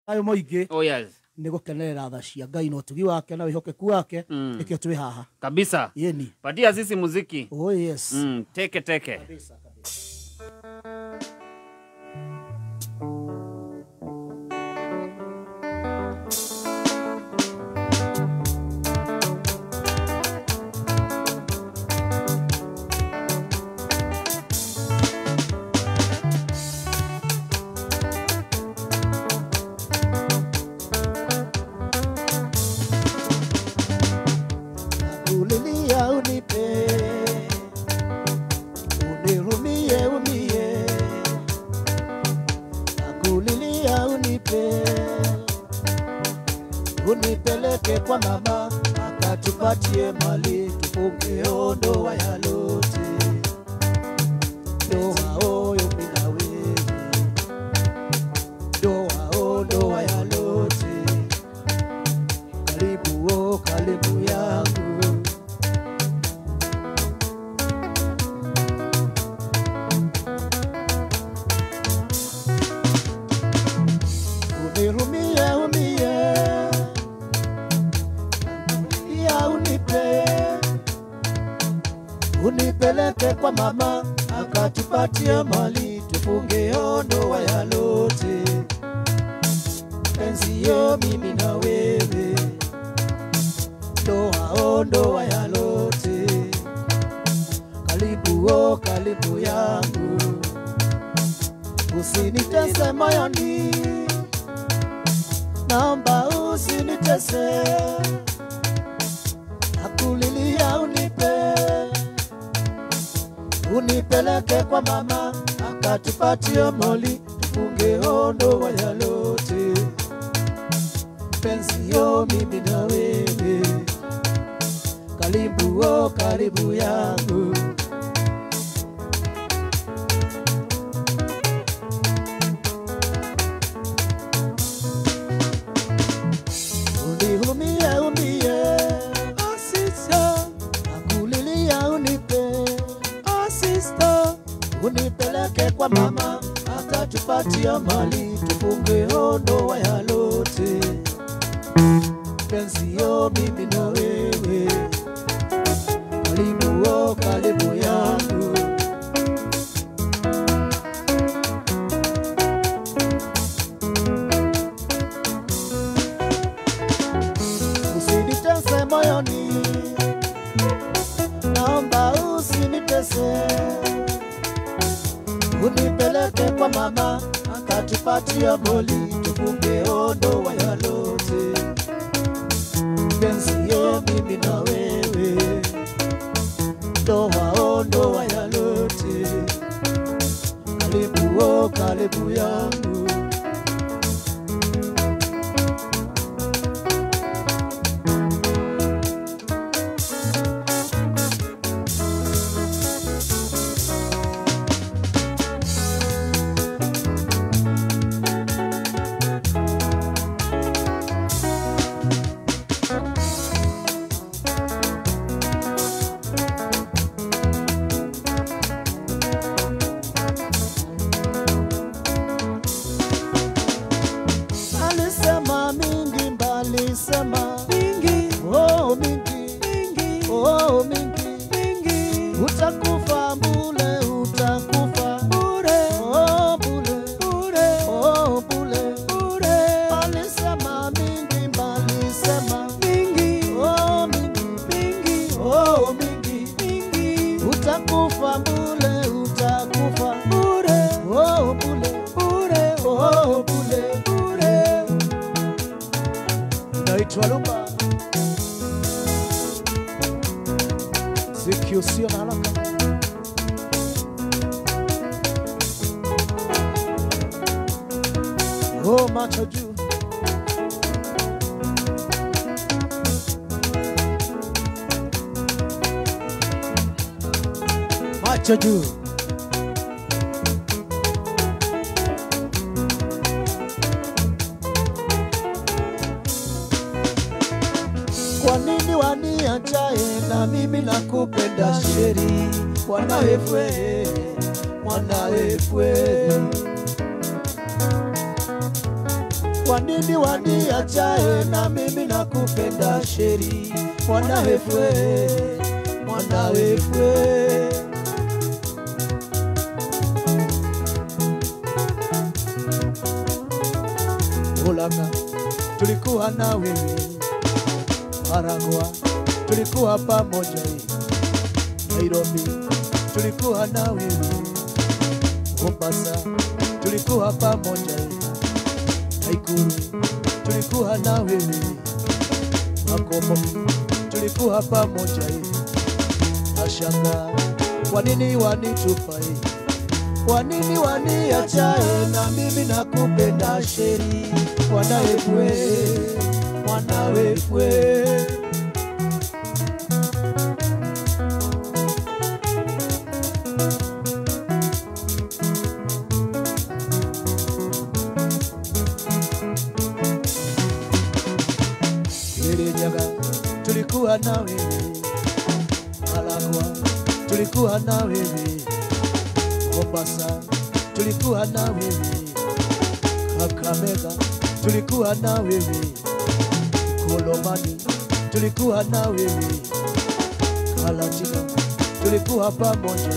ayo moige. Oh yes. Nego kenerera tha cia Ngai no tugi wake na wihokeku wake nikio twi haha. Kabisa. Yeni. Patia sisi muziki. Oh yes. Teke. Kabisa. Unipeleke kwa mama akatupatie mali tufunge ndoa ya lote. Ndoa mina wewe, ndoa ya lote. Karibu yangu. Unipeleke kwa mama akatupatie mali tufunge ndoa ya lote. Penzi yo mimi na wewe, ndoa ya lote. Karibu yangu, usinitese moyoni, naomba usinitese. Nakulilia unipeleke kwa mama akatupatie mali tufunge ndoa ya lote. Penzi yo mimi na wewe, karibu yangu. Umie asisa, nakulilia asista. Unipeleke kwa mama akatupatie mali tufunge ndoa ya lote. Penzi yo mimi na wewe, karibu yangu. Usinitese moyoni, naomba usinitese. Unipeleke kwa mama akatupatie mali tufunge ndoa ya lote. Penzi yo mimi na wewe, ndoa ya lote. Karibu yangu. Utakufa bure, utakufa bure. Oh bure. Alisema mingi, alisema mingi. Oh mingi. Utakufa bure, utakufa bure. Oh bure. Naitwa Lumba. Sikio sio na haraka. Oh macho juu. Macho juu. Kwa nini waniachae na mimi nakupenda sheri? Mwana efwe Kwa nini waniachae na mimi nakupenda sheri? Mwana wefwe, mwana wefwe. Ulaka, tulikuwa na wewe Aragwa, tulikuwa pamoja Nairobi, tulikuwa na wewe Mombasa, tulikuwa pamoja Nakuru, tulikuwa na wewe Makopo, tulikuwa pamoja Ashanga, kwa nini wanitupa kwa nini waniachae na mimi nakupenda sheri? Mwana wefwe, mwana wefwe. Kirinyaga, tulikuwa na wewe Alagwa, tulikuwa na wewe Mombasa, tulikuwa na wewe Kakamega, tulikuwa na wewe Kolomani, tulikuwa na wewe Kalatika, tulikuwa pamoja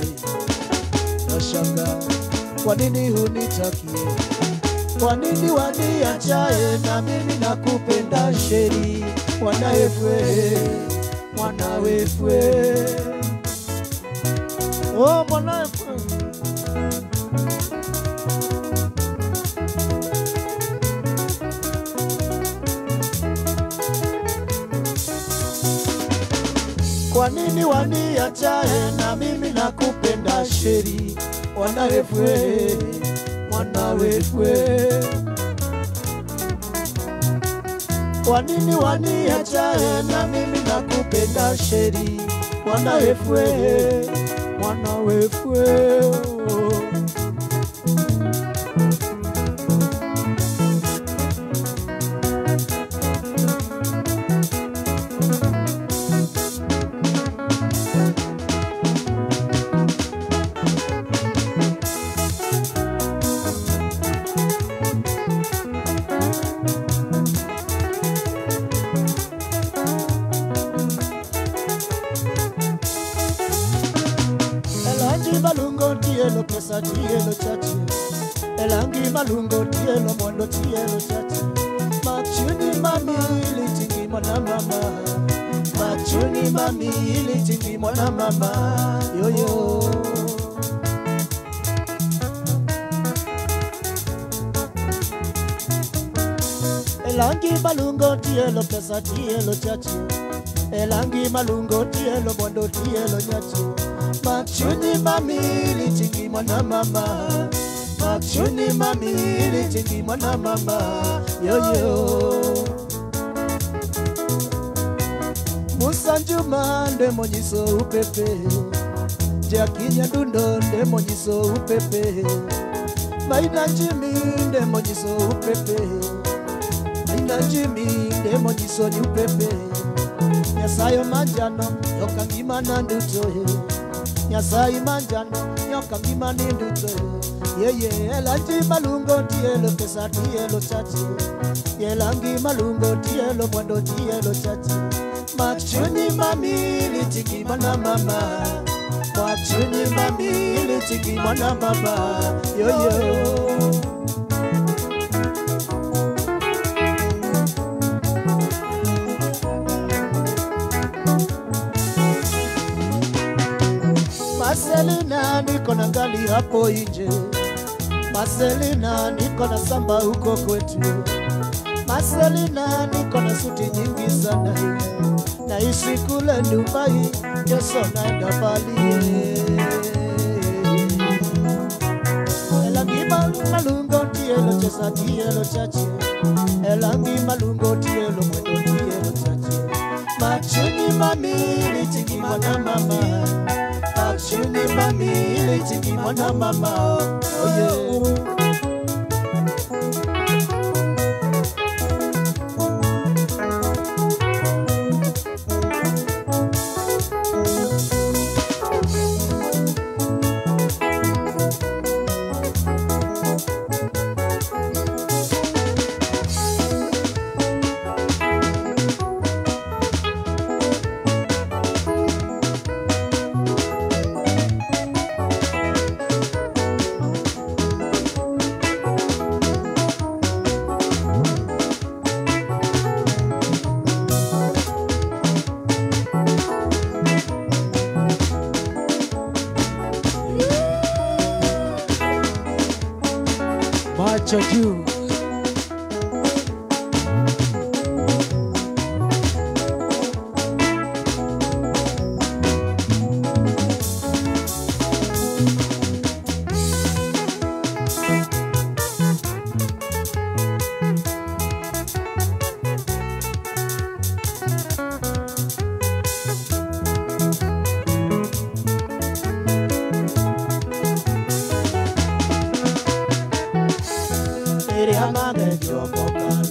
Nashanga, kwa nini hunitakie? Kwa nini waniachae na mimi nakupenda sheri? Mwana wefwe, mwana wefwe. Oh mwana wefwe. Kwa nini waniachae na mimi nakupenda sheri? Mwana wefwe, mwana wefwe. Kwa nini waniachae na mimi nakupenda sheri? Mwana wefwe, mwana wefwe. Malungo tielo pesa tielo chachi, elangi malungo tielo mondo tielo chachi. Machuni mami litingi mwana mama, machuni mami litingi mwana mama, yo yo. Elangi malungo tielo pesa tielo chachi, elangi malungo tielo mondo tielo nyachi. Machuni mami litingi mwana mama, machuni mami litingi mwana mama, yo yo. Musa Njuma nde monyiso upepe, Jakinya Dundo nde monyiso upepe, Maina Jimmy nde monyiso upepe, Maina Jimmy nde monyiso ni upepe. Nyasayo manjano yokangima na ndutoye, Nyasai manjano nyoka ngima ni nduto. Yeye elangi malungo tielo pesa tielo chachi, elangi malungo tielo mwendo tielo chachi. Machuni mami litingi mwana mama, machuni mami litingi mwana mama, yo yo. Marcelina niko na ngali hapo nje, Marcelina niko na samba huko kwetu, Marcelina niko na suti nyingi sana, naishi kule Dubai, kesho naenda Bali. Elangi malungo tielo chesa tielo chachi, elangi malungo tielo mwendo tielo chachi. Machuni mami litingi mwana mama, machuni mami litingi mwana mama, oh yeah. macho juu.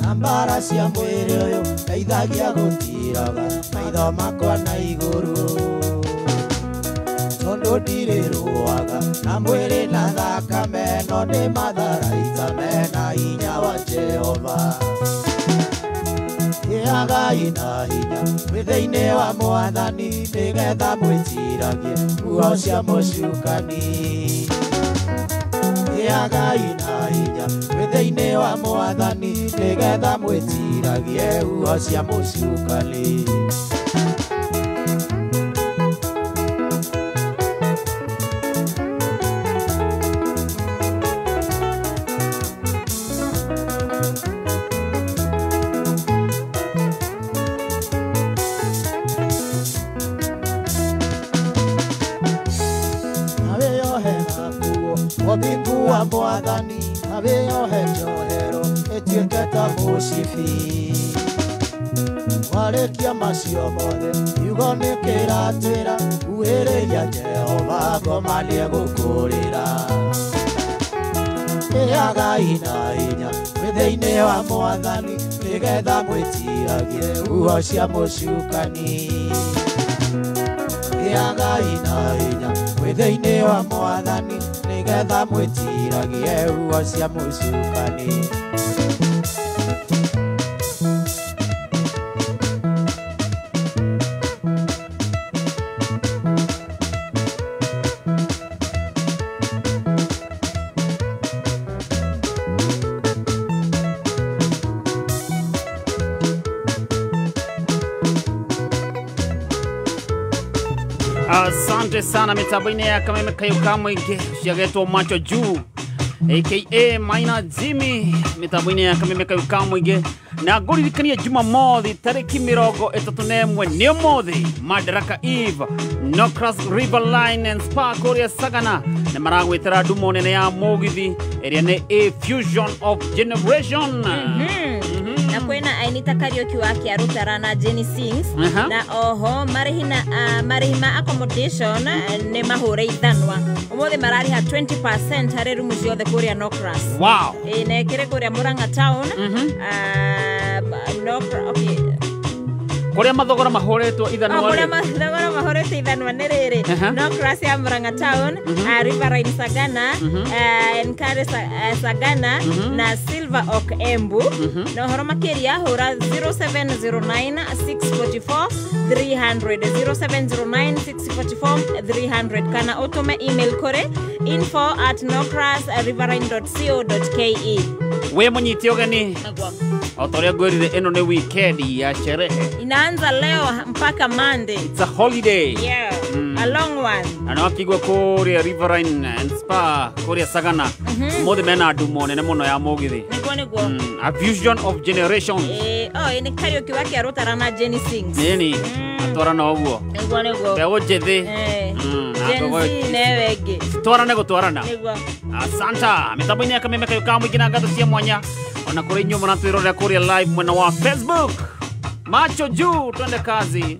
Nambara cia mwiri uyu ndeithagia gutiraga maitho makwa na iguru tondu ndirirũaga na mwiri na thakame no nĩ matharaita mena hinya wa Jehova gĩagai na hinya wĩthĩ-inĩ wa Mwathani nĩgetha mwĩtiragie nguo cia mũcukani gĩagai na hinya wĩthĩ-inĩ wa Mwathani nĩgetha mwĩtiragie nguo cia mũcukani Obingu wa Mwathani abeyohe njohero etieke ta mũcibi warĩkia macio mothe yugo nĩ kĩratwĩra kuhĩrĩria Jehova ngoma nĩegũkũrĩra gĩagai na hinya wĩthĩ-inĩ wa Mwathani nĩgetha mwĩtiragie nguo cia mũcukani gĩagai na hinya wĩthĩ-inĩ wa Mwathani nĩgetha mwĩtiragie nguo cia mũcukani Asante sana mitabine ya Kameme Kayuka mwingi Shiageto macho juu A.K.A. Maina Jimmy mitabine ya Kameme Kayuka mwingi na guririkania Jumamothi tariki 31 nĩ mothi Madaraka Eve Nokras River Line and Spa Korea Sagana nĩ maragwetera ndumo nene ya mugithi ĩrĩa nĩ A Fusion of Generation na kwena ainita karaoke wake arutarana Jenny Sings na oho marihima accommodation ne mahore ithanwa umothe marariha 20% harĩ rumu ciothe kuria Nokras wow ne kire kuria Murang'a town okay kuria mathogora mahoretwo ithanwa kuria mathogora mahoretwo ithanwa nĩ rĩrĩ Nokras ya Murang'a town Riverine Sagana Nkare Sagana na Silver Oak Embu na horo makeria hora 0709 644 300 0709 644 300 kana otome email kore info@nokrasriverine.co.ke we munyiti ogeni otoria gwirire eno ni weekend ya sherehe inaanza leo mpaka Monday. It's a holiday. Yeah. A long one. Anawakigwa Korea Riverine and Spa Korea Sagana. Mothe mena ndumo nene muno ya mugithi. Niko. A Fusion of Generation. Ni karaoke wake arutarana Jenny Sings. Nini? Atwarana uguo. Niko. Bewo jethi. Jenny newege. Twarana gutwarana. Niko. Asanta. Mitabini ya Kameme Kayuka mwingi na gatho cia mwanya. Ona kuri nyuma na twirorera Korea live mwena wa Facebook. Macho juu twende kazi.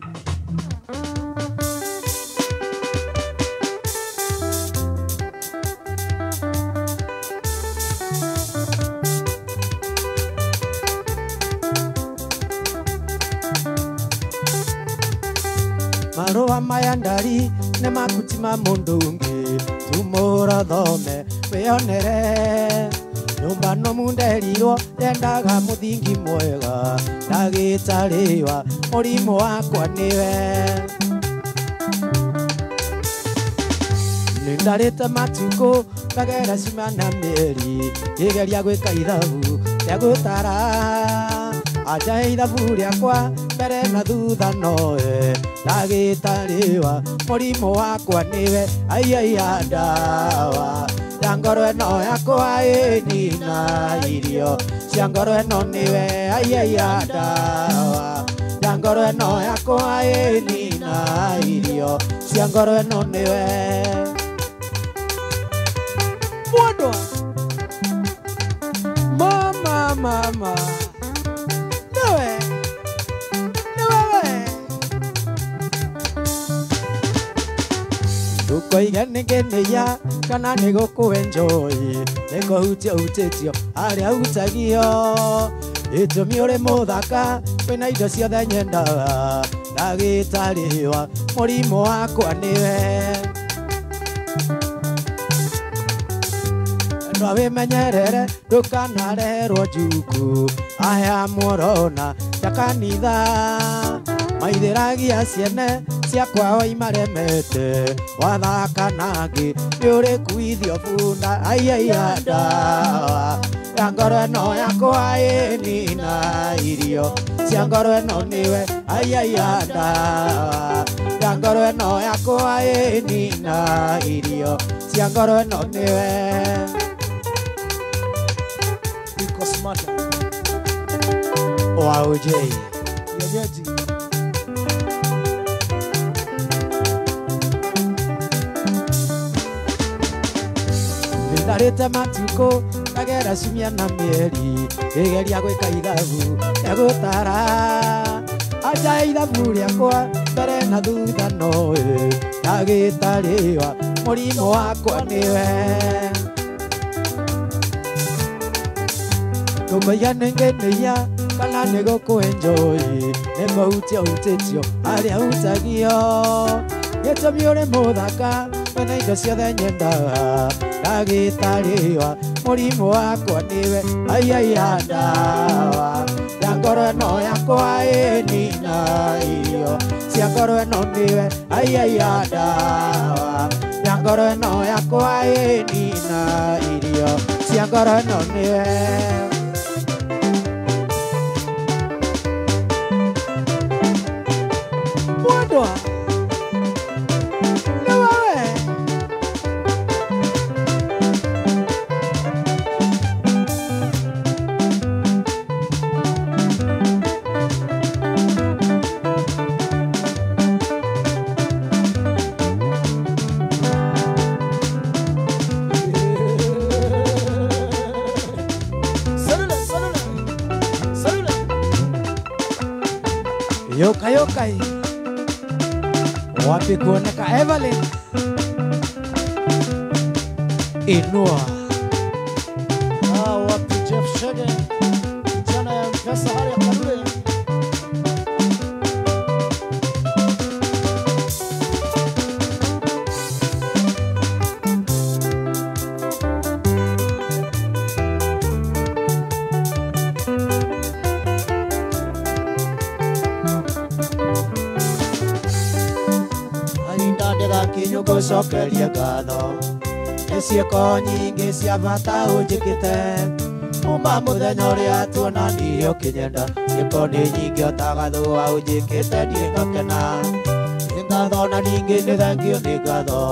Marũa maya ndari nĩ makutima mũndũ ũngĩ tumũra thome wĩonere nyũmba no munderirwo yendaga mũthingi mwega ndagĩtarĩ wa mũrimũ wakwa nĩwe nĩndarĩte matukũ ngagera cima na mĩeri ngĩgeria gwĩka ithabu rĩa gũtara anja ithabu rĩakwa mbere na thutha noe ndagĩtarĩ wa mũrimũ wakwa nĩwe aiya ndawa ya ngoro ĩno yakwa ĩnina irio cia ngoro ĩno nĩwe aiya ndawa ya ngoro ĩno yakwa ĩnina irio cia ngoro ĩno nĩwe mwendwa mama nĩwe ndũkoiga nĩngĩnĩia kana nĩgũkũenjoy nĩkũhutio harĩa hutagio ĩtũmi ũrĩ mũthaka kwĩna indo ciothe nyendaga ndagĩtarĩ wa mũrimũ wakwa nĩwe no wĩmenyerere ndũkanareherwo njuku aya mũrona ta kanitha maithĩragia ciene ciakwa imaremete wathaka nangĩ nĩũrĩkuithio bunda aiya ndawa ya ngoro ĩno yakwa ĩnina irio cia ngoro ĩno nĩwe aiya ndawa ya ngoro ĩno yakwa ĩnina irio cia ngoro ĩno nĩwe Smarter. Wow, Jay. Yenyeji. Ndarĩte matukũ ngagera ciumia na mĩeri ĩgeria gwĩka ithabu rĩa gũtara anja ithabu rĩakwa mbere na thutha noĩ ndagĩtarĩ wa mũrimũ wakwa nĩwe ndũkoiga nĩngĩnĩia kana nĩgũkũenjoy nĩkũhutio harĩa hutagio gĩtũmi ũrĩ mũthaka kwĩna indo ciothe nyendaga ndagĩtarĩ wa mũrimũ wakwa nĩwe aiya ndawa ya ngoro ĩno yakwa ĩnina irio cia ngoro ĩno nĩwe aiya ndawa ya ngoro ĩno yakwa ĩnina irio cia ngoro ĩno nĩwe mwendwa yokai wapi kuoneka Evelyn inua wapi Jeff Shege kijana ya Mpesa hali ya Kalule gũcokeria ngatho nĩ ciĩko nyingĩ cia bata ũnjĩkĩte kuma mũthenya ũrĩa tuonanirie ũkĩnyenda ciĩko nĩ nyingĩ otagathũa ũnjĩkĩte niĩ ngakena nĩ ngatho na ningĩ nĩ thengio nĩ ngatho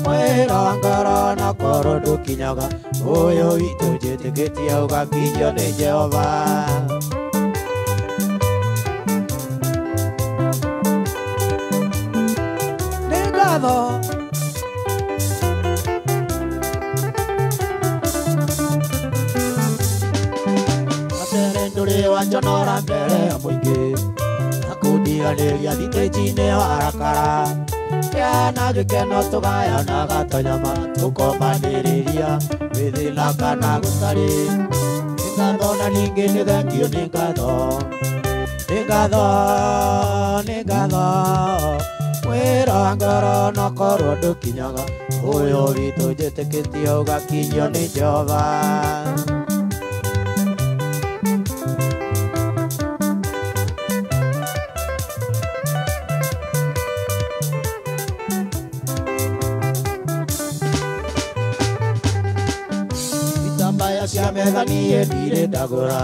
wĩra wa ngoro na korwo ndũkinyaga ũyũ witũ njĩtĩkĩtie ũgakinyio nĩ Jehova Atere ndũrĩ wanjonora mbere ya mũingĩ na kũndiganĩria thitĩnji-inĩ warakara kĩana gĩkeno tũgayanaga tũnyama tũkomanĩrĩria wĩthĩna kana gũtarĩ nĩ ngatho na ningĩ nĩ thengio nĩ ngatho wĩra wa ngoro no korwo ndũkinyaga ũyũ witũ njĩtĩkĩtie ũgakinyio nĩ Jehova itambaya cia metha niĩ ndirĩ ndagũra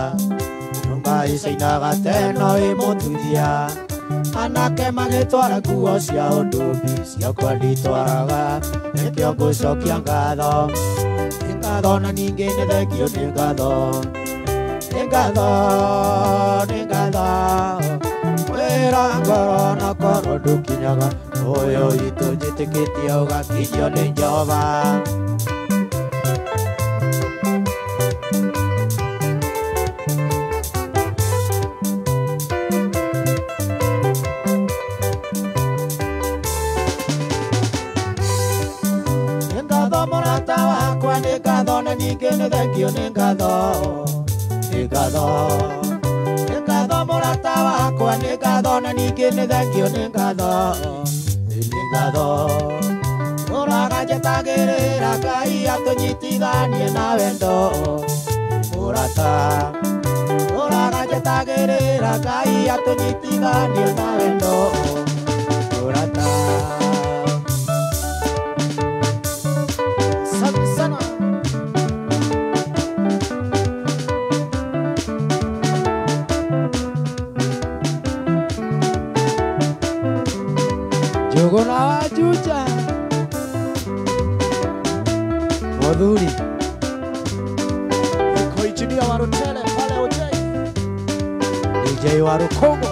nyũmba icainaga teno ĩ mũtuthia anake magĩtwara nguo cia ũndũmbi ciakwa nditwaraga nĩkĩo ngũcokia ngatho nĩ ngatho na ningĩ nĩ thengio nĩ ngatho nĩ ngatho nĩ ngatho wĩra ngoro na korwo ndũkinyaga ũyũ witũ njĩtĩkĩtie ũgakinyio nĩ Jehova. Mũrata wakwa nĩ ngatho na ningĩ nĩ thengio nĩ ngatho nĩ ngatho nĩ ngatho mũrata wakwa nĩ ngatho na ningĩ nĩ thengio nĩ ngatho nĩ ngatho ũraga njetagĩrĩra Ngai atũnyitithanie na wendo mũrata ũraga njetagĩrĩra Ngai atũnyitithanie na wendo mũrata. Jogona wajuja Wadhuri Koichinia warutele pale ojei DJ Warukongo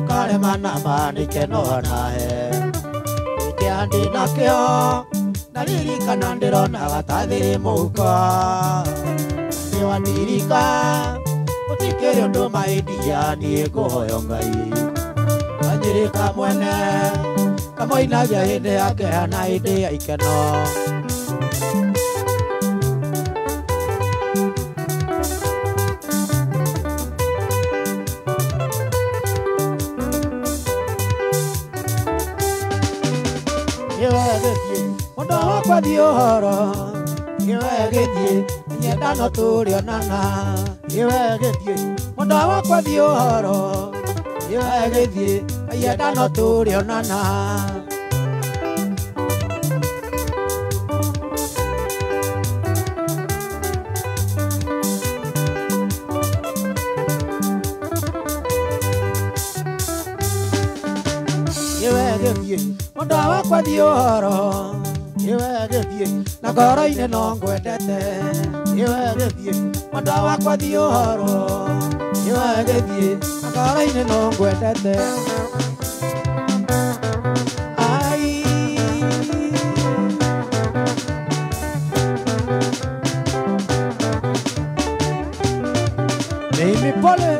Kale mana mani keno nae Ike andi na keo Naririka nandiro na gatadiri muka Niwa nirika Utikere ondo maidia ni ekohoyo ngai Anjirika mwene Kamoina vya hinde yake hana hinde ya ikeno Kwa dioro Iwe githie Nyenda no turionana Iwe githie Mundo wakwa dioro Iwe githie Nyenda no turionana Iwe githie Mundo wakwa dioro Iwe githie na ngoro-inĩ no ngwendete Iwe githie Mundo wakwa dioro Iwe githie na ngoro-inĩ no ngwendete Ai Mimi pole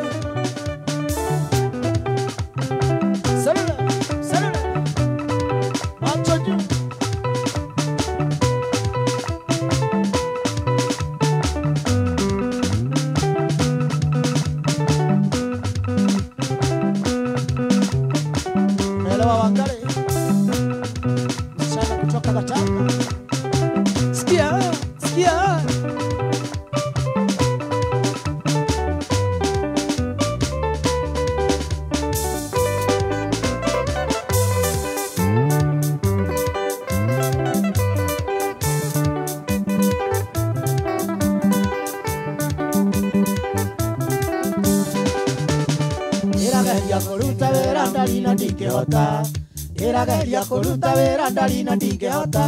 Irageria kuruta wĩra ndari na ndingĩhota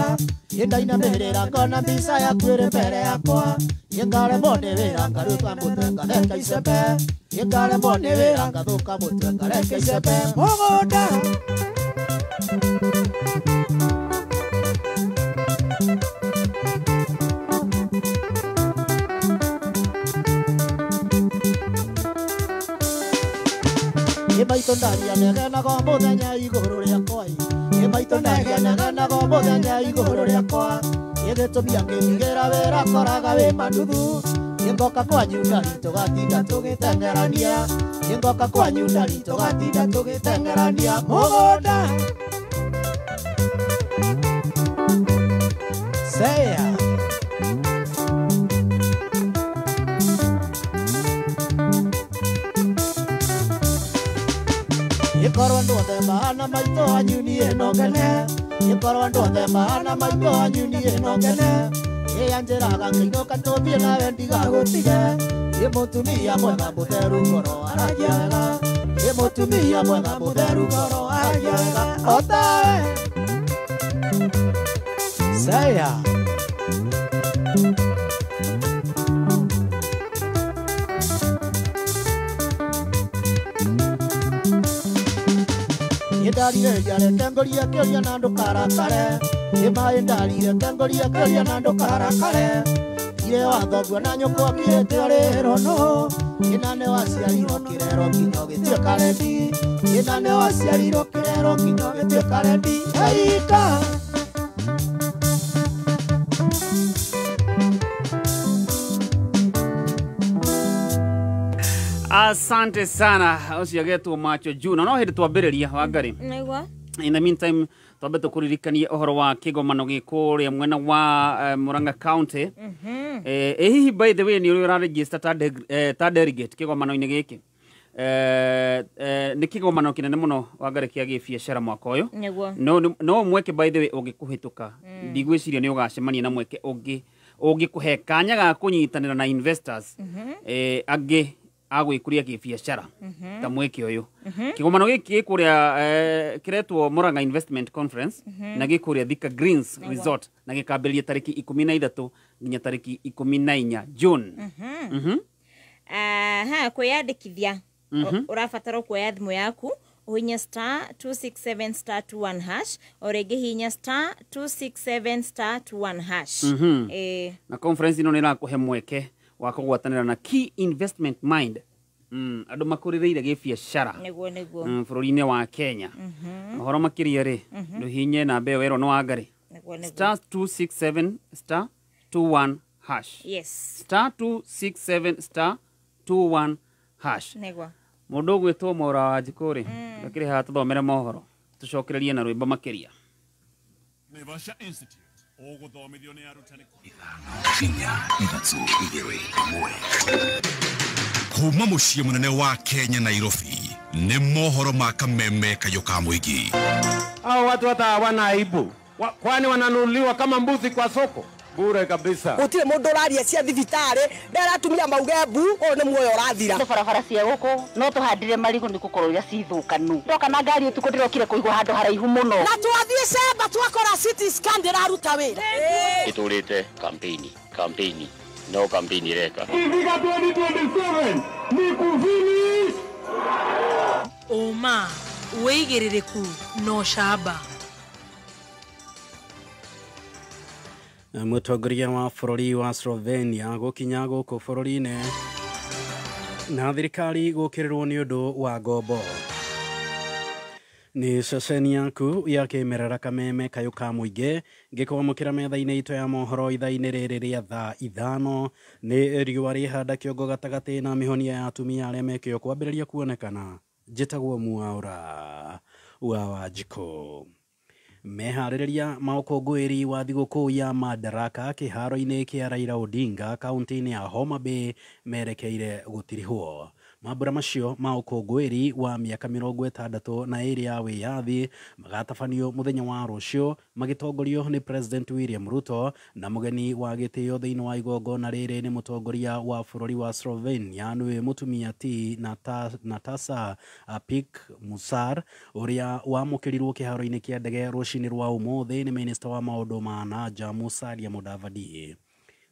Ndainamĩrĩra ngona mbica yaku ĩrĩ mbere yakwa Ngaremwo nĩ wĩra ngaruta mũtwe ngareka icembe Ngaremwo nĩ wĩra ngathũka mũtwe ngareka icembe Mũgũnda maito ndaria negenaga mũthenya igũrũ rĩakwa maito ndaria negenaga mũthenya igũrũ rĩakwa gĩgĩtũmia ngĩtigĩra wĩra koraga wĩ manuthu ngoka kwanyu ndari tũgatinda tũgĩtengerania ngoka kwanyu ndari tũgatinda tũgĩtengerania mũgũnda Seya Ikorwa ndothe mahana maito anyu niĩ nongene Ikorwa ndothe mahana maito anyu niĩ nongene Anjĩraga ngĩinũka tũthiĩ nawe ndigagũtige mũtumia mwega mũtheru ngoro aragia wega mũtumia mwega mũtheru ngoro aragia wega otawe Seya Ndarire jarete ngoria kĩoria na ndũkarakare Maĩ ndarire ngoria kĩoria na ndũkarakare Ire wathoguo na nyũkwa kĩrĩte rĩro no Nĩ waciarirwo kĩrero nginya ũgĩtuĩka rendi Nĩ waciarirwo kĩrero nginya ũgĩtuĩka rendi Eika Asante sana uciagetwo macho juu na no hindi twambiriria Wangari Naigua in the meantime twambe tukuririkanie uhoro wa kigomano gikuria mwena wa Murang'a County hihi by the way ni uri register ta delegate kigomano-ini giki ni kigomano kinene muno Wangari kia gibiacara mwaka uyu no mweke by the way ugikuhituka ndigwiciria ni ugacemania na mweke ugikuhe kanya ga kunyitanira na investors agi agwikuria kibiacara ta mweke uyu kigomano giki gikuria kiretwo Murang'a Investment Conference na gikuria Thika Greens Resort na gikambĩrĩria tariki 13 nginya tariki 14 June kwiyandĩkithia urabatara kuoya thimũ yaku uhinya *267*21# o rĩngĩ hinya *267*21# na conference ino nĩrakuhe mweke wa kugwatanira na Key Investment Mind andu makurireire gibiacara niguo bururi-ini wa Kenya mahoro makiria ri nduhinye na mbe wero no Wangari *267*21# yes *267*21# niguo mundu gwitwo Mwaura wa Njikuri akiri ha tuthomere mohoro tucokererie na rwimbo makiria Naivasha Institute oguthomithio ni arutani kuma muciĩ munene wa Kenya Nairobi ni mohoro ma kameme kayo ka muingi. Hao watu hata hawana aibu, kwani wananunuliwa kama mbuzi kwa soko bure kabisa. Gutire mundu raria cia thibitari ndaratumia mauge bu o ni muoyo rathira barabara cia guku no tuhandire marigu ni gukorwo ira cithukanu ndoka na ngari utuko ndirokire kuigwa handu haraihu muno na twathie Shamba twakora city scan ndiraruta wira iturite campaign no campaign reka Ifika 2027 ni kufinish Oma weigiririku no Shamba Mũtongoria wa bũrũri wa Slovenia gũkinya gũkũ bũrũri-inĩ na thirikari gũkĩrĩrwo nĩ ũndũ wa ngombo. Nĩ ceceni yaku ya kĩmerera kameme kayũ ka mũingĩ ngĩkwamũkĩra metha-inĩ itũ ya mohoro ithaa-inĩ rĩrĩ rĩa thaa 5 nĩ riũa rĩhanda kĩongo gatagatĩ na mĩhonia ya atumia arĩa mekĩo kwambĩrĩria kuonekana. Njĩtagwo Mwaura wa Wanjikũ. Meharĩrĩria maũkũngũĩri wa thigũkũ ya Madaraka kĩharo-inĩ kĩa Raila Odinga kaunti-inĩ ya Homa Bay merekeire gũtirihwo. Mambura macio ma ũkũngũĩri wa mĩaka 62 na ĩrĩ ya wĩyathi magatabanio mũthenya wa rũciũ magĩtongorio nĩ President William Ruto na mũgeni wa gĩtĩo thĩinĩ wa igongona rĩrĩ nĩ mũtongoria wa bũrũri wa Slovenia nĩwe mũtumia ti Nataša Pirc Musar ũrĩa wamũkĩrirwo kĩharo-inĩ kĩa ndege rũcinĩ rwa ũmũthĩ nĩ minista wa maũndũ ma nanja Musalia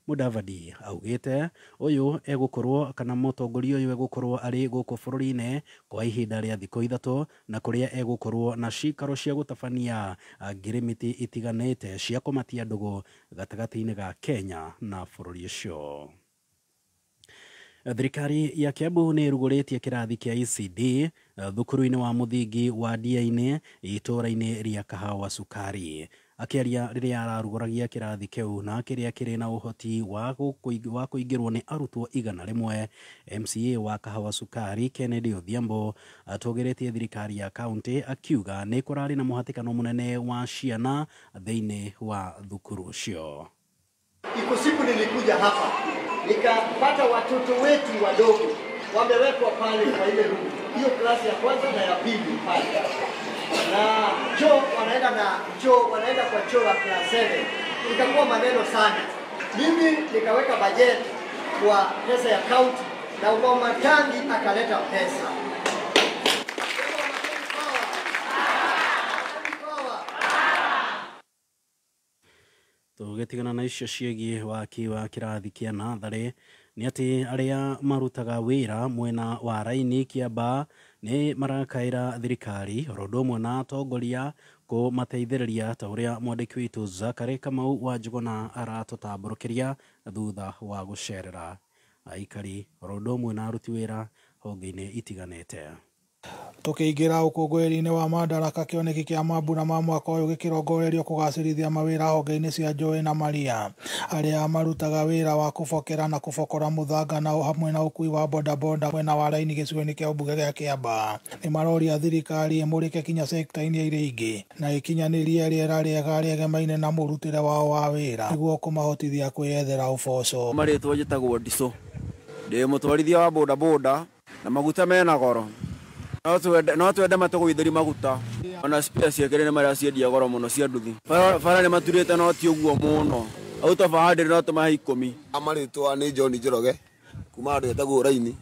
Mudavadi augĩte ũyũ egũkorwo kana mũtongoria ũyũ egũkorwo arĩ gũkũ bũrũri-inĩ kwa ihinda rĩa thikũ 3 na kũrĩa egũkorwo na cikaro cia gũtabania ngirimiti itiganĩte cia kũmatia ndũgũ gatagatĩ-inĩ ga Kenya na bũrũri ũcio. Thirikari ya Kiambu nĩ ĩrugũrĩtie kĩrathi kĩa ECD thukuru-inĩ wa mũthingi wa Dia-inĩ itũũra-inĩ rĩa Kahawa Sukari. Akĩaria rĩrĩa ararugũragia kĩrathi kĩu na kĩrĩa kĩrĩ na ũhoti wa kũingĩrwo nĩ arutwo 100, MCA wa Kahawa Sukari Kennedy Odhiambo atũgĩrĩtie thirikari ya kaunti akiuga nĩ kũrarĩ na mũhatĩkano mũnene wa ciana thĩinĩ wa thukuru ũcio. Iko siku nilikuja hapa nikapata watoto wetu wadogo wamewekwa pale kwa ile room, hiyo klasi ya kwanza na ya pili pale, na choo wanaenda kwa choo wa class 7. Ikakuwa maneno sana. Mimi nikaweka budget kwa pesa ya county na Mama Tangi akaleta pesa. Tũgĩtigana na icio ciĩgiĩ waki wa kĩrathi kĩa natharĩ nĩ atĩ arĩa marutaga wĩra mwena wa raini Kiambaa nĩ marakaĩra thirikari oro ũndũ ũmwe na atongoria kũmateithĩrĩria ta ũrĩa mwandĩki witũ Zakari Kamau wa Njuguna aratũtambũrũkĩria thutha wa gũcerera aikari oro ũndũ ũmwe na aruti wĩra honge-inĩ itiganĩte. Tukiingira ukungwiri-ini wa Madaraka kioneki kia mambura ma mwaka uyu gikirongorerio kugacirithia mawira honge-ini cia Njũĩ na Maria aria marutaga wira wa kubokera na kubokora muthanga na hamwe na ukui wa bodaboda mwena wa raini gicigo-ini kia ubunge gia Kiambaa ni maroria thirikari imurike kinya sekta-ini iria ingi na ikinyanirie riera riega riegemaine na murutire wao wa wira niguo kumahotithia kwiyethera uboco. Maritwa njitagwo Ndiso ndi mutwarithia wa bodaboda na maguta mena goro no twende matũgũithĩri maguta ona spia ciake nĩ marĩa ciendia goro mũno cia nduthi bara nĩ maturĩte no ti ũguo mũno auto fahadĩrĩ no tũmahe 10. Amarĩtwa nĩ John Njoroge kuma andũ etagwo raini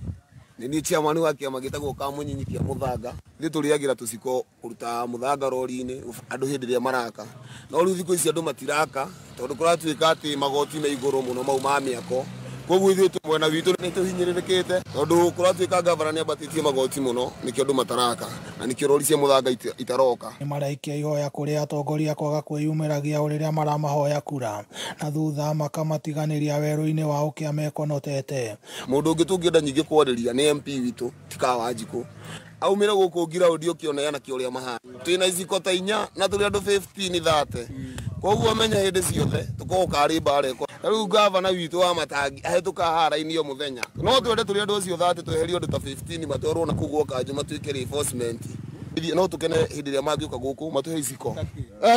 nĩ niĩ chairman wa kĩama gĩtagwo Kamunyinyi kĩa mũthanga nĩ tũrĩagĩra tũciko kũruta mũthanga rori-inĩ andũ hĩndĩ ĩrĩa maraka no rĩu thikũ ici andũ matiraka tondũ kũratuĩka atĩ magoti me igũrũ mũno mau ma mĩako. Koguo ithuĩ mwena witũ nĩ tũhinyĩrĩrĩkĩte tondũ kũratuĩka gavana nĩ ambatĩtie magoti mũno nĩkĩo andũ mataraka na nĩkĩo rori cia mũthanga itaroka. Nĩ maraikia ihoya kũrĩ atongoria kwaga kwĩyumĩragia rĩrĩa maramahoya kura na thutha makamatiganĩria werũ-inĩ wao kĩa mekonotete. Mũndũ ũngĩ tũngĩenda nyingĩ kwarĩria nĩ MP witũ Tikawa Wanjikũ aumire gũkũ ngiraũndi ũkĩoneana kĩ ũrĩa mahana twĩna iciko ta 4 na tũrĩ andũ 15-30 koguo amenya hĩndĩ ciothe tũkorwo karĩ mbara ĩko. Rĩu gavana witũ wa Matangi ahĩtũka hara-inĩ o mũthenya no twende tũrĩ andũ ũcio 30 tweherio andũ ta 15 matwarwo na kũguo kanjũ matuĩke reinforcement no tũkene hĩndĩ ĩrĩa mangĩũka gũkũ matũhe iciko.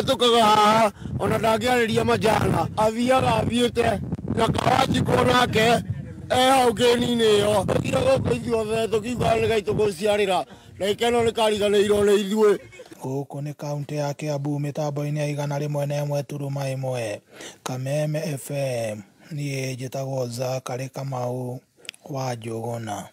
Tũkaga haha ona ndangĩarĩria majana athiaga athiĩte na Kawanjikũ nake hau kĩni-inĩ ĩyo tũkire gũkũ ithuothe tũkiuga nĩ gai tũgũciarĩra na ikeno nĩ kariganĩirwo nĩ ithuĩ. Gũkũ nĩ kaunti ya Kiambu mĩtambo-inĩ ya 101.1 Kameme FM niĩ njĩtagwo Zakari Kamau wa Njuguna.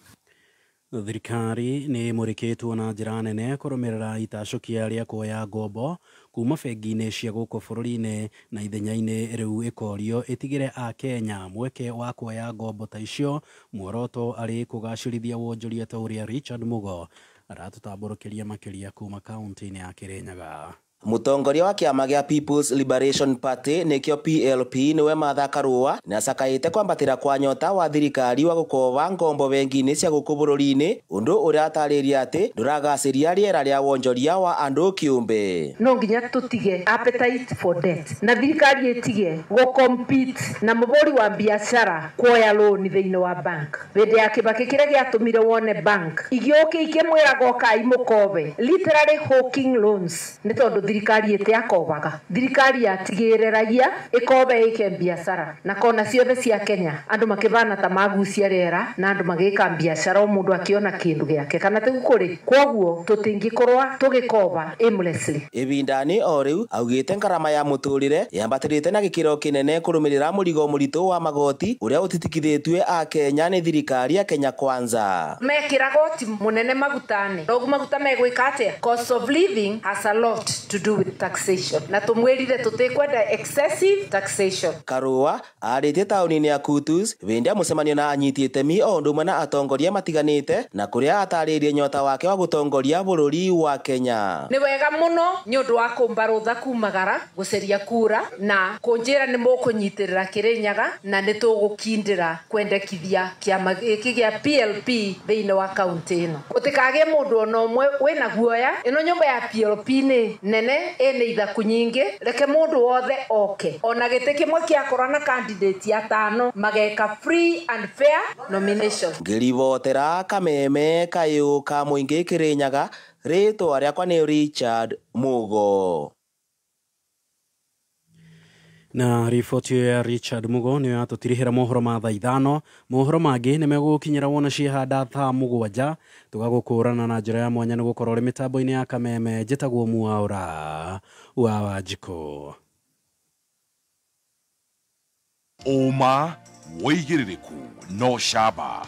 Thirikari nĩ ĩmũrĩkĩtwo na njĩra nene kũrũmĩrĩra itacũkia rĩa kuoya ngombo kuma bengi-inĩ cia gũkũ bũrũri-inĩ na ithenya-inĩ rĩu ĩkorio ĩtigĩre a Kenya mweke wa kuoya ngombo ta icio muoroto arĩ kũgacĩrithia wonjoria ta ũrĩa Richard Mugo aratũtambũrũkĩria makĩria kuma kaunti-inĩ ya Kĩrĩnyaga. Mũtongoria wa kĩama gĩa People's Liberation Party nĩkĩo PLP nĩwe Martha Karũa na acakaĩte kwambatĩra kwa nyota wa thirikari wa gũkoba ngombo bengi-inĩ cia gũkũ bũrũri-inĩ ũndũ ũrĩa atarĩria atĩ ndũragacĩria rĩera rĩa wonjoria wa andũ kĩũmbe. No nginya tũtige appetite for debt na thirikari ĩtige gũcompete na mũbũri wa biacara kuoya loan thĩinĩ wa bank. Hĩndĩ ya Kĩbakĩ kĩrĩa gĩatũmire wone bank igĩũka ikĩmwĩra goka imũkobe literally hawking loans nĩ tondũ thirikari ĩtĩakobaga. Thirikari yatigĩrĩragia ĩkobe ĩke biacara na kona ciothe cia Kenya andũ makĩbana ta magucia rĩera na andũ magĩka biacara o mũndũ akĩona kĩndũ gĩake kana tĩgu kũrĩ kwoguo tũtingĩkorwa tũgĩkoba aimlessly. Ibinda-inĩ o rĩu augĩte ngarama ya mũtũrĩre yambatĩrĩte na gĩkĩro kĩnene kũrũmĩrĩra mũrigo mũritũ wa magoti ũrĩa ũtitikithĩtue a Kenya nĩ thirikari ya Kenya Kwanza. Mekĩra goti mũnene maguta-inĩ. Ndogu maguta megwĩka atĩa? Cost of living has a lot to do with taxation na tumwirire tutikwenda excessive taxation. Karua arĩtie taũni-inĩ ya Kutus wĩndĩ mũcemanio na anyiti itemi o ũndũ ũmwe na atongoria matiganĩte na kũrĩa atarĩirie nyota wake wa gũtongoria bũrũri wa Kenya. Nĩ wega mũno nĩ ũndũ wa kũmbarũtha kumagara gũceria kura na kũnjĩra nĩ mũkũnyitĩrĩra Kĩrĩnyaga na nĩ tũgũkindĩra kwendekithia kĩama gĩkĩ gĩa PLP thĩinĩ wa kaunti ĩno. Gũtikagĩe mũndũ ona ũmwe wĩna guoya ĩno nyũmba ya PLP nĩ nene ĩna ithaku nyingĩ, reke mũndũ wothe oke ona gĩtĩ kĩmwe kĩakorwo na candidate ya tano mageka free and fair nomination. Ngĩribotera Kameme Kayũ ka mũingĩ Kĩrĩnyaga, rĩtwa rĩakwa nĩ Richard Mugo. Na riboti ya Richard Mugo nĩ yatũtirihĩra mohoro ma thaa 5. Mohoro mangĩ nĩ megũkinyĩra wona ciehanda thaa 7 tũgagũkũrana na njĩra ya mwanya nĩ gũkorwo rĩ mĩtambo-inĩ ya Kameme njĩtagwo Mwaũra wa Wanjikũ. Uma woigĩrĩrĩku no camba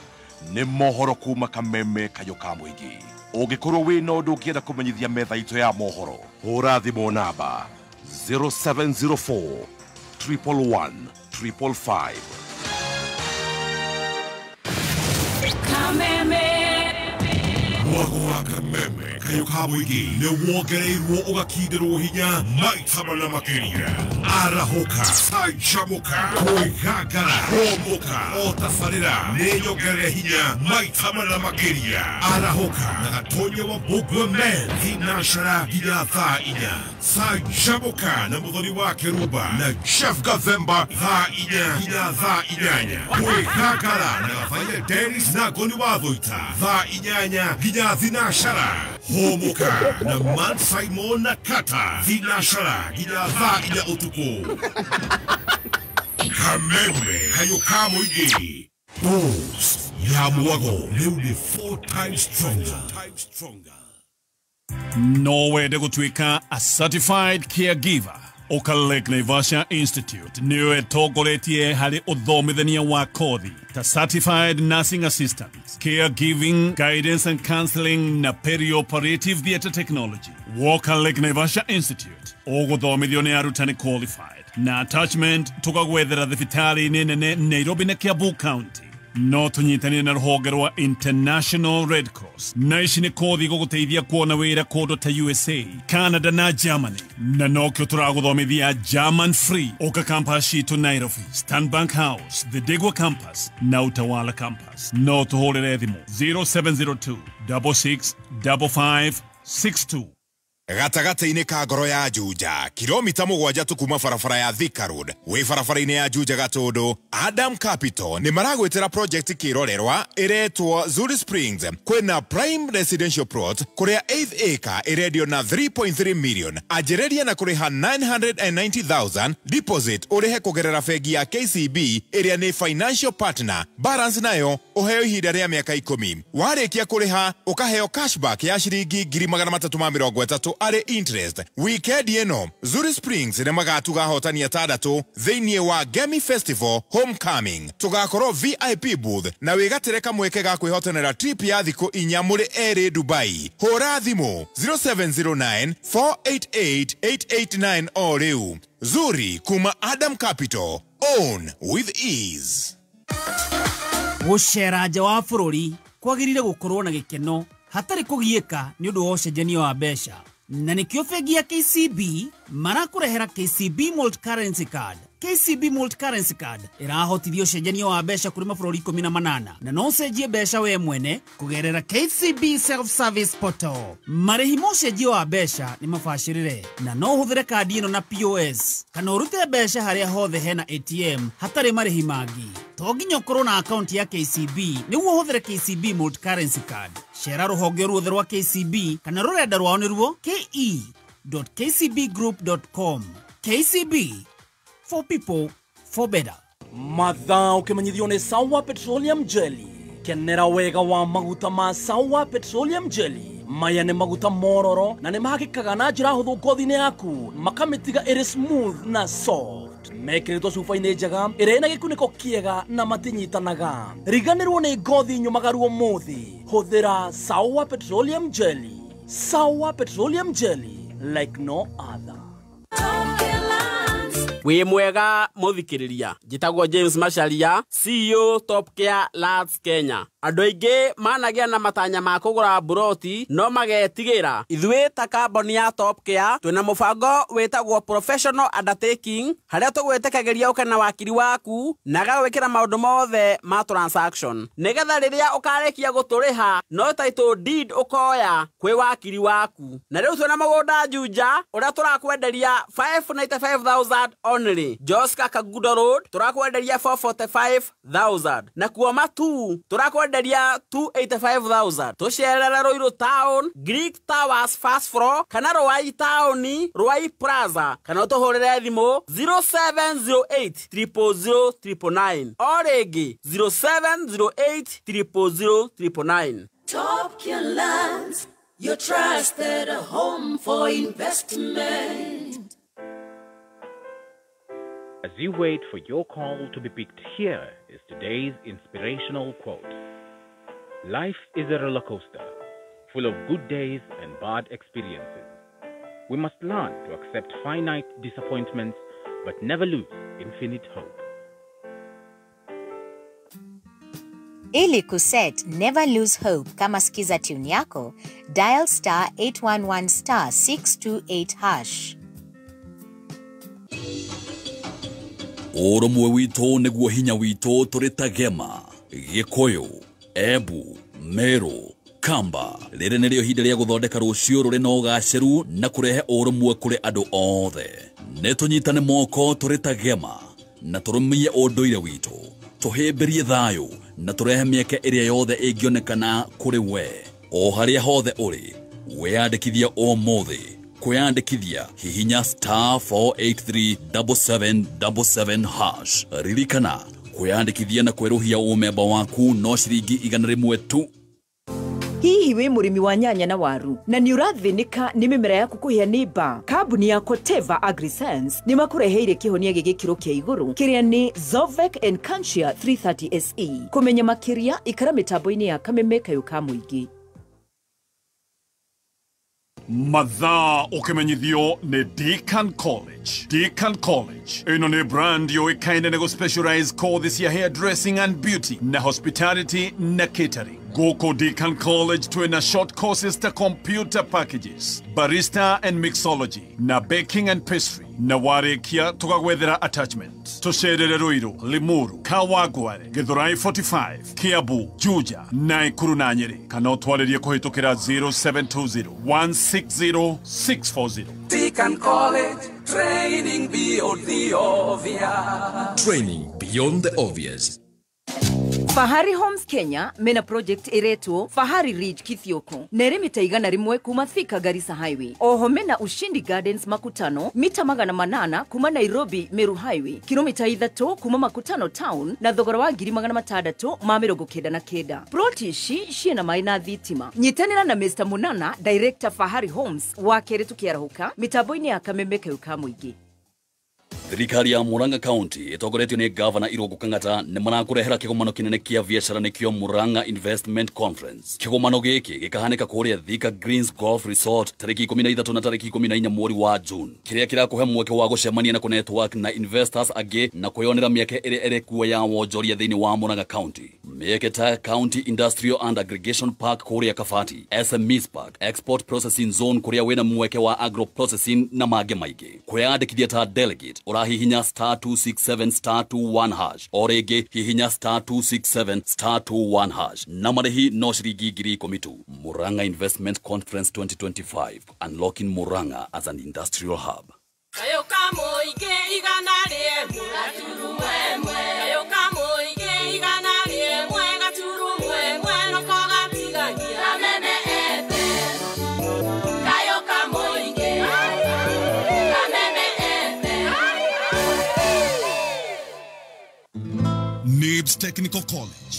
nĩ mohoro kuma Kameme Kayũ ka mũingĩ. Ũngĩkorwo wĩna ũndũ ũngĩenda kũmenyithia metha itũ ya mohoro, hũra thimũ namba 0704 111 555. Kameme Mwago wa Kameme Kayũ ka mũingĩ nĩ wongereirwo ũgakindĩrwo hinya maita mana makĩria. Arahũka, canjamũka, kwĩgangara, homoka, o tabarĩra nĩ nyongerere hinya maita mana makĩria. Arahũka na gatonye wa Bogwa Men thinacara nginya thaa 4. Canjamũka na mũthoni wa Kĩrumba na Chef Gathemba thaa 4 nginya thaa 8. Kwĩgangara na Gabaile Dennis na Goni wa Thũita thaa 8 nginya thinacara. Homoka na Man Simon na Kata thinacara nginya thaa 4 utuku. Kameme Kayũ ka mũingĩ. Boost ya Mwago rĩu nĩ 4 times stronger. No wende gũtuĩka a certified caregiver. Oka Lake Naivasha Institute nĩyo ĩtongoretie harĩ ũthomithania wa kothi ta certified nursing assistant, caregiving, guidance and counseling na perioperative theatre technology. Oka Lake Naivasha Institute ũgũthomithio nĩ arutani qualified na attachment tũkagwethera thibitarĩ-inĩ nene Nairobi na Kiambu County. No tũnyitanĩre na rũhonge rwa International Red Cross na ici nĩ kothi gũgũteithia kuona wĩra kũndũ ta USA, Canada na Germany. Na nokĩo tũragũthomithia German free. Oka campus citũ Nairobi, Stanbank House, The Digwa campus na Utawala campus. No tũhũrĩre thimũ 0702 665562. Gatagatĩ-inĩ ka ngoro ya Juja, kilomita 7 tukuma barabara ya Thika Road, wĩ barabara-inĩ ya Juja Gatũndũ. Adam Capital nĩ maragwĩtĩra project kĩrorerwa ĩretwo Zuri Springs. Kwĩna prime residential plot kũrĩa 8th acre ĩrendio na 3.3 million. Anjĩrĩria na kũrĩha 990,000 deposit ũrĩhe kũgerera bengi ya KCB ĩrĩa nĩ financial partner. Balance nayo ũheo ihinda rĩa mĩaka 10. Warĩkia kũrĩha ũkaheo cashback ya ciringi 330 are interest. Weekend ino Zuri Springs nĩ magatuga hotania 6 thĩinĩ wa Gemi Festival Homecoming. Tugakorwo VIP booth na wĩgatĩre kamweke ga kwĩhotanĩra trip ya thikũ 4 mũrĩ erĩ Dubai. Hũra thimũ 0709 488 889 o rĩu. Zuri kuma Adam Capital, own with ease. Gũcera nja wa bũrũri kwagĩrĩire gũkorwo na gĩkeno hatarĩ kũgiĩka nĩ ũndũ wa ũcenjania wa mbeca. Na nĩkĩo bengi ya KCB marakũrehera KCB Multi-Currency Card. KCB Multi-Currency Card ĩrahotithia ũcenjania wa mbeca kũrĩ mabũrũri 18 na no ũcenjie mbeca we mwene kũgerera KCB Self-Service Portal. Marĩhi ma ũcenjia wa mbeca nĩ mabacĩrĩre na no ũhũthĩre kandi ĩno na POS kana ũrute mbeca harĩa hothe hena ATM hatarĩ marĩhi mangĩ. To nginya ũkorwo na account ya KCB nĩguo ũhũthĩre KCB Multi-Currency Card. Cera rũhonge ruothe rwa KCB kana rũrenda rwao nĩruo ke.kcbgroup.com. KCB, for people, for better. Mathaa ũkĩmenyithio nĩ Sawa Petroleum Jelly. Kenera wega wa maguta ma Sawa Petroleum Jelly. Maya nĩ maguta mororo na nĩ mahakĩkaga na njĩra hũthũ ngothi-inĩ yaku, makamĩtiga ĩrĩ smooth na soft. Mekĩrĩtwo cuba-inĩ njega ĩrĩa ĩna gĩkunĩko kĩega na matinyitanaga. Riganĩrwo nĩ ngothi nyũmagaru ũmũthĩ. Hũthĩra Sawa Petroleum Jelly. Sawa Petroleum Jelly. like no other. Wi mwega muthikiriria njitagwo James Macharia CEO Top Care Lands Kenya. Andu aingi managia na matanya ma kugura buroti no magetigira ithwe ta kamboni ya Top Care twina mubango wetagwo professional undertaking haria tugwetekageria ukena wakiri waku na gawikira maundu mothe ma transaction nigetha riria ukarekia guturiha no title deed ukoya kwi wakiri waku na riu twina mugunda Juja uria turakwenderia 595,000 only. Joska Kagudo Road turakwenderia 445,000 na kuoma tu turakwenderia 285,000. Tusherera Roiro Town, Greek Towers Fast Floor kana Ruai Town, Ruai Plaza kana utuhurire thimu 0708 oregi 0708 Top Care Lands, your trusted home for investment. As you wait for your call to be picked, here is today's inspirational quote. Life is a roller coaster, full of good days and bad experiences. We must learn to accept finite disappointments, but never lose infinite hope. Ili kuset never lose hope kama skiza tune yako, dial *811 *628#. Urumwe wito niguo hinya wito turita Gema, Gikuyu, Embu, Meru, Kamba. Riri nirio hinde ria guthondeka rucio ruri na ugaciru na kurehe urumwe kuri andu othe. Netunyitane moko turita Gema na turumie unduire wito. Tuhimbirie thayu na turehe mieke iria yothe ingionekana kuri we. O haria hothe uri, weyandikithia o mothi. Kwiyandikithia hihinya *4837777#. Ririkana kwiyandikithia na kweruhia umemba waku no ciringi 100 tu. Hihi wi murimi wa nyanya na waru na ni urathinika ni mimera yaku kuhia ni ba, kambuni ya Koteva AgriSense ni makureheire kihonia gigikiro kia iguru kiria ni Zovec Encantia 330 SE. Kumenya makiria ikara mitambo-ini ya Kameme Kayuka Muingi. Mathaa ukimenyithio ni Deakin College. Deakin College ino ni brand yoikaine nego specialize courses ya hairdressing and beauty na hospitality na catering. Goko Deakin College twina short courses ta computer packages, barista and mixology na baking and pastry na warekia tukagwethera attachment. Tusherere Ruiru, Limuru, Kawagware, Githurai 45, Kiambu, Juja, Naikuru na Nyeri. Kana utwaririe kuhitukira 0720-160-640. Deakin College, training beyond the obvious. Training beyond the obvious. Fahari Homes Kenya mena project iretwo Fahari Ridge Kithioko. Nere mita 100 kuma Thika Garissa Highway. Oho mena Ushindi Gardens Makutano mita 800 kuma Nairobi Meru Highway. Kilomita 3 kuma Makutano Town na thogora wa 600 ma 99. Proti ciena maina thitima. Nyitanira na Mr. Munana, Director Fahari Homes wa Keretu Kiarahuka, mitambo-ini ya Kameme Kayuka Muingi. Thirikari ya Murang'a County itongoretio ni Governor Irungu Kang'ata ni marakurehera kigomano kinene kia biashara nikio Murang'a Investment Conference. Kigomano giki gikahanika kuria Thika Greens Golf Resort tariki 13 na tariki 14 mweri wa June. Kiria kirakuhe mweke wa gucemania na network na investors age na kuyonera mieke ere kuwa ya wonjoria thiini wa Murang'a County. Mieke ta County Industrial and Aggregation Park kuria Kafati, SMEs Park, Export Processing Zone kuria wena mweke wa agro processing na mage maige. Kuyandikithia ta delegate hihinya *267*21#. Orege hihinya *267*21#. Na marehi no ciringi 10,000. Murang'a Investment Conference 2025, unlocking Murang'a as an industrial hub. NIBS Technical College.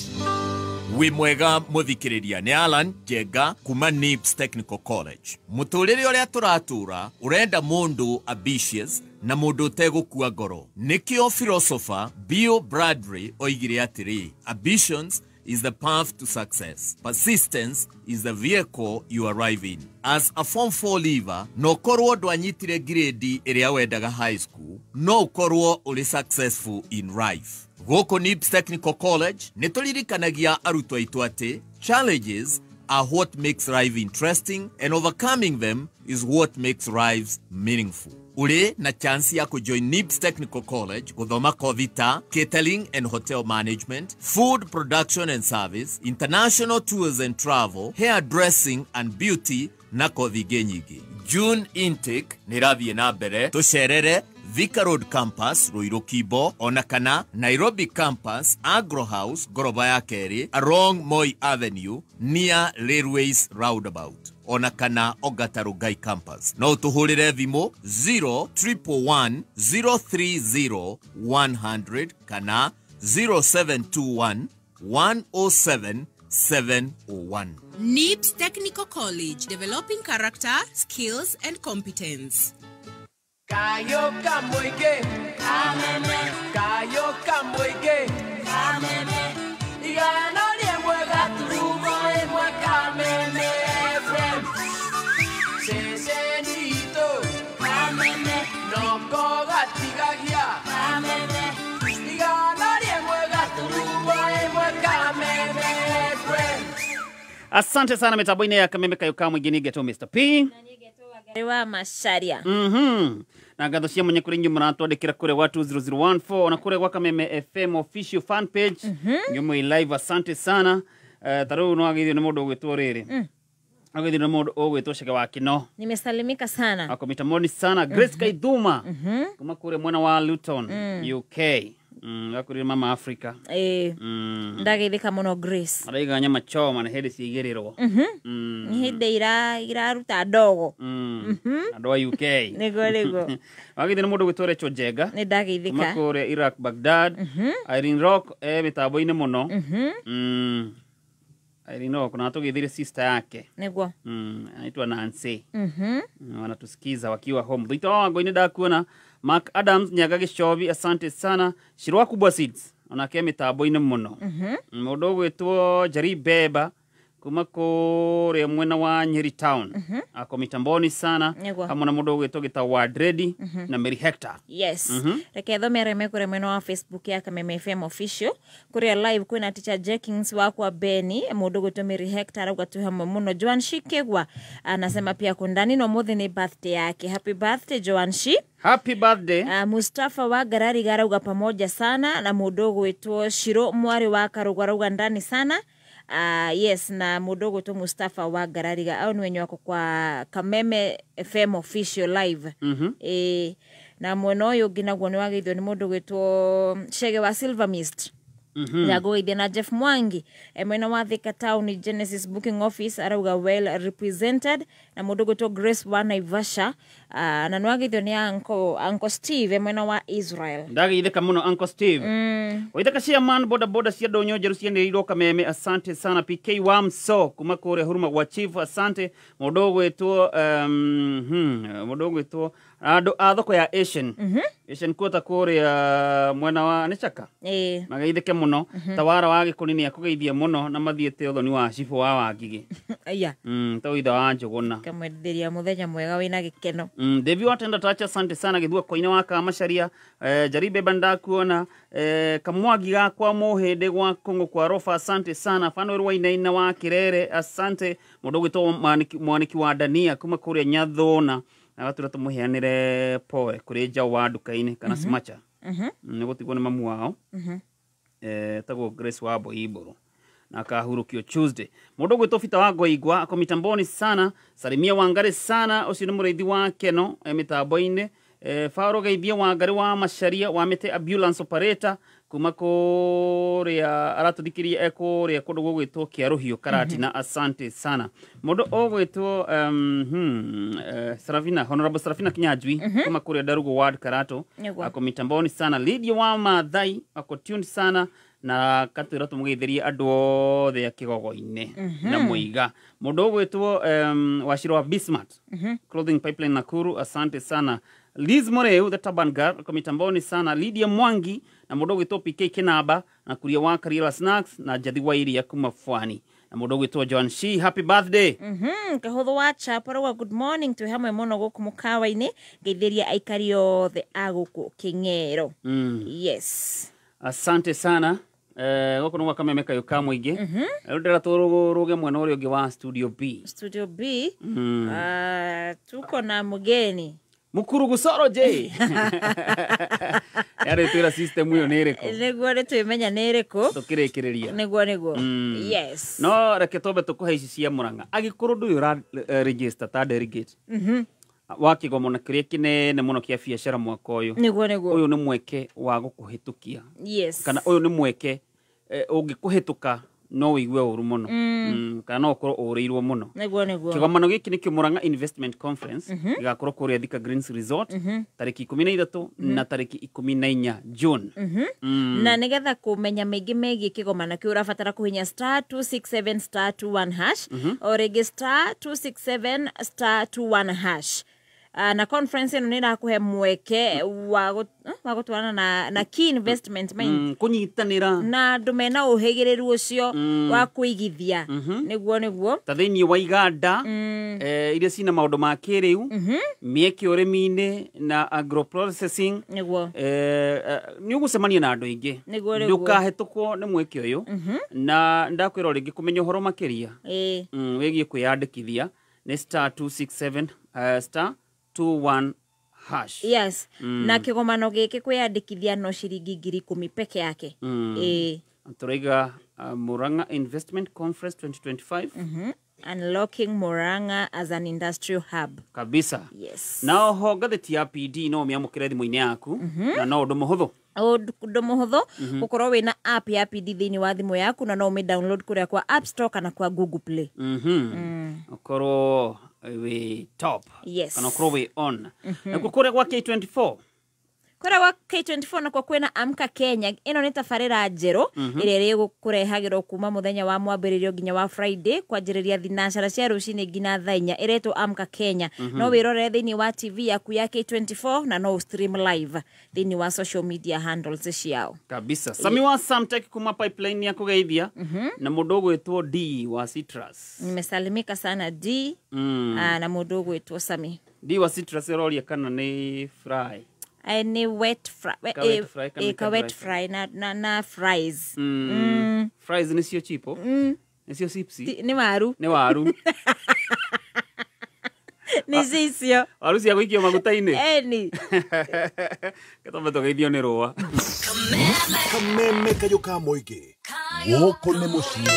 Wi mwega muthikiriria ni Alan Jega kuma NIBS Technical College. Muturire uria turatura urenda mundu ambitious na mundu utegukua ngoro. Nikio philosopher Bill Bradley oigire atiri, ambitions is the path to success. Persistence is the vehicle you arrive in. As a Form 4 leaver, no korwo dwanyitire grade ĩrĩa wendaga high school, no korwo uli successful in life. Goko NIBS Technical College, nĩtũririkanagia arutwo aitũ atĩ challenges are what makes life interesting, and overcoming them is what makes lives meaningful. Ule na chance ya kujoin NIBS Technical College kuthoma kothi ta catering and hotel management, food production and service, international tours and travel, hairdressing and beauty na kothi genyigi. June intake nirathie na mbere, tucerere Thika Road Campus, Ruiru Kibo, onakana Nairobi Campus, Agro House, Goroba ya Keri, along Moi Avenue, near Railways Roundabout. Onakana Ogatarugai Campus. No tuhulire thimo 031-030-100 kana 0721-107-701. NIBS Technical College, developing character, skills and competence. Kayo kamoike, kameme. Kayo kamoike, kameme. Igano liemwega turugo emwe kameme. Sesenito, kameme. Noko gatigagia, kameme. Igano liemwega turugo emwe kameme. Asante sana mitambo-ini ya Kameme Kayuka mwingine geto Mr. P. Wa Masharia. Na gathocia munye kuri nyu muratwandikira kure wa 20014 na kure gwa Kameme FM official fan page. Nyumu live, asante sana. Taru no agithio ni mundu gwitwo riri. Agithio ni mundu ogwitwo Shege wa Kino. Nimesalimika sana. Akomitamoni sana Grace Kaiduma. Kuma kure mwana wa Luton, UK. Gakuri mama Africa. Ndageithika muno Grace. Araiga nyama choma na hedi ciigirirwo. Ni hedi iraruta ndogo. Andwa UK. Nego. Wagithio ni mundu gwitwo Rachel Jega. Ni ndageithika. Kuma kure Iraq Baghdad. Irene Rock mitambo-ini muno. Irene Rock na tugithire sister yake. Nego. Anaitwa Nancy. Wanatusikiza wakiwa home. Thito wangu ini ndakuona Mark Adams Nyaga Gicobi, asante sana. Shirwa Kubwa Seeds onake mitambo-ini muno. Mundu gwitwo Jari Beba kuma kure mwena wa Nyeri Town. Ako mitamboni sana. Hamwe na mundu gwitwo Gitawa Dredi na Mary Hector. Yes. Reke thomere mekure mwena wa Facebook ya Kameme FM official. Kure live kwina teacher Jenkins wakwa Beni, mundu gwitwo Mary Hector arauga tu hamwe muno. Joan Shikegwa anasema pia kundani no muthi ni birthday yake. Happy birthday Joan Shi. Happy birthday. Mustafa wa Garari garauga pamoja sana na mundu gwitwo Shiro mwari wa Karugwa arauga ndani sana. Yes, na mudogo to Mustafa wa Garariga au ni wenye wako kwa Kameme FM official live. Na mweno yo ginagwo ni wagithio ni mudogo wetu Shege wa Silver Mist. Yago ide na Jeff Mwangi mwena wa Thika Town Genesis booking office arauga well represented, na mudogo to Grace wa Naivasha na nwagithio ni Uncle Steve mwena wa Israel. Ndageithika muno Uncle Steve. Waithaka cia man boda cia donyo Jerusia ni iro Kameme, asante sana. PK Wamso kuma kure huruma wa chief, asante. Mudogo wetu mudogo wetu athoko ya Asian. Asian kuota kure mwena wa Nechaka. Magaithike muno. Tawara wa Gikunini akugeithia muno na mathiete uthoni wa chief wa Wangigi. Aya. Tawitha wa Njuguna. Kamwenderia muthenya mwega wina gikeno. Devi watenda tacha, asante sana. Githua koine wa Kamasharia. Jari Beba ndakuona. Kamwagi gakwa muhinde gwa Kongo kwa Rofa, asante sana. Fano rwa inaina wa Kirere, asante. Mudogo to mwaniki wa Dania kuma kure Nyathona. Na watu tumuheanire pole kuri ja wa dukaini kana smacha. Nigutigwo ni mamu wao. Tago Grace wa Boiboro. Na kahurukio Tuesday. Mudogo to fita wa Goigwa ako mitamboni sana. Salimia Wangare sana. Ucio ni mureithi wa Keno mitambo-ini. Faro geithia Wangare wa Masharia wa mete ambulance operator kuma kuria aratuthikiria ekuria kundu gugwitwo Kiaruhio Karatina, asante sana. Mundu ogwitwo Sarafina, Honorable Sarafina Kinyanjui kuma kuria Darugo Ward Karato ako mitamboni sana. Lydia wa Mathai ako tuned sana na katwira tumugeithirie andu othe ya Kigogo-ini na Muiga. Mundu ogwitwo Washiro wa Bismart Clothing Pipeline Nakuru, asante sana. Liz Moreu the Taban Girl ako mitamboni sana. Lydia Mwangi na mundu gwitwo PK Kinamba na kuria wa Karira Snacks na Jathi wa iria kuma Fwani na mundu gwitwo John She. Happy birthday. Kahuthu wa Chaparwa, good morning to hamwe muno guku mukawa-ini ngeithiria aikari othe aguku King'ero. Yes, asante sana. Goko nwa Kameme Kayuka Muingi. Ndera turuge mwena uri ungi wa Studio B. Studio B. Tuko na mugeni Mukurugusoro J. Yare twira system yo nereko. Niguo ri twimenya nereko. Tukirekereria. Niguo. Yes. No reke tobe tukuhe ici cia Murang'a. Agikuru ndu ra register ta delegate. Wakigomo na kiria kinene muno kia biacara mwaka uyu. Niguo. Uyu ni mweke wa gukuhitukia. Yes. Kana uyu ni mweke ungikuhituka no wigwe uru muno. Kana no ukorwo ureirwo muno. Niguo. Kigomano giki ni Murang'a Investment Conference igakorwo kuria Thika Greens Resort tariki 13 na tariki 14 June. Na nigetha kumenya maingi megie kigomano kiu urabatara kuhinya *267*21# o register *267*21#. Na conference ino nira kuhe mweke wa gutwarana na key investment mind kunyitanira na ndumena uhigiriru ucio wa kuigithia niguo ta thiini wa iganda iria cina maundu ma kiriu mieke urimi-ini na agro processing niguo ni ugucemania na andu aingi ndukahetukwo ni mweke uyu na ndakwira ringi kumenya uhoro makiria wigie kwiyandikithia ni *267 *21#. Yes. Na kigomano giki kwiyandikithia no ciringi 10,000 peke yake. Turaiga Murang'a Investment Conference 2025. Unlocking Murang'a as an industrial hub. Kabisa. Yes. Na ho gatheti ya PD no miamukire thimu-ini yaku na no undu muhuthu. Undu muhuthu gukorwo wina app ya PD thiini wa thimu yaku na no download kuria kwa App Store kana kwa Google Play. Ukorwo we top. Yes. Kana ukorwo we on. Na kukuria kwa K24. Kora wa K24 na kwa kwena Amka Kenya ino ni tafarira njeru iria rigukurehagirwo kuma muthenya wa mwambiririo nginya wa Friday kwanjiriria thinacara cia rucini nginya thainya iretwo Amka Kenya no wirore thiini wa TV yaku ya K24 na no stream live thiini wa social media handles ciao kabisa. Sami wa Samtech kuma pipeline ya kugeithia na mundu gwitwo D wa Citrus. Nimesalimika sana D na mundu gwitwo Sami. D wa Citrus roria kana ni fry. Ni wet fry. Wet fry na fries. Fries ni sio chipo. Ni sio sipsi. Ni waru. Ni sisio. Waru cia guikio maguta-ini. Ni. Katombe tugeithio ni rua. Kameme Kayuka Muingi. Woko ni mucii.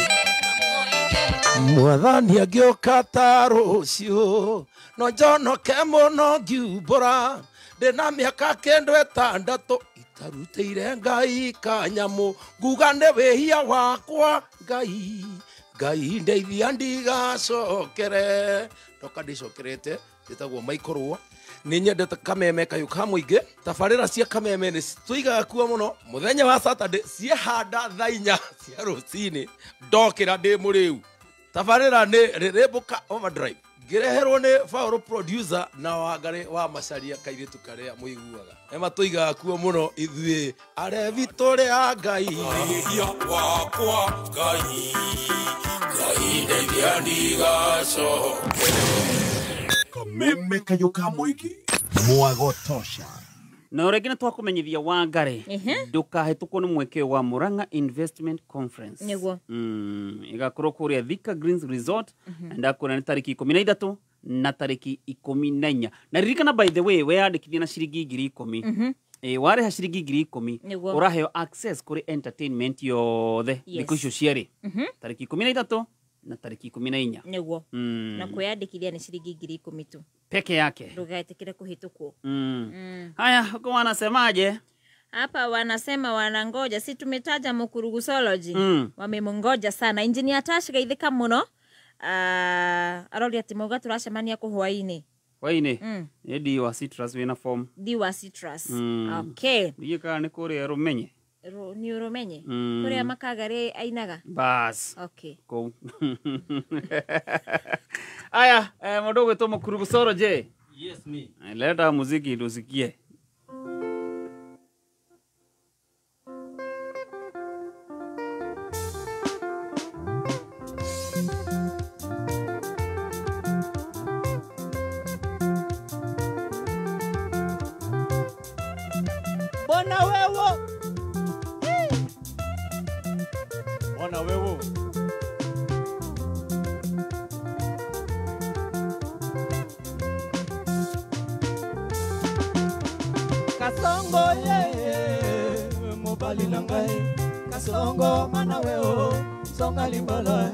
Mwathani agioka ta rucio no njonoke muno ngiumbura ndina miaka 6 itarutĩire Ngai kanyamu nguga nĩ wĩhia wakwa Ngai ndeithia ndigacokere ndoka ndicokerete ndĩtagwo Maikorwo nĩ nyendete Kameme Kayuka Muingi tabarĩra cia Kameme nĩ tũigaga kuo mũno mũthenya wa Saturday ciehanda thaa 4 cia rũcinĩ ndokĩra ndĩ mũrĩu tabarĩra nĩ Rebũka Overdrive ngireherwo nĩ Fauro producer na Wangari wa Macharia kairitu karia muiguaga ema tuigaga kuo muno ithuĩ arevi tũrĩa Ngai wĩhia wakwa Ngai ndeithia ndigacokere. Kameme Kayuka Muingi mwago tosha. Na regina twakumenyithia Wangari ndukahetukwo ni mweke wa Murang'a Investment Conference niguo igakorwo kuria Thika Greens Resort ndakona ni tariki 13 na tariki 14 na ririkana by the way we andikithia na ciringi 10,000 ware ha ciringi 10,000 uraheo access kuri entertainment yothe thikũ icio cieri tariki 13 na tariki 14 niguo na kwiyandikithia ni ciringi 10,000 tu peke yake ndugaetikire kuhitukwo. Haya huko wanasemaje hapa? Wanasema wanangoja, si tumetaja Mukurugusology wamemungoja sana. Engineer Tash gaithika muno arori ati mauga turacemania ku hwaini ni D wa Citrus wina form D wa Citrus okay yika ni kuria rumenye ni urumenye kuria makagare ainaga bas okay ko aya mundu gwitwo Mukurugusology. Yes me. Leta muziki tusikie. kasongo ye mobali na ngai kasongo mana weo songa limbala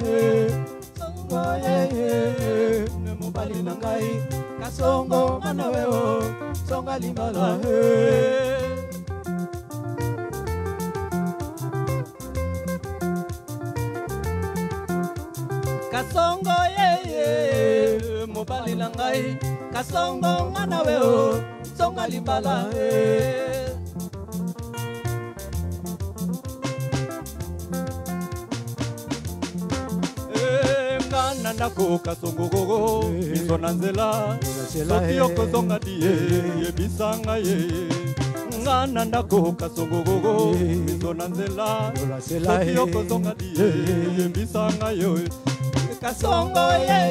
songo ye mobali na ngai kasongo mana weo songa limbala kasongo ye mobali na ngai kasongo mana weo songa limbala ngana nako kasongo gogo misona nzela soki okozonga die yebisanga ye ngana nako kasongo gogo misona nzela soki okozonga die yebisanga yo kasongo ye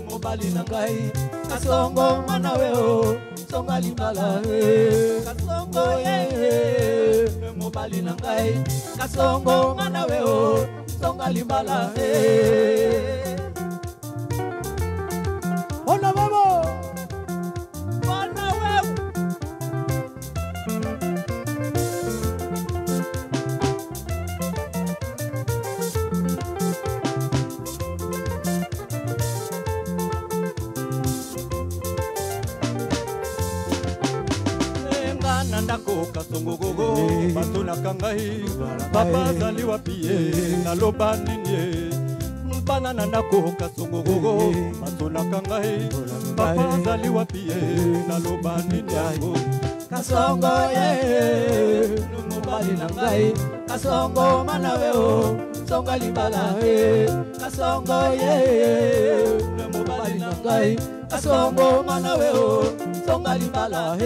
mobali na ngai kasongo mana weo songa limbala kasongo ye mobali na ngai kasongo mana weo songa limbala ona babo mana weo ndako kasongo gogo batuna kangai papa zali wapie na loba nini bana ndako kasongo gogo batuna kangai papa zali wapie na loba nini yango kasongo ye mobali na ngai kasongo mana weo songa libala kasongo ye mobali na ngai kasongo mana weo songa libala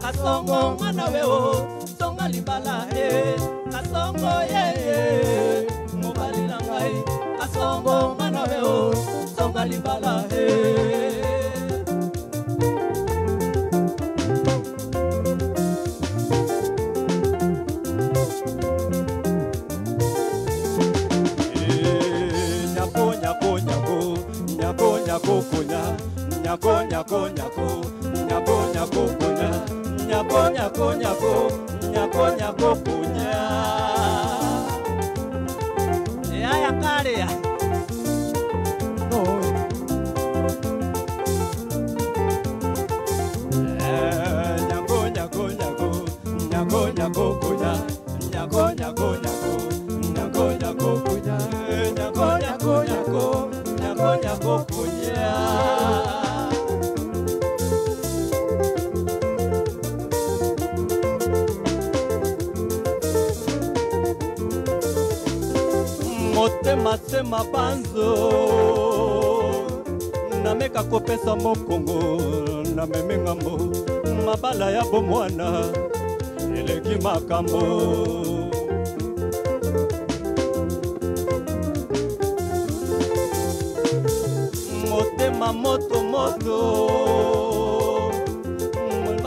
kasongo mana weo songa libala kasongo ye mobali na ngai kasongo mana weo songa libala nyako nyako nyako nyako nyako kunya nyako nyako nyako nyako nyako kunya nyako nyako nyako nyako nyako kunya ya kare ya nyako nyako nyako nyako nyako kunya nyako nyako nyako nyako nyako kunya nyako nyako nyako nyako nyako kunya motema banzo nameka kopesa mokongo na memengambo mabala ya bomwana eleki makambo motema moto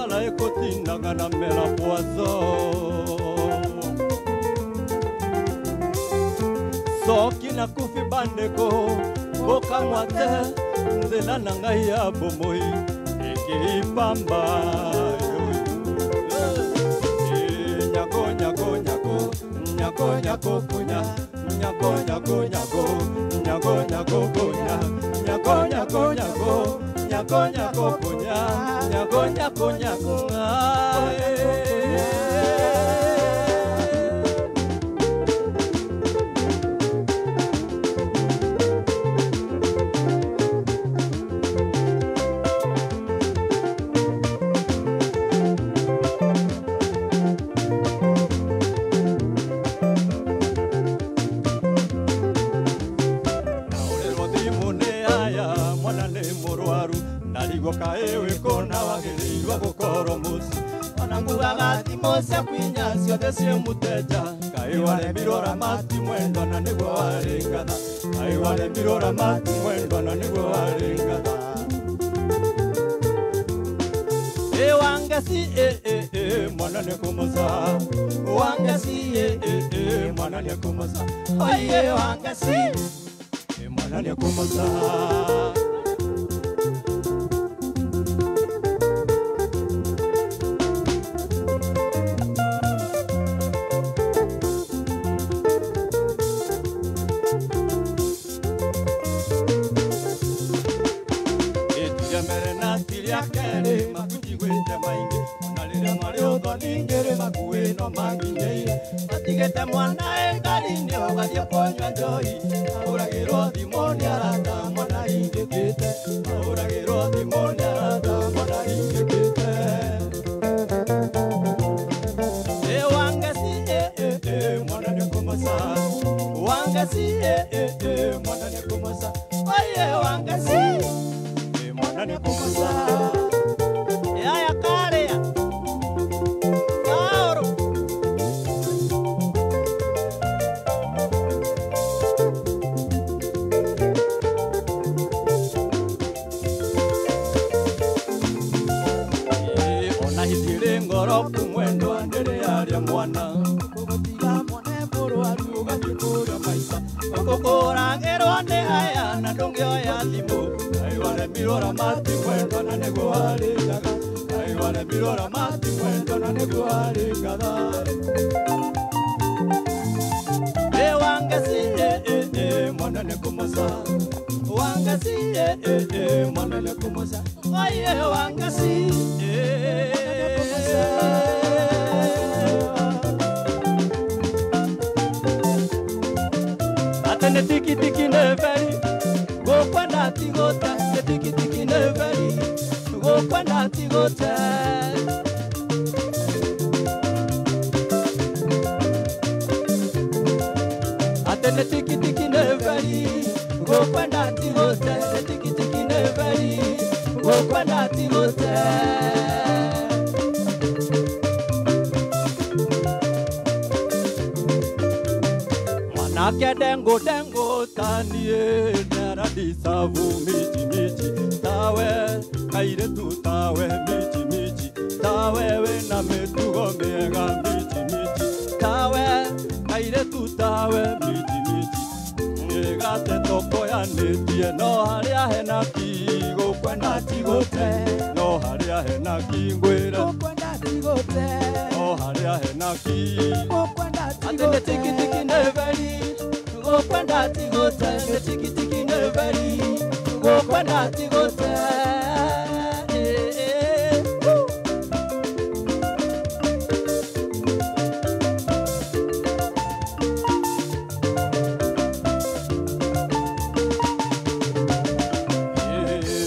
mabala ekotindanga na mela poison soki nakufi bandeko bokamwa te nzela na ngai ya bomoi ekei pamba nyako nyako nyako nyako nyako kunya nyako nyako nyako nyako nyako kunya nyako nyako nyako nyako nyako kunya nyako nyako nyako goka ewe kona wagiriwa gukoro musi onangugaga timosia kwinya ciothe cie muteja aiwale mirora mati mwendo na niguo waringana aiwale mirora mati mwendo na niguo waringana wangasi mwana ne kumusa wangasi mwana ne kumusa oye wangasi mwana ne kumusa makueno manginyeire atigete mwana engarini ogathie konywa njoi ahuragirwo thimo ni arata mwana ingikite ahuragirwo thimo ni arata mwana ingikite wangasi mwana ni kumasa wangasi mwana ni kumasa oye wangasi mwana ni kumasa ya karea kumwendo andere aria mwana kugotiga mone murwaru ugathikura maisa ukukuragirwo ni aya na ndungioya thimu aiwale mirora mati mwendo na niguo waringaga aiwale mirora mati mwendo na niguo waringaga wangasi mwana ne kumusa wangasi mwana ne kumusa oye wangasi atene tiki tiki neveri go kwenda tigota tiki tiki neveri go kwenda tigota atene tiki tiki neveri go kwenda tigota tiki tiki neveri go kwenda tigota dengo dengo tanie naradisa michi michi tawe kaire tu tawe michi michi tawe we na metugo mega michi michi tawe kaire tu tawe michi michi mega te toko ya netie no haria hena kigo kwenda tigote no haria hena kingwera kwenda tigote no haria hena kigo kwenda tigote tiki tiki neveri go kwenda tigote tiki tiki neveri go kwenda tigote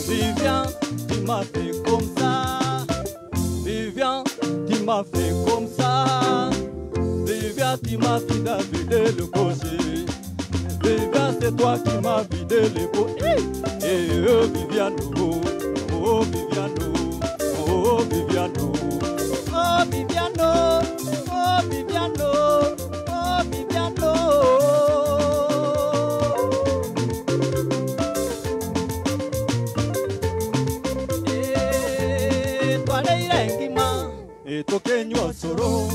Vivian, tu m'as fait comme ça. Vivian, tu m'as fait comme ça. Vivian, tu m'as vidé le cocher. Vivian, c'est toi qui m'as vidé le cocher. Oh Viviano, oh Viviano, oh Viviano, oh Viviano, oh Viviano, oh Viviano. Tokenywa soro,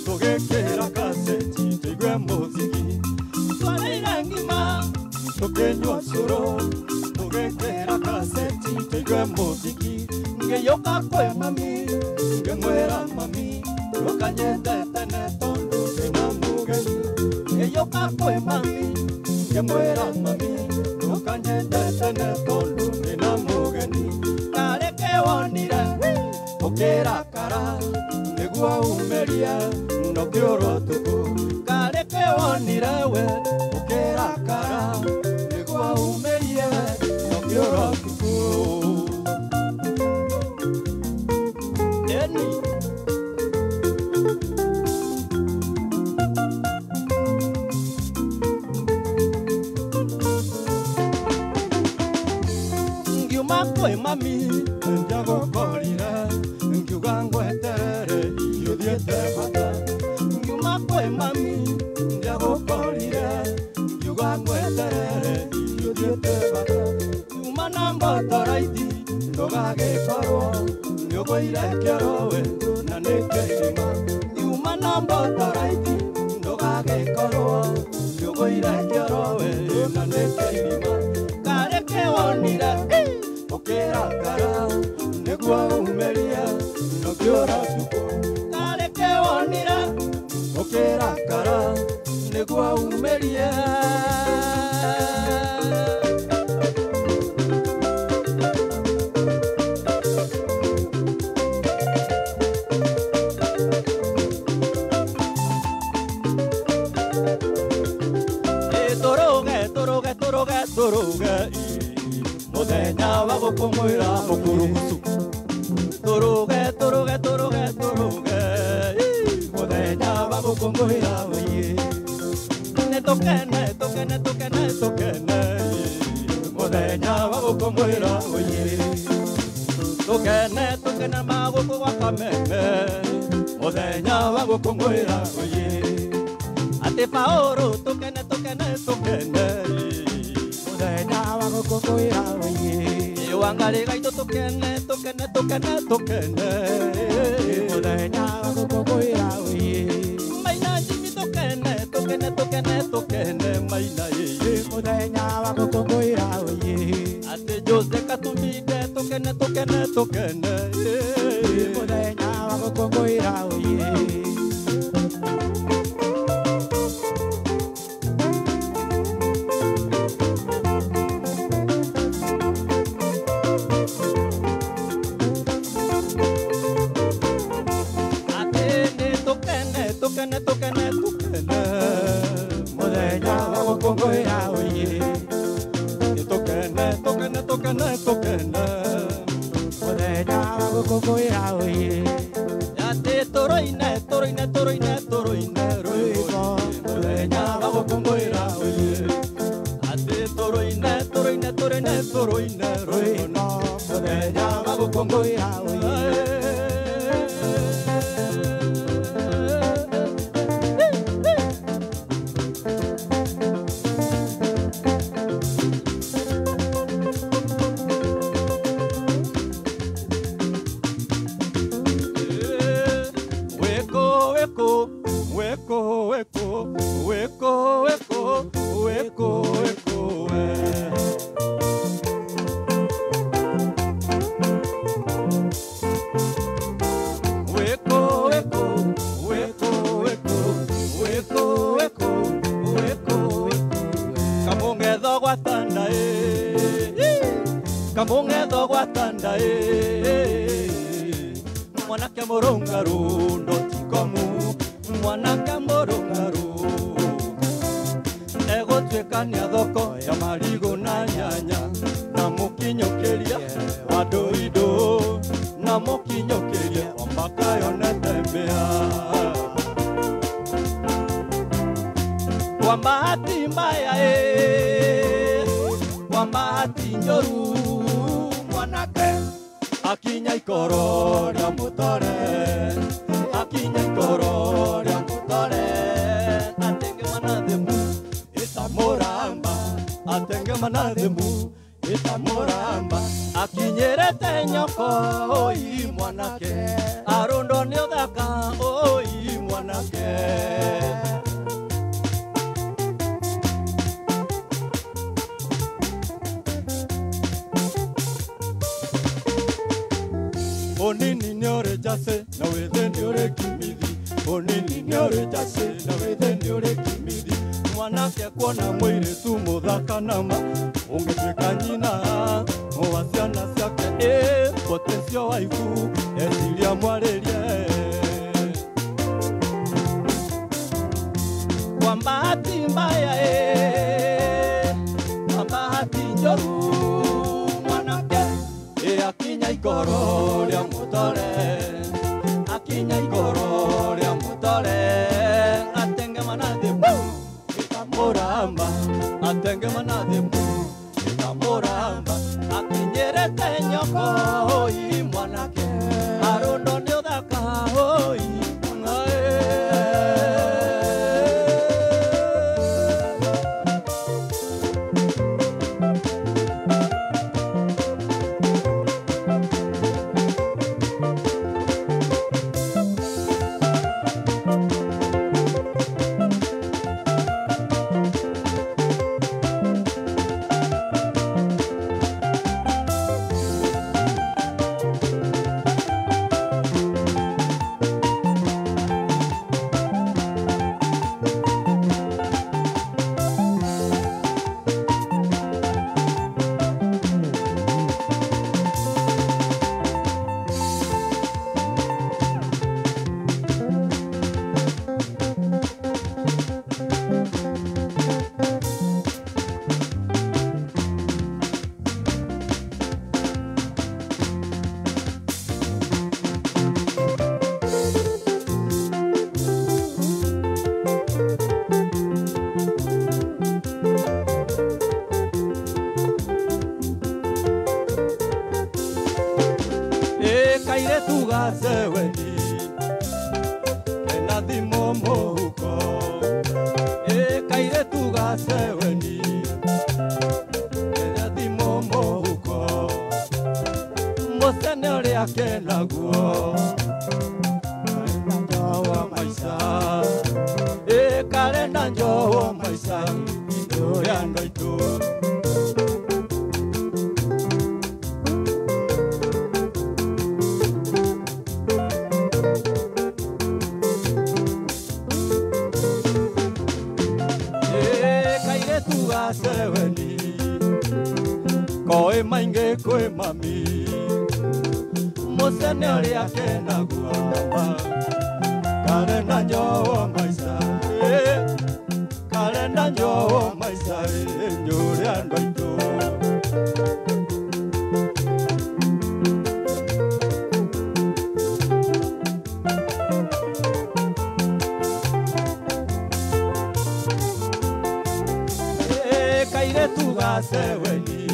togekera kaseti, tigwe muziki. Twareira ngima, tokenywa soro, togekera kaseti, tigwe muziki. Ngeyoka kwe mami, ngemwera mami, tokanyete tene tondo sina mugeni. Ngeyoka kwe mami, ngemwera mami, tokanyete tene tondo sina mugeni. Kareke wonire, okera kara. Negua umeria no kioro tuku kareke wonire we ukera kara negua umeria no kioro tuku eni ngiuma kwe mami njago korira ngiuga ngweterere yudhiete bata ngiuma kwe mami namba toraiti ndogagĩkorwo nĩũgũire kĩoro we na nĩ kĩrima nyuma namba toraiti ndogagĩkorwo nĩũgũire kĩoro we na nĩ kĩrima karĩ kĩwonire ũkĩrakara nĩguo umĩrie nokĩũra tukũ karĩ kĩwonire ũkĩrakara nĩguo umĩrie muthenya wa gũkũngũĩra mũkũrũgucu tũrũge muthenya wa gũkũngũĩra ũiĩ nĩtũkene muthenya wa gũkũngũĩra ũiĩ tũkene magũkũ gwa kameme muthenya wa gũkũngũĩra ũiĩ atĩ Paũrũ tũkene muthenya wa gũkũngũĩra ũiĩ Wangari gaitũ tũkene muthenya wa gũkũngũĩra ũiĩ Maina Jimmy tũkene Maina yeye muthenya wa gũkũngũĩra ũiĩ atĩ Jose Katumide tũkene muthenya wa gũkũngũĩra ũiĩ tũkene muthenya wa gũkũngũĩra ũiĩ tũkene muthenya wa gũkũngũĩra ũiĩ atĩ tũrũine rwĩmbo muthenya wa gũkũngũĩra ũiĩ atĩ tũrũine rwĩmbo muthenya wa gũkũngũĩra ũiĩ Kamung'etho gwatanda mwanake mũrũngarũ ndotikomu mwanake mũrũngarũ egũtuĩkania thoko ya marigũ na nyanya na mũkinyũkĩria wa ndũindũ na mũkinyũkĩria wa makayonete mbĩa kwa bahati mbaya kwa bahati njoru mwanake akinya ikoro rĩa mũtore atengemana themu itamuramba akinyerete nyoko oi mwanake arundo nĩ ũthaka oi mwanake onini nĩ ũrĩ jase na wĩthĩ nĩ ũrĩ kimithi onini nĩ ũrĩ jase na wĩthĩ nĩ ũrĩ kimithi mwanake kuona mũirĩtu mũthaka nama ũngĩtuĩka nyina wa ciana ciake potencio waifu eciria mwarĩrie kwa bahati mbaya kwa bahati njoru mwanake akinya ikoro rĩa mũtore atengemana themu itamuramba akinyerete nyoko oi mwanake arundo nĩ ũthaka oi kaire tugaseweni kena thimo muhuko kaire tugaseweni kena thimo muhuko musene uria kenaguo njowa maisha karenda njowa maisha inuria ndoitu tugaseweni koe mainge koe mami musene uria kenaguo karenda njowa maisha karenda njowa maisha inuria ndoitu tugaseweni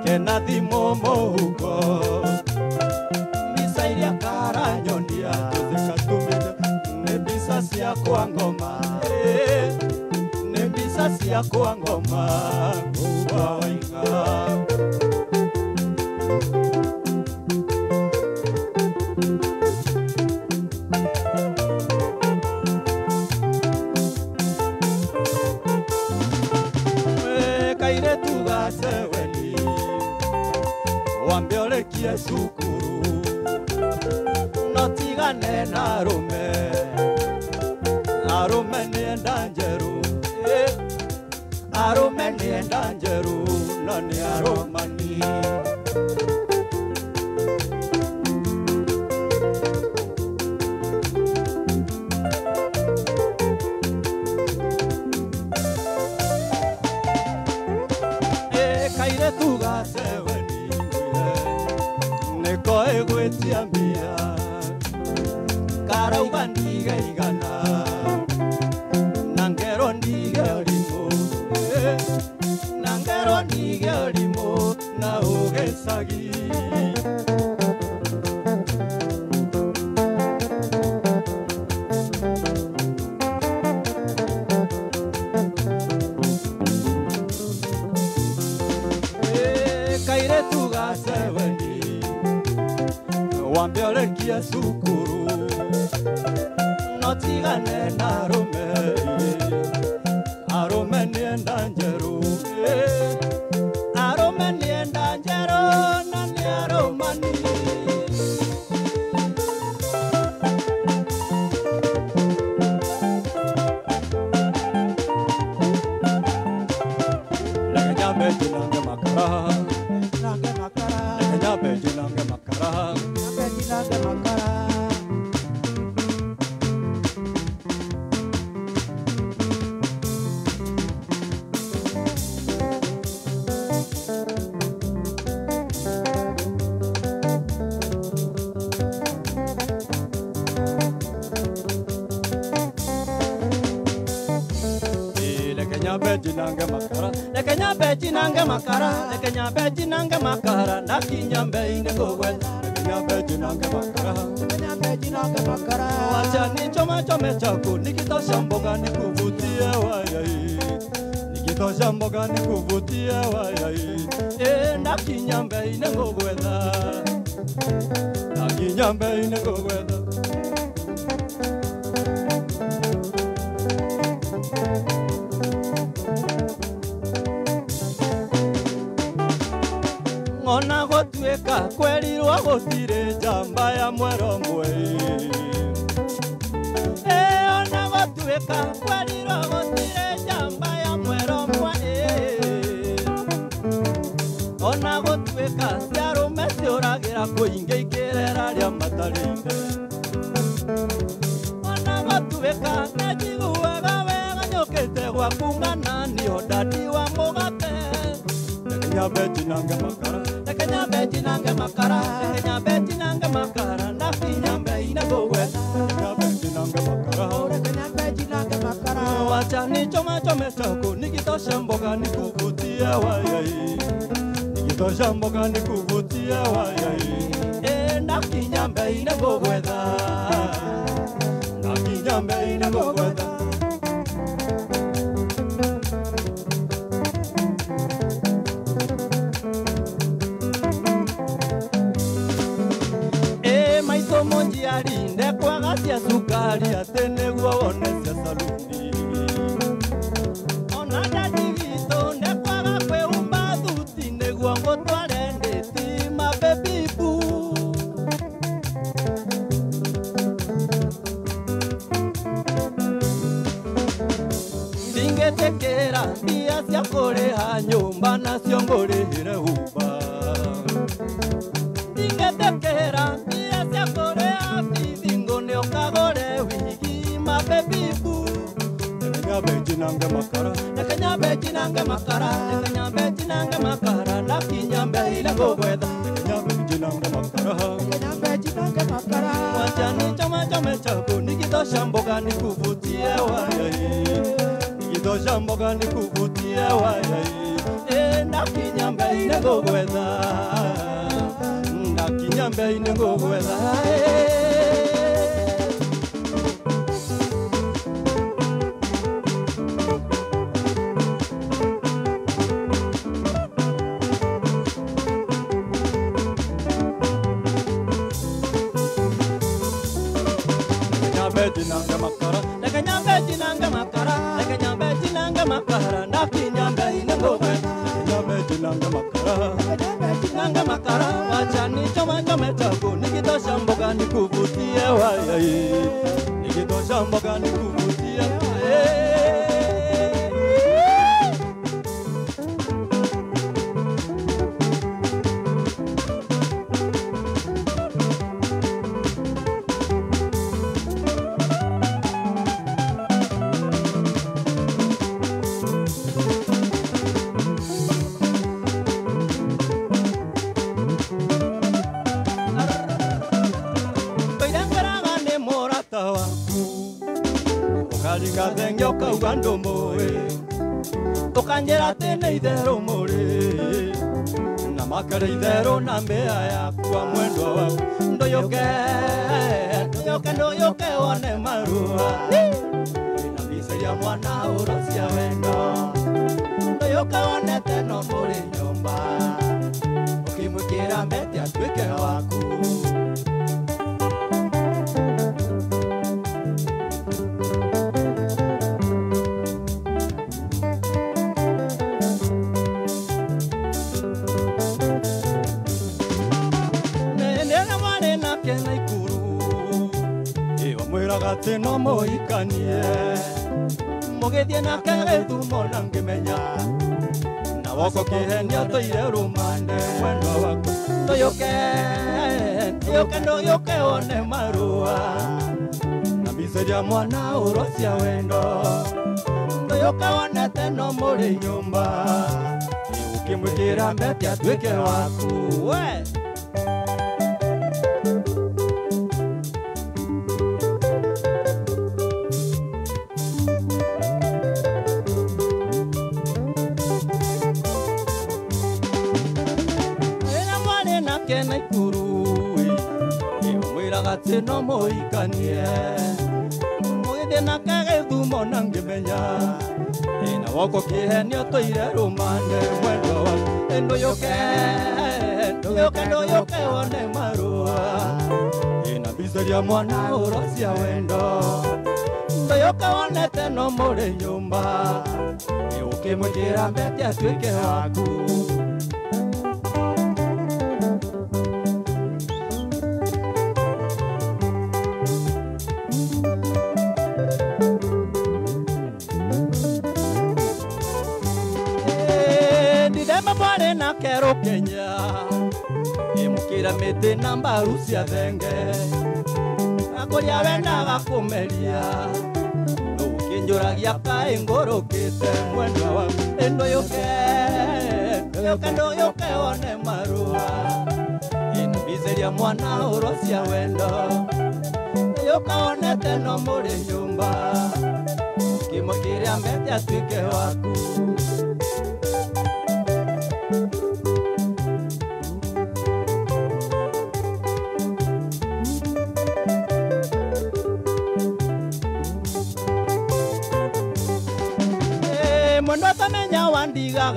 kena thimo muhuko misa iria karanyonia tuthikatumire nĩ mbica ciakwa ngoma nĩ mbica ciakwa ngoma kuga waiga tugaseweni wambiolekie cukuru notigane na arume nienda njeru arume nienda njeru no ni arumani kaire tugaseweni niko egwetia mbia karauga ndige igana na ngero ndige orimo na ngero ndige orimo na ugesagi kaire tugaseweni wambiolekie cukuru notigane na arume nienda njeru arume nienda njeru na ni arumani Jinange makara jinange makara lekenya beji nange makara nakinya mbeine kogwetha lekenya beji nange makara acha nichome chako nikitosha mboga nikuvutie wayai nikitosha mboga nikuvutie wayai nakinya mbeine kogwetha ngona gotweka kwerirwa gotire jamba ya mwero mwei ona gotweka kwerirwa gotire jamba ya mwero mwei ona gotweka ciarume ciuragira kuinge ikirera ria matarinde ona gotweka nejiguaga wega nyokete gwakungana ni odadi wa mugate lekenya beji nange makara lekenya beji nange makara na kinya mbeine kogwetha lekenya beji nange makara wacha ni chome chako nikitosha mboga nikuvutie wayai Nikitosha mboga nikuvutia wayai ndakinya mbei ngũgwetha ndakinya mbei ngũgwetha maitho monjiari ndekwaga cia sukari atĩ nĩguo wone cia saluni ona ndatigito ndekwaga kwĩhumba thuti nĩguo ngũtware ndĩti mabebi boo ndingĩtĩkĩra mbia cia kũrĩha nyũmba nacio ngũrĩhĩre humba ndingĩtĩkĩra mbia cia kũrĩha bithi ngũnĩũkagũre wigi mabebi boo Nyambe nange makara, nyambe nange makara, nyambe nange makara, ndakinya mbei ngũgwetha, nyambe nange makara, nyambe nange makara. Wachani chama chama chako nikitosha mboga nikuvutie wayai, nikitosha mboga nikuvutie wayai, ndakinya mbei ngũgwetha, ndakinya mbei ngũgwetha. Jinanga makara, like a nyambe jinanga makara, like a nyambe jinanga makara, ndakinya mbei ngũgwetha, nyambe jinanga makara, jinanga makara, wachani choma choma chako nikitosha mboga nikuvutie wayai, nikitosha mboga nikuvutie wayai. Ukarigathengia ukauga ndũmũĩ ũkanjĩra atĩ nĩ itherũ mũrĩ na makĩrĩ itherũ na mbĩa yakwa mwendwa waku ndũyũke wone marũa na mbicĩria mwana ũracia wendo ndũyũke wonete no mũrĩ nyũmba ũkĩmwĩkĩra mbete atuĩke waku. Ati no mũhikanie mũgĩthiĩ nake gĩthumo na ngĩmenya na woko kĩhenia tũire rũmande mwendwa waku ndũyũke wone marũa na mbicĩria mwana ũrocia wendo ndũyũke wonete no mũrĩ nyũmba ũkĩmwĩkĩra mbete atuĩke waku we. Ati no mũhikanie mũgĩthiĩ nake gĩthumo na ngĩmenya na woko kĩhenio tũire rũmande mwendwa waku ndũyũke wone marũa na mbicĩria mwana ũrocia wendo ndũyũke wonete no mũrĩ nyũmba ũkĩmwĩkĩra mbete atuĩke waku. Na kero Kenya imukira mĩtĩ na mbaru cia thenge akũria wendaga kũmeria ũkĩnjũragia kaĩ ngũrũkĩte mwendwa waku ndũyũke wone marũa na mbicĩria mwana ũrocia wendo ndũyũke wonete no mũrĩ nyũmba ũkĩmwĩkĩra mbete atuĩke waku.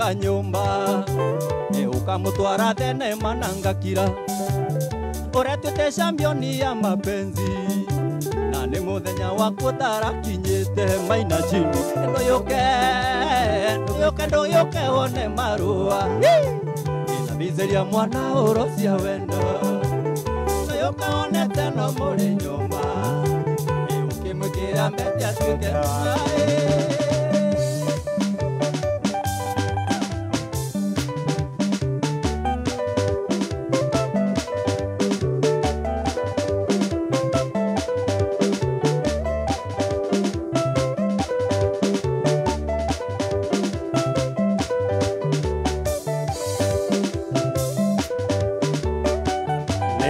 kura nyumba ukamutwara thenema na ngakira uretute championi ya mapenzi na nĩ mũthenya waku ũtarakinyĩte Maina Jimmy ndũyũke wone marũa inabizĩria mwana ũro cia wendo ndũyũke wone teno mũrĩ nyũmba ũkĩmwĩkĩra mbete atuĩke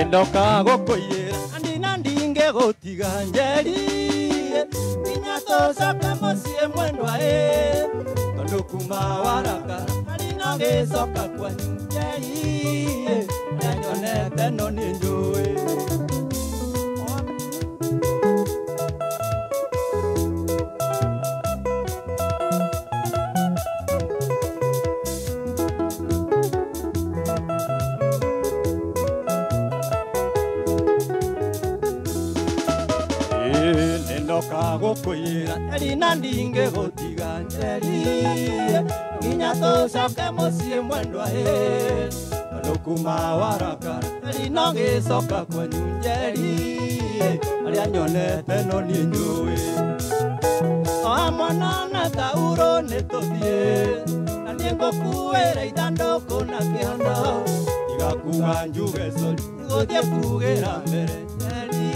ndoka gũkũiyĩra nina ndinge gũtiga njeri nginya tũcoke mũciĩ mwendwa tondũ kuma waraka nina gĩcoka kwanyu njeri nyonete no nĩ njũĩ gũkũiyĩra nina ndinge gũtiga njeri nginya tũcoke mũciĩ mwendwa tondũ kuma waraka nina gĩcoka kwanyu njeri arĩa nyonete no niĩ njũĩ mwana na tauro nĩ tũthiĩ na niĩ ngũkuĩra ithandũkũ na kĩondo igakuga njuge sori gũthiĩ kugĩra mbere njeri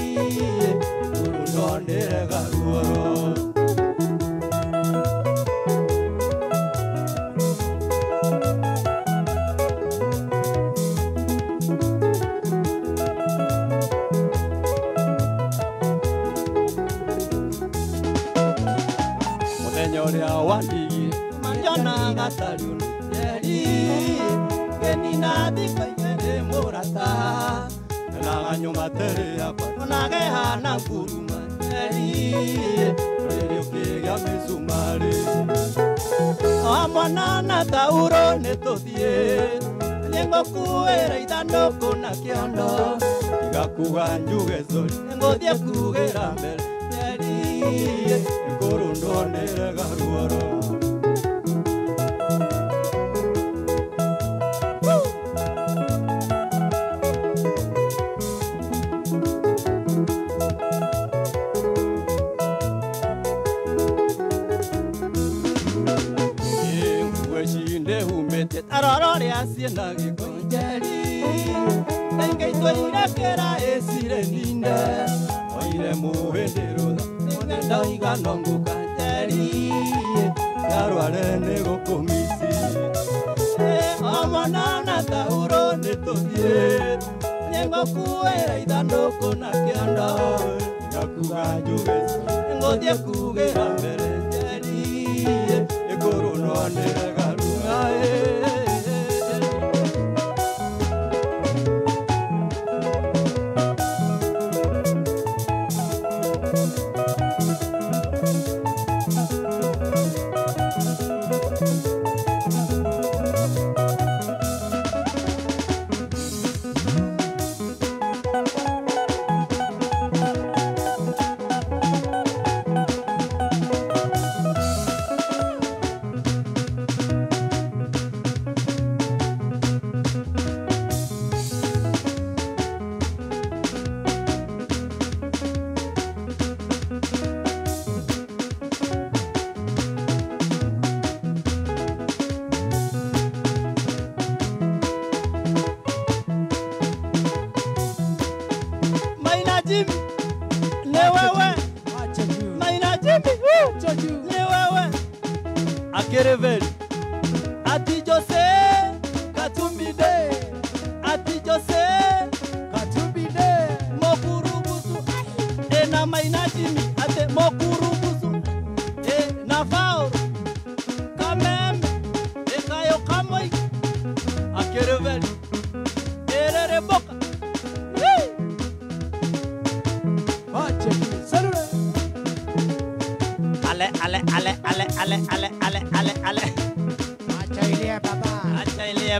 ndonere garuoro mũthenya ũrĩa wandigi manjona gatariũ njeri genina thikũ igĩrĩ mũrata na ganyũma terĩ yakwa onagehana nguruma rĩrĩũkĩgĩa mĩcumarĩ mwana na tauro nĩ tũthiĩ nĩ ngũkuĩra ithandũkũ na kĩondo igakuga njuge sori ngũthiĩ kugĩra mbere njeri igũrũ ndonere garuoro arororea ciĩna gĩko njeri ngaitũirekera ĩcire ninde oire mũhĩndĩ rũtha nĩnenda igano ngũka njeri ngarware nĩ gũkũmici mwana na tauro nĩ tũthiĩ nĩ ngũkuĩra ithandũkũ na kĩondo ngakuga njuge ngũthiĩ kugĩra mbere njeri igũrũ nonere garuga Akereveli ati Jose Katumbide ati Jose Katumbide mokurubusu na Maina Jimmy ate mokurubusu na fao kamem kayo kamoi Akereveli erere boka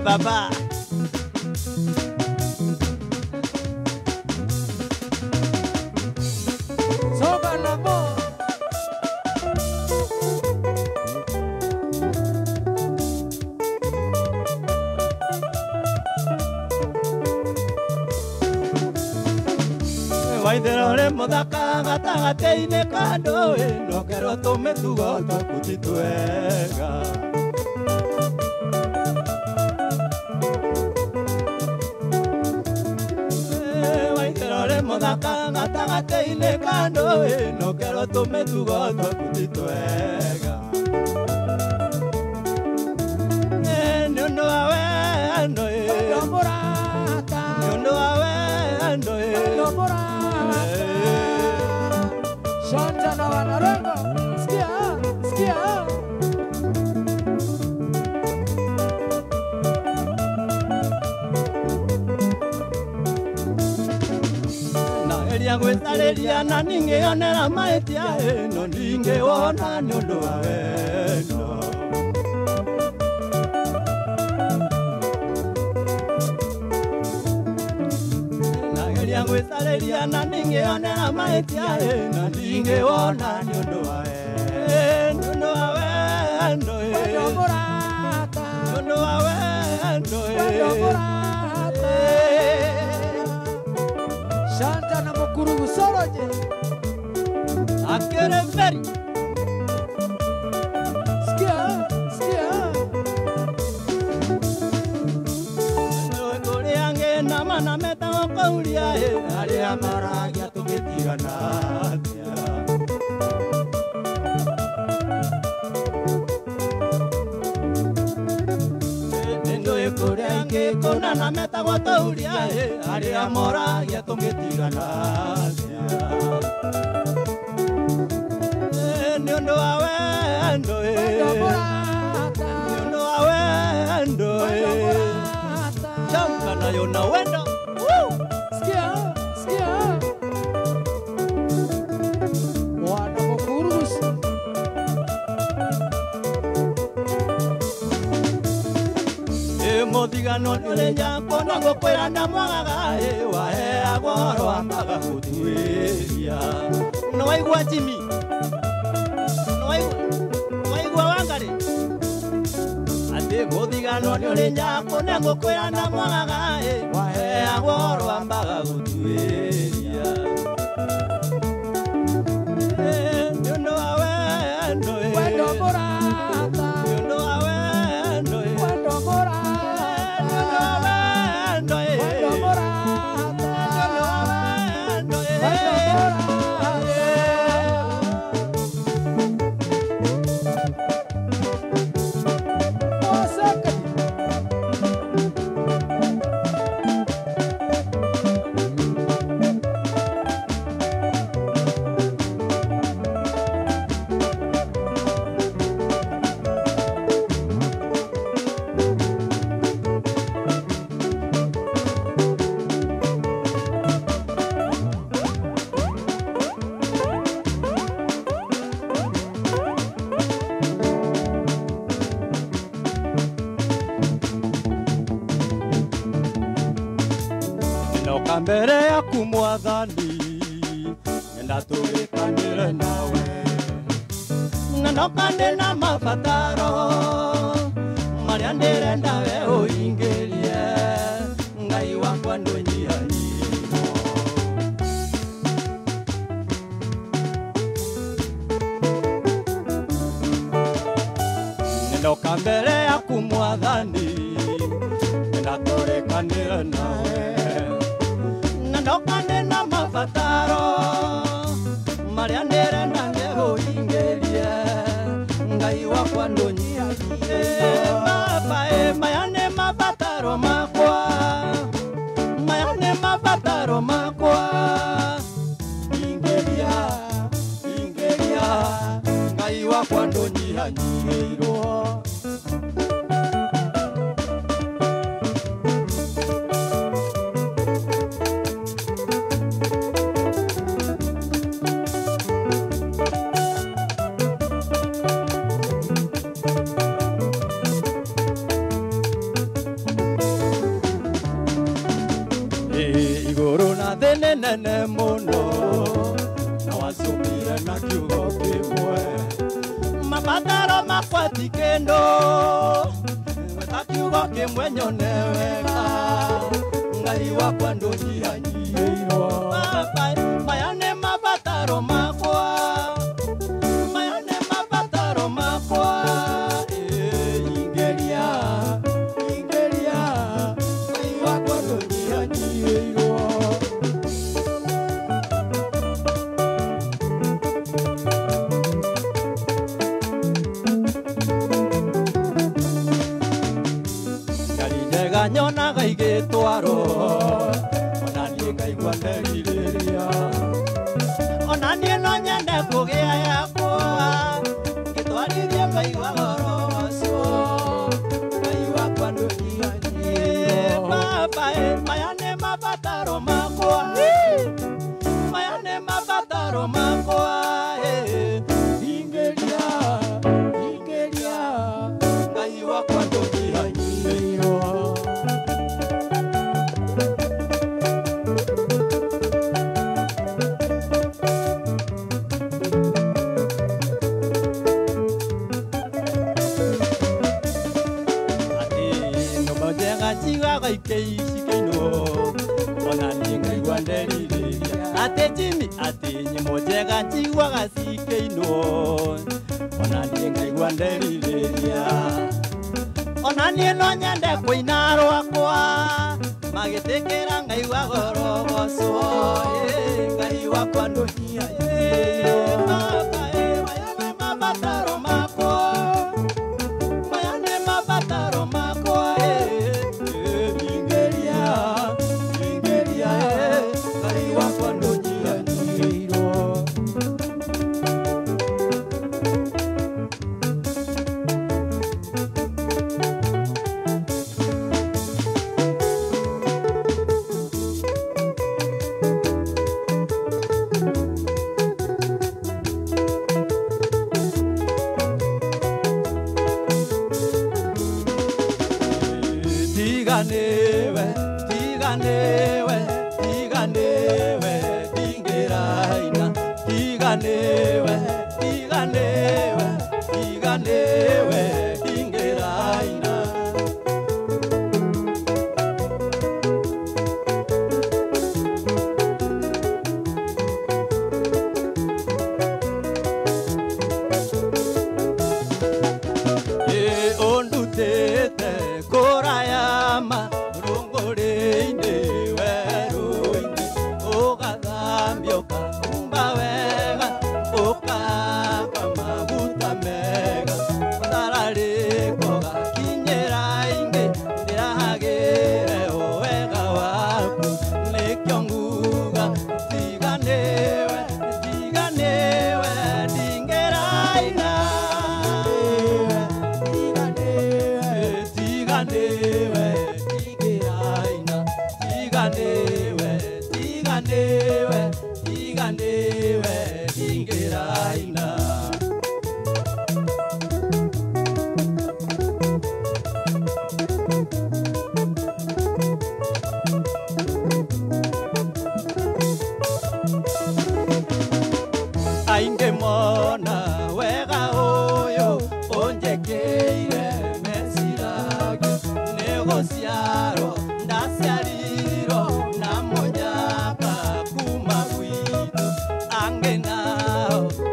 baba. Soga na bo. Waithera muthaka gatagatĩ-inĩ ka ndũĩ no kero tũmĩtugo twaku twega. Waithera muthaka gatagatĩ-inĩ ka ndũĩ no kero tũmĩtugo twaku twega. Nĩ ũndũ wa wendo wendo mũrata, nĩ ũndũ wa wendo wendo mũrata. Shanta na wanarengo, sikia, sikia. Na elia gwĩtarĩria na ningĩonera mahĩtia ĩno ndingĩwona nĩ ũndũ wa wendo. Gwĩtarĩria na ningĩonera mahĩtia na ndingĩwona nĩ ũndũ wa wendo wendo mũrata, nĩ ũndũ wa wendo mũrata. Shanta na mũkurugu soroje akere veri. Sikia, sikia. Kũrĩa ngĩna mana metago kauria arĩa maragia tũgĩtigana atĩa. Nĩndũĩ kũrĩa ingĩkũnana metagwo tauria arĩa moragia tũgĩtigana atĩa. Nĩ ũndũ wa wendo nĩ ũndũ wa wendo chamka nayo na wendo. Sikia, sikia. Wana mũkuruguci. Mũthigano nĩ ũrĩ nyambo na ngũkwĩra ndamwagaga waheagwo ũhoro wambaga gũtuĩria. Nĩ waigua Jimmy? Nĩ waigua Wangari? Atĩ mũthigano nĩ ũrĩ nyambo na ngũkwĩra ndamwagaga waheagwo ũhoro wambaga gũtuĩria. Nĩ ũndũ wa wendo wendo mũrata, nĩ ũndũ wa wendo wendo mũrata. Mbere yaku Mwathani nyenda tũgĩkanĩre nawe, na ndoka ndĩna mabataro marĩa ndĩrenda we ũhingĩrie. Ngai wakwa ndũnyihanyihwo. Ndoka mbere yaku Mwathani nyenda tũgĩkanĩre nawe, ndoka ndĩna mabataro marĩa ndĩrenda ngĩhũhingĩrie. Ngai wakwa ndũnyihanyihie. Baba maya nĩ mabataro makwa, maya nĩ mabataro makwa. Hingĩria, hingĩria. Ngai wakwa ndũnyihanyihĩirwo. thene nene muno na wasumire na kiugo kimwe mabataro makwati kendo weta kiugo kimwe nyone wega ngai wakwa ndunyihanyiirwo mayane mabataro makwa mayane mabataro makwa ingeria ngai wakwa ndunyihanyiirwo nyona gaigitwaro ona nie ngaigua nderirĩria ona nie no nyende kũgĩa yakwa ngĩtwarithia ngaigua goro ũcio ngai wakwa ndũnyihanyiirwo baba maya nĩ mabataro makwa maya nĩ mabataro makwa ingĩria ngai wakwa ndũnyihanyiirwo ate Jimmy ate nyimojega njiwa gasikeino ona nie ngaigua nderirĩria ona nie no nyende kũina rwakwa magĩtĩkĩra ngaigua goro gocwo ngai wakwa ndũnyihanyiirwo maya nĩ mabataro makwa maya nĩ mabataro makwa ingĩria ngai wakwa ndũnyihanyiirwo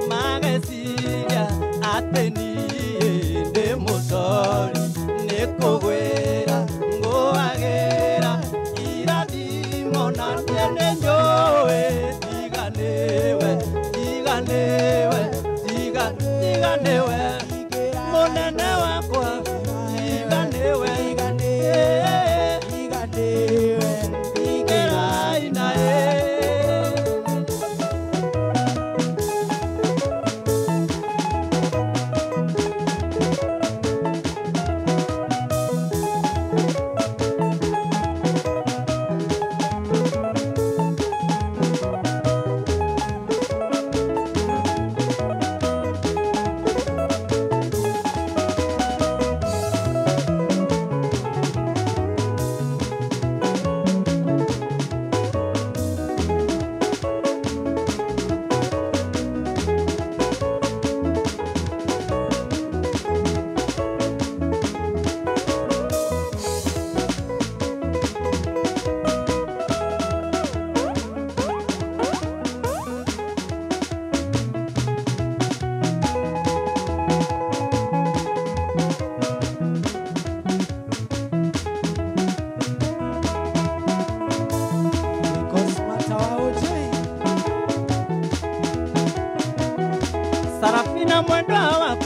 Maga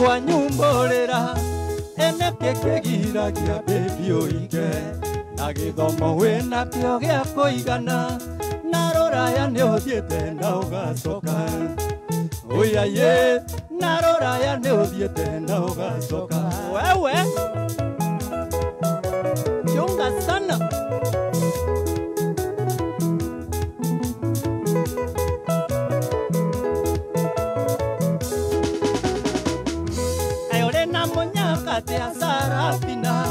kwa nyumborera ene kekegiragia baby oige na githomo wina kio gia kuigana na roraya ni uthiete na ugacoka oya ye na roraya ni uthiete na ugacoka wewe chunga sana te asarafina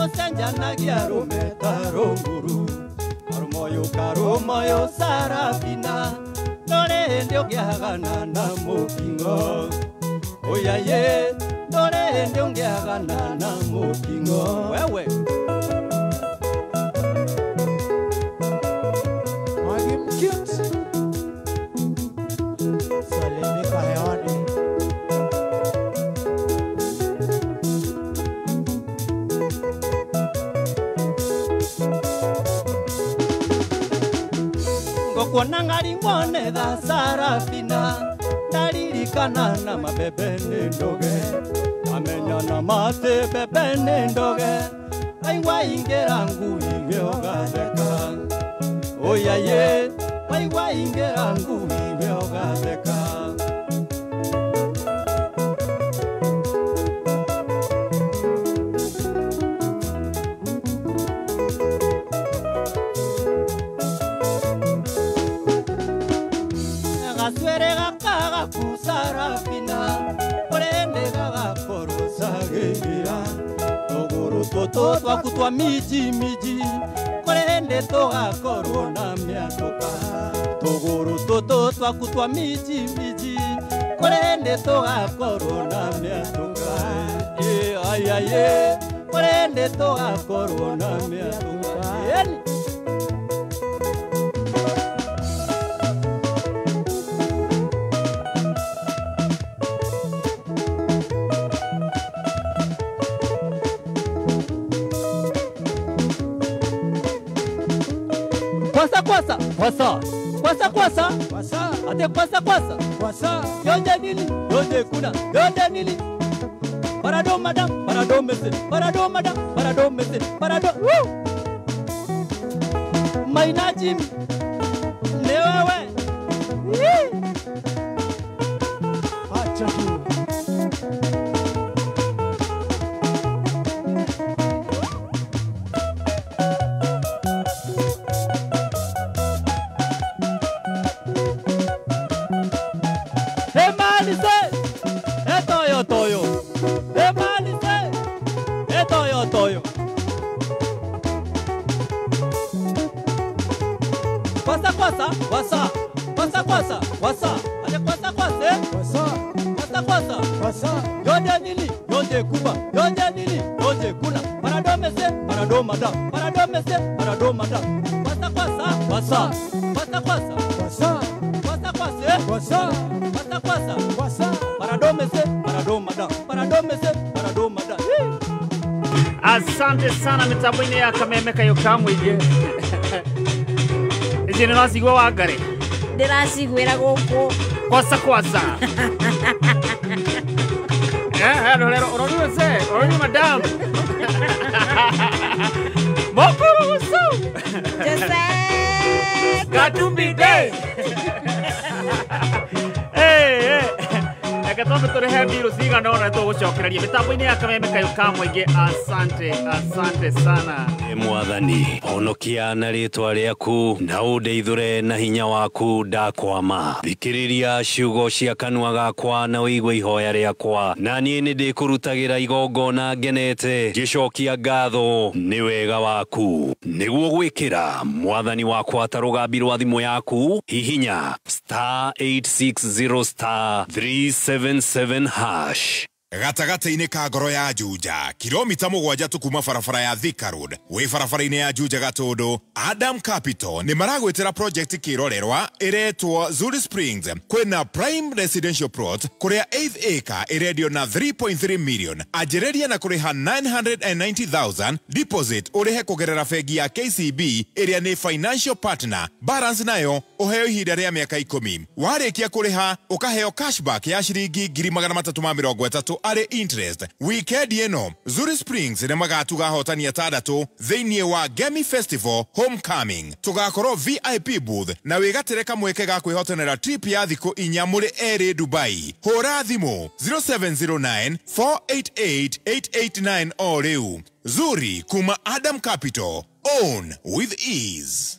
osenjanagia rumetarunguru arumoyo sarafina nore ndio giagana na mukingo oya ye nore ndio giagana na mukingo wewe magimkit salimi kayani kuona ngari ngone da sarafina ndaririkana na mabebeni ndoge amenya na mate bebeni ndoge aigwa ingera ngui geogatheka oya ye aigwa ingera ngui geogatheka sarafina orende gaga korosa geira oguru toto twakutwa miji korende toga korona miatoka toguru toto twakutwa miji korende toga korona miatoka ayaye korende toga korona miatoka Kwasa ate kwasa yonde nili yonde kuna yonde nili parado madam parado mese parado maina Jimmy ne wewe acha tu toyo kwasa yonde nili yonde kuba yonde nili yonde kuna parado mese parado madam kwasa parado mese parado madam Asante sana mitambo-ini ya Kameme Kayukamwige. Ijene nasigwa wagare. Ndirasigwira guku. Kwasa. Lero oroni madam. Mokuru usu. Jose. Katumbi day. Hey. Akatombe tore hebiru siga nona to gucokereria mitambo-ini ya Kameme Kayukamwige. Asante sana. Mwathani onokia na ritwa riaku na undeithure na hinya waku ndakwama thikiriria ciugo cia kanua gakwa na uigwe ihoya riakwa na nie ni ndikurutagira igongona ngenete gicokia ngatho ni wega waku niguo gwikira mwathani wakwa tarugambi rwa thimu yaku hihinya *860 *377#. Gatagata-inĩ ka ngoro ya Juja kilomita 7 tukuma barabara ya Thika Road wi barabara-inĩ ya Juja Gatundu Adam Capital nĩ maragwetera project kirorerwa iretwo Zuri Springs kwina prime residential plot kuria 8th acre irendio na 3.3 million anjĩrĩria na kuriha 990,000 deposit urihe kugerera bengi ya KCB iria ni financial partner balance nayo uheo ihinda rĩa mĩaka 10 warĩkia kuriha ukaheo cashback ya ciringi 330 arĩ interest weekend ĩno Zuri Springs nĩ magatuga hotani atandatũ thĩinĩ wa Gemi Festival Homecoming. Tugakorwo VIP booth na wĩgatĩre kamweke ga kwĩhotanĩra trip ya thikũ 4 mũrĩ erĩ Dubai. Hũra thimũ 0709 488 889 o rĩu. Zuri kuma Adam Capital, own with ease.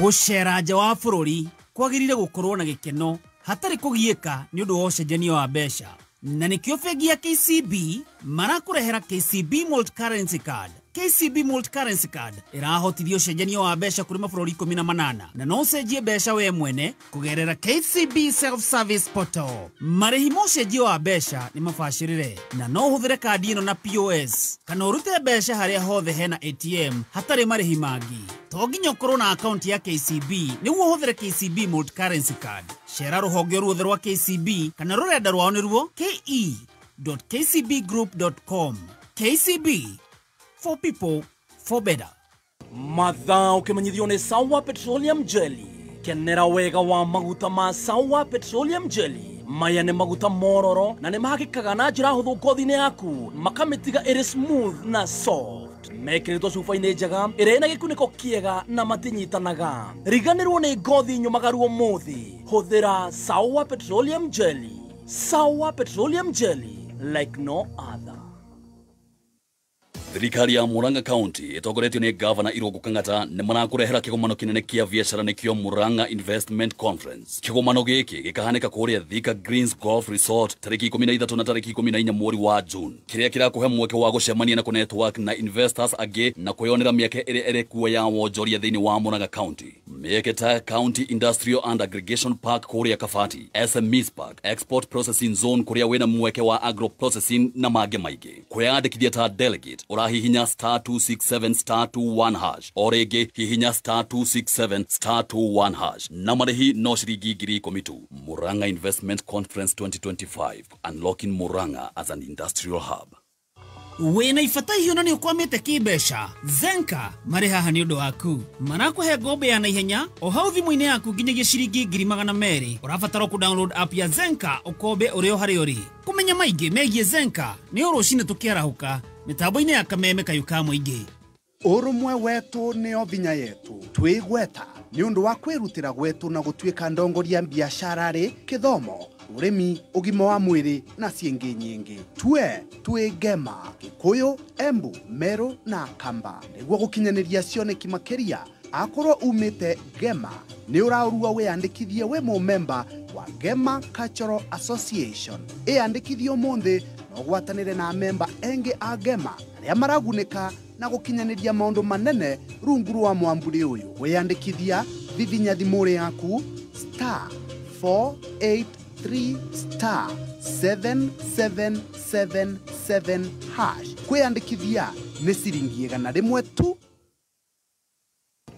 Gũcera nja wa bũrũri kwagĩrĩire gũkorwo na gĩkeno hatarĩ kũgiĩka nĩ ũndũ wa ũcenjania wa mbeca, na nĩkĩo bengi ya KCB marakũrehera KCB Multi-Currency Card. KCB Multi-Currency Card ĩrahotithia ũcenjania wa mbeca kũrĩ mabũrũri 18 na no ũcenjie mbeca we mwene kũgerera KCB Self-Service Portal. Marĩhi ma ũcenjia wa mbeca nĩ mabacĩrĩre na no ũhũthĩre kandi ĩno na POS kana ũrute mbeca harĩa hothe hena ATM hatarĩ marĩhi mangĩ. To nginya ũkorwo na akaunti ya KCB nĩguo ũhũthĩre KCB Multi-Currency Card. Cera rũhonge ruothe rwa KCB kana rũrenda rwao nĩruo ke.kcbgroup.com. KCB, for people, for better. Mathaa ukimanyithio ni Sawa Petroleum Jelly. Kenera wega wa maguta ma Sawa Petroleum Jelly. Maya nĩ maguta mororo na nĩ mahakĩkaga na njĩra hũthũ ngothi-inĩ yaku, makamĩtiga ĩrĩ smooth na soft. Mekĩrĩtwo cuba-inĩ njega ĩrĩ na gĩkunĩko kĩega na matinyitanaga. Riganĩrwo nĩ ngothi nyũmagaru ũmũthĩ, hũthĩra Sawa Petroleum Jelly. Sawa Petroleum Jelly, like no other. Thirikari ya Murang'a County ĩtongoretio nĩ Governor Irungu Kang'ata nĩ marakũrehera kĩgomano kĩnene kĩa biacara nĩkĩo Murang'a Investment Conference. Kĩgomano gĩkĩ gĩkahanĩka kũrĩa Thika Greens Golf Resort tarĩki 13 na tarĩki 14 mweri wa June, kĩrĩa kĩrakũhe mweke wa gũcemania na kũnetwork na investors angĩ na kwĩyonera mĩeke ĩrĩa ĩrĩ kuo ya wonjoria thĩinĩ wa Murang'a County. Mĩeke ta County Industrial and Aggregation Park kũrĩa Kabati, SMEs Park, Export Processing Zone kũrĩa wĩna mweke wa agro processing na mangĩ maingĩ. Kwĩyandĩkithia ta delegate hihinya *267*21# o rĩngĩ hihinya *267*21#, na marĩhi no ciringi 10,000. Murang'a Investment Conference 2025, unlocking Murang'a as an industrial hub. Wĩna ifata hiyo na nĩ ũkwamĩte kĩmbeca, Zenka marĩ haha nĩ ũndũ waku. Marakũhe ngombo ya naihenya o hau thimũ-inĩ yaku nginyagia ciringi 200,000. Ũrabatara ku-download app ya Zenka ũkombe ũrĩ o harĩa ũrĩ. Kũmenya maingĩ megiĩ Zenka nĩ rũcinĩ tũkĩarahũka mitambo-inĩ ya kameme kayuka mũingĩ. Ũrũmwe wetu nĩo binya yetu, twĩgweta nĩ ũndũ wa kwĩrutĩra gwetu na gũtuĩka ndongoria biacara rĩ kithomo, ũrĩmi, ũgima wa mwĩrĩ na ciĩngĩ nyingĩ. Twĩ Gema, Gĩkũyũ, Embu, Meru na Kamba nĩguo gũkinyanĩria cioneki makĩria. Akorwo umĩte Gema nĩ ũraurua wĩyandĩkithie we mũmemba wa Gema Cultural Association. Ĩyandĩkithie ũmũthĩ na ũgwatanĩre na memba engĩ a Gema arĩa maragunĩka na gũkinyanĩria maũndũ manene rungu rwa mwamburi ũyũ. Wĩyandĩkithia thithinya thimũ yaku *483*7777#. Kwĩyandĩkithia nĩ ciringi 100 tu.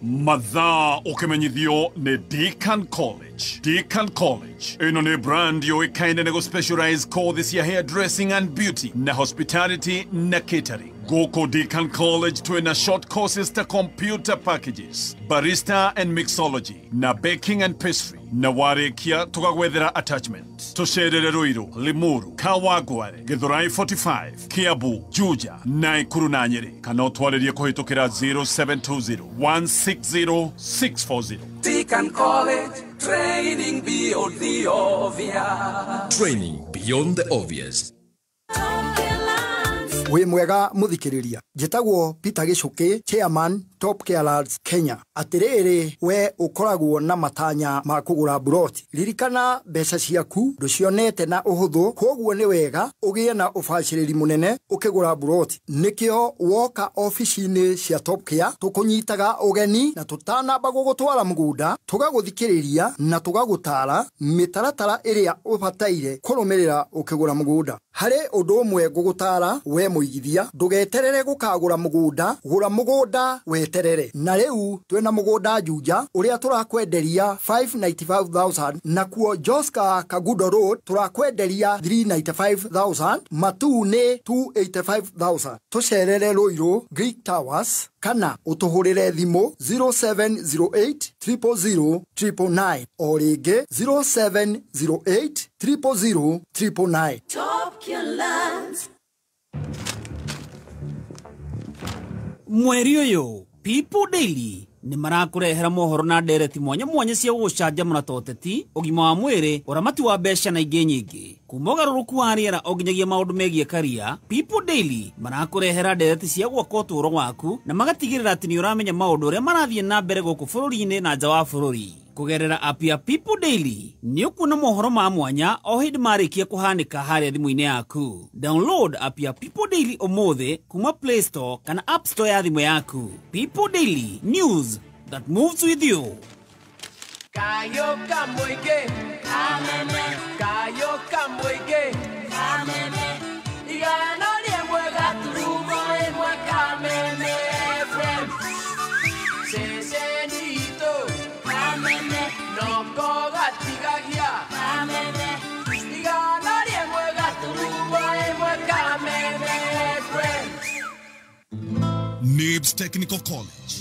Mathaa ũkĩmenyithio nĩ Deakin College. Deakin College ĩno nĩ brand yũĩkaine nĩ gũ-specialize courses ya hairdressing and beauty na hospitality na catering. Gũkũ Deakin College twĩna short courses ta computer packages, barista and mixology na baking and pastry, na warĩkia tũgagwethera attachment. Tũcerere Ruiru, Limuru, Kawangware, Githurai 45, Kiambu, Juja, Naikuru na Nyeri. Kana ũtwarĩrie kũhĩtũkĩra 0720-160-640. Deakin College, training beyond the obvious. Training beyond the obvious. Wĩ mwega mũthikĩrĩria, njĩtagwo Peter Gĩcũkĩ, Chairman Top Care Lads Kenya. Atĩrĩrĩ, we ũkoragwo na matanya ma kũgũra buroti. Ririkana mbeca ciaku ndũcionete na ũhũthũ, kwoguo nĩ wega ũgĩe na ũbacĩrĩri mũnene ũkĩgũra buroti. Nĩkĩo woka ofici-inĩ cia Top Care tũkũnyitaga ũgeni na tũtanamba gũgũtwara mũgũnda, tũgagũthikĩrĩria na tũgagũtara mĩtaratara ĩrĩa ũbataire kũrũmĩrĩra ũkĩgũra mũgũnda. Harĩ ũndũ ũmwe ngũgũtara we mũigithia, ndũgeterere gũkagũra mũgũnda, gũra mũgũnda weterere. Na rĩu twĩna na mugunda Juja uria turakwenderia 595,000 na kuo Joska Kagudo Road turakwenderia 395,000 Matu ni 285,000 tucerere Ruiru Greek Towers kana utuhurire thimu 0708 000 999 o ringi 0708 000 999. Top Gear Lands. Mweri uyu People Daily ni marakurehera mohoro na ndereti mwanya mwanya cia gucanjamũra toteti ũgima wa mwĩrĩ ũramati wa mbeca na ingĩ nyingĩ kuma ũgarũrũku wa rĩera onginyagia maũndũ megiĩ karia. People Daily marakurehera ndereti cia gwaka ũtũũro waku na magatigĩrĩra atĩ nĩ ũramenya maũndũ ũrĩa marathiĩ na mbere gũkũ bũrũri-inĩ na nja wa bũrũri. Kugerera app ya People Daily ni ũkuona mohoro ma mwanya o hĩndĩ marĩkia kũhanĩka harĩa thimũ-inĩ yaku. Download app ya People Daily ũmũthĩ kuma Play Store kana App Store ya thimũ yaku. People Daily, news that moves with you. Kayo kamoike, kameme. Kayo kamoike, kameme. Igana liemwega turumo emwe kameme. Sesenito, kameme. Noko gatigagia, kameme. Igana liemwega turumo emwe kameme. NIBS Technical College.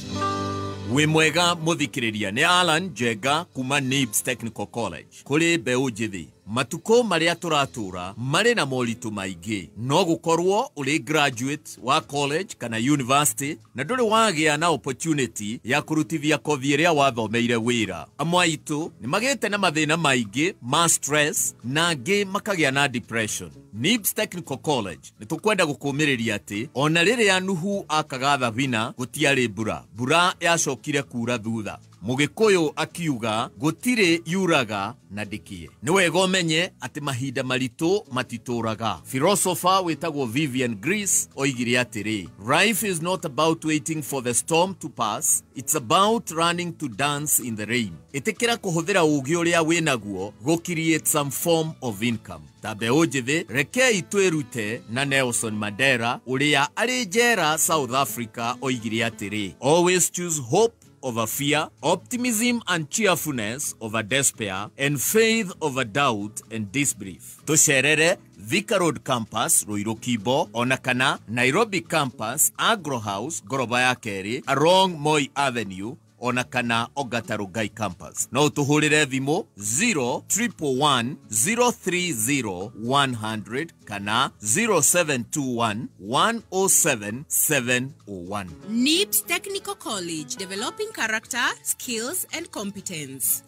We mwega muthikiriria ni Alan Jega kuma NIBS Technical College. Kuri mbeũ njithi matuko maria turatura mari na moritu maingi no gukorwo uri graduate wa college kana university na nduri wagia na opportunity ya kurutithia kothi iria wathomeire wira. Amwe aitu ni magite na mathina maingi ma stress na angi makagia na depression. NIBS Technical College nitukwenda gukumiriria ati ona riria Nuhu akagatha bina gutiari mbura yacokire kura thutha. Mugikuyu akiuga gutire yuraga na dikie. Ni wega umenye ati mahinda maritu matituraga. Philosopher wetagwo Vivian Greece oigire atiri, life is not about waiting for the storm to pass, it's about running to dance in the rain. Itikira kuhuthira ugi uria winaguo go create some form of income. Tabe ojithi reke itwerute na Nelson Mandela uria ari jera South Africa oigire atiri, always choose hope over fear, optimism and cheerfulness over despair, and faith over doubt and disbelief. Tosherere Thika Road Campus, Ruiru Kibo, Onakana, Nairobi Campus, Agro House, Goroba ya Keri, along Moi Avenue, Onakana Ogatarugai Campus. No tuhulire thimo 0311030 kana 0721107701. NIBS Technical College, developing character, skills and competence.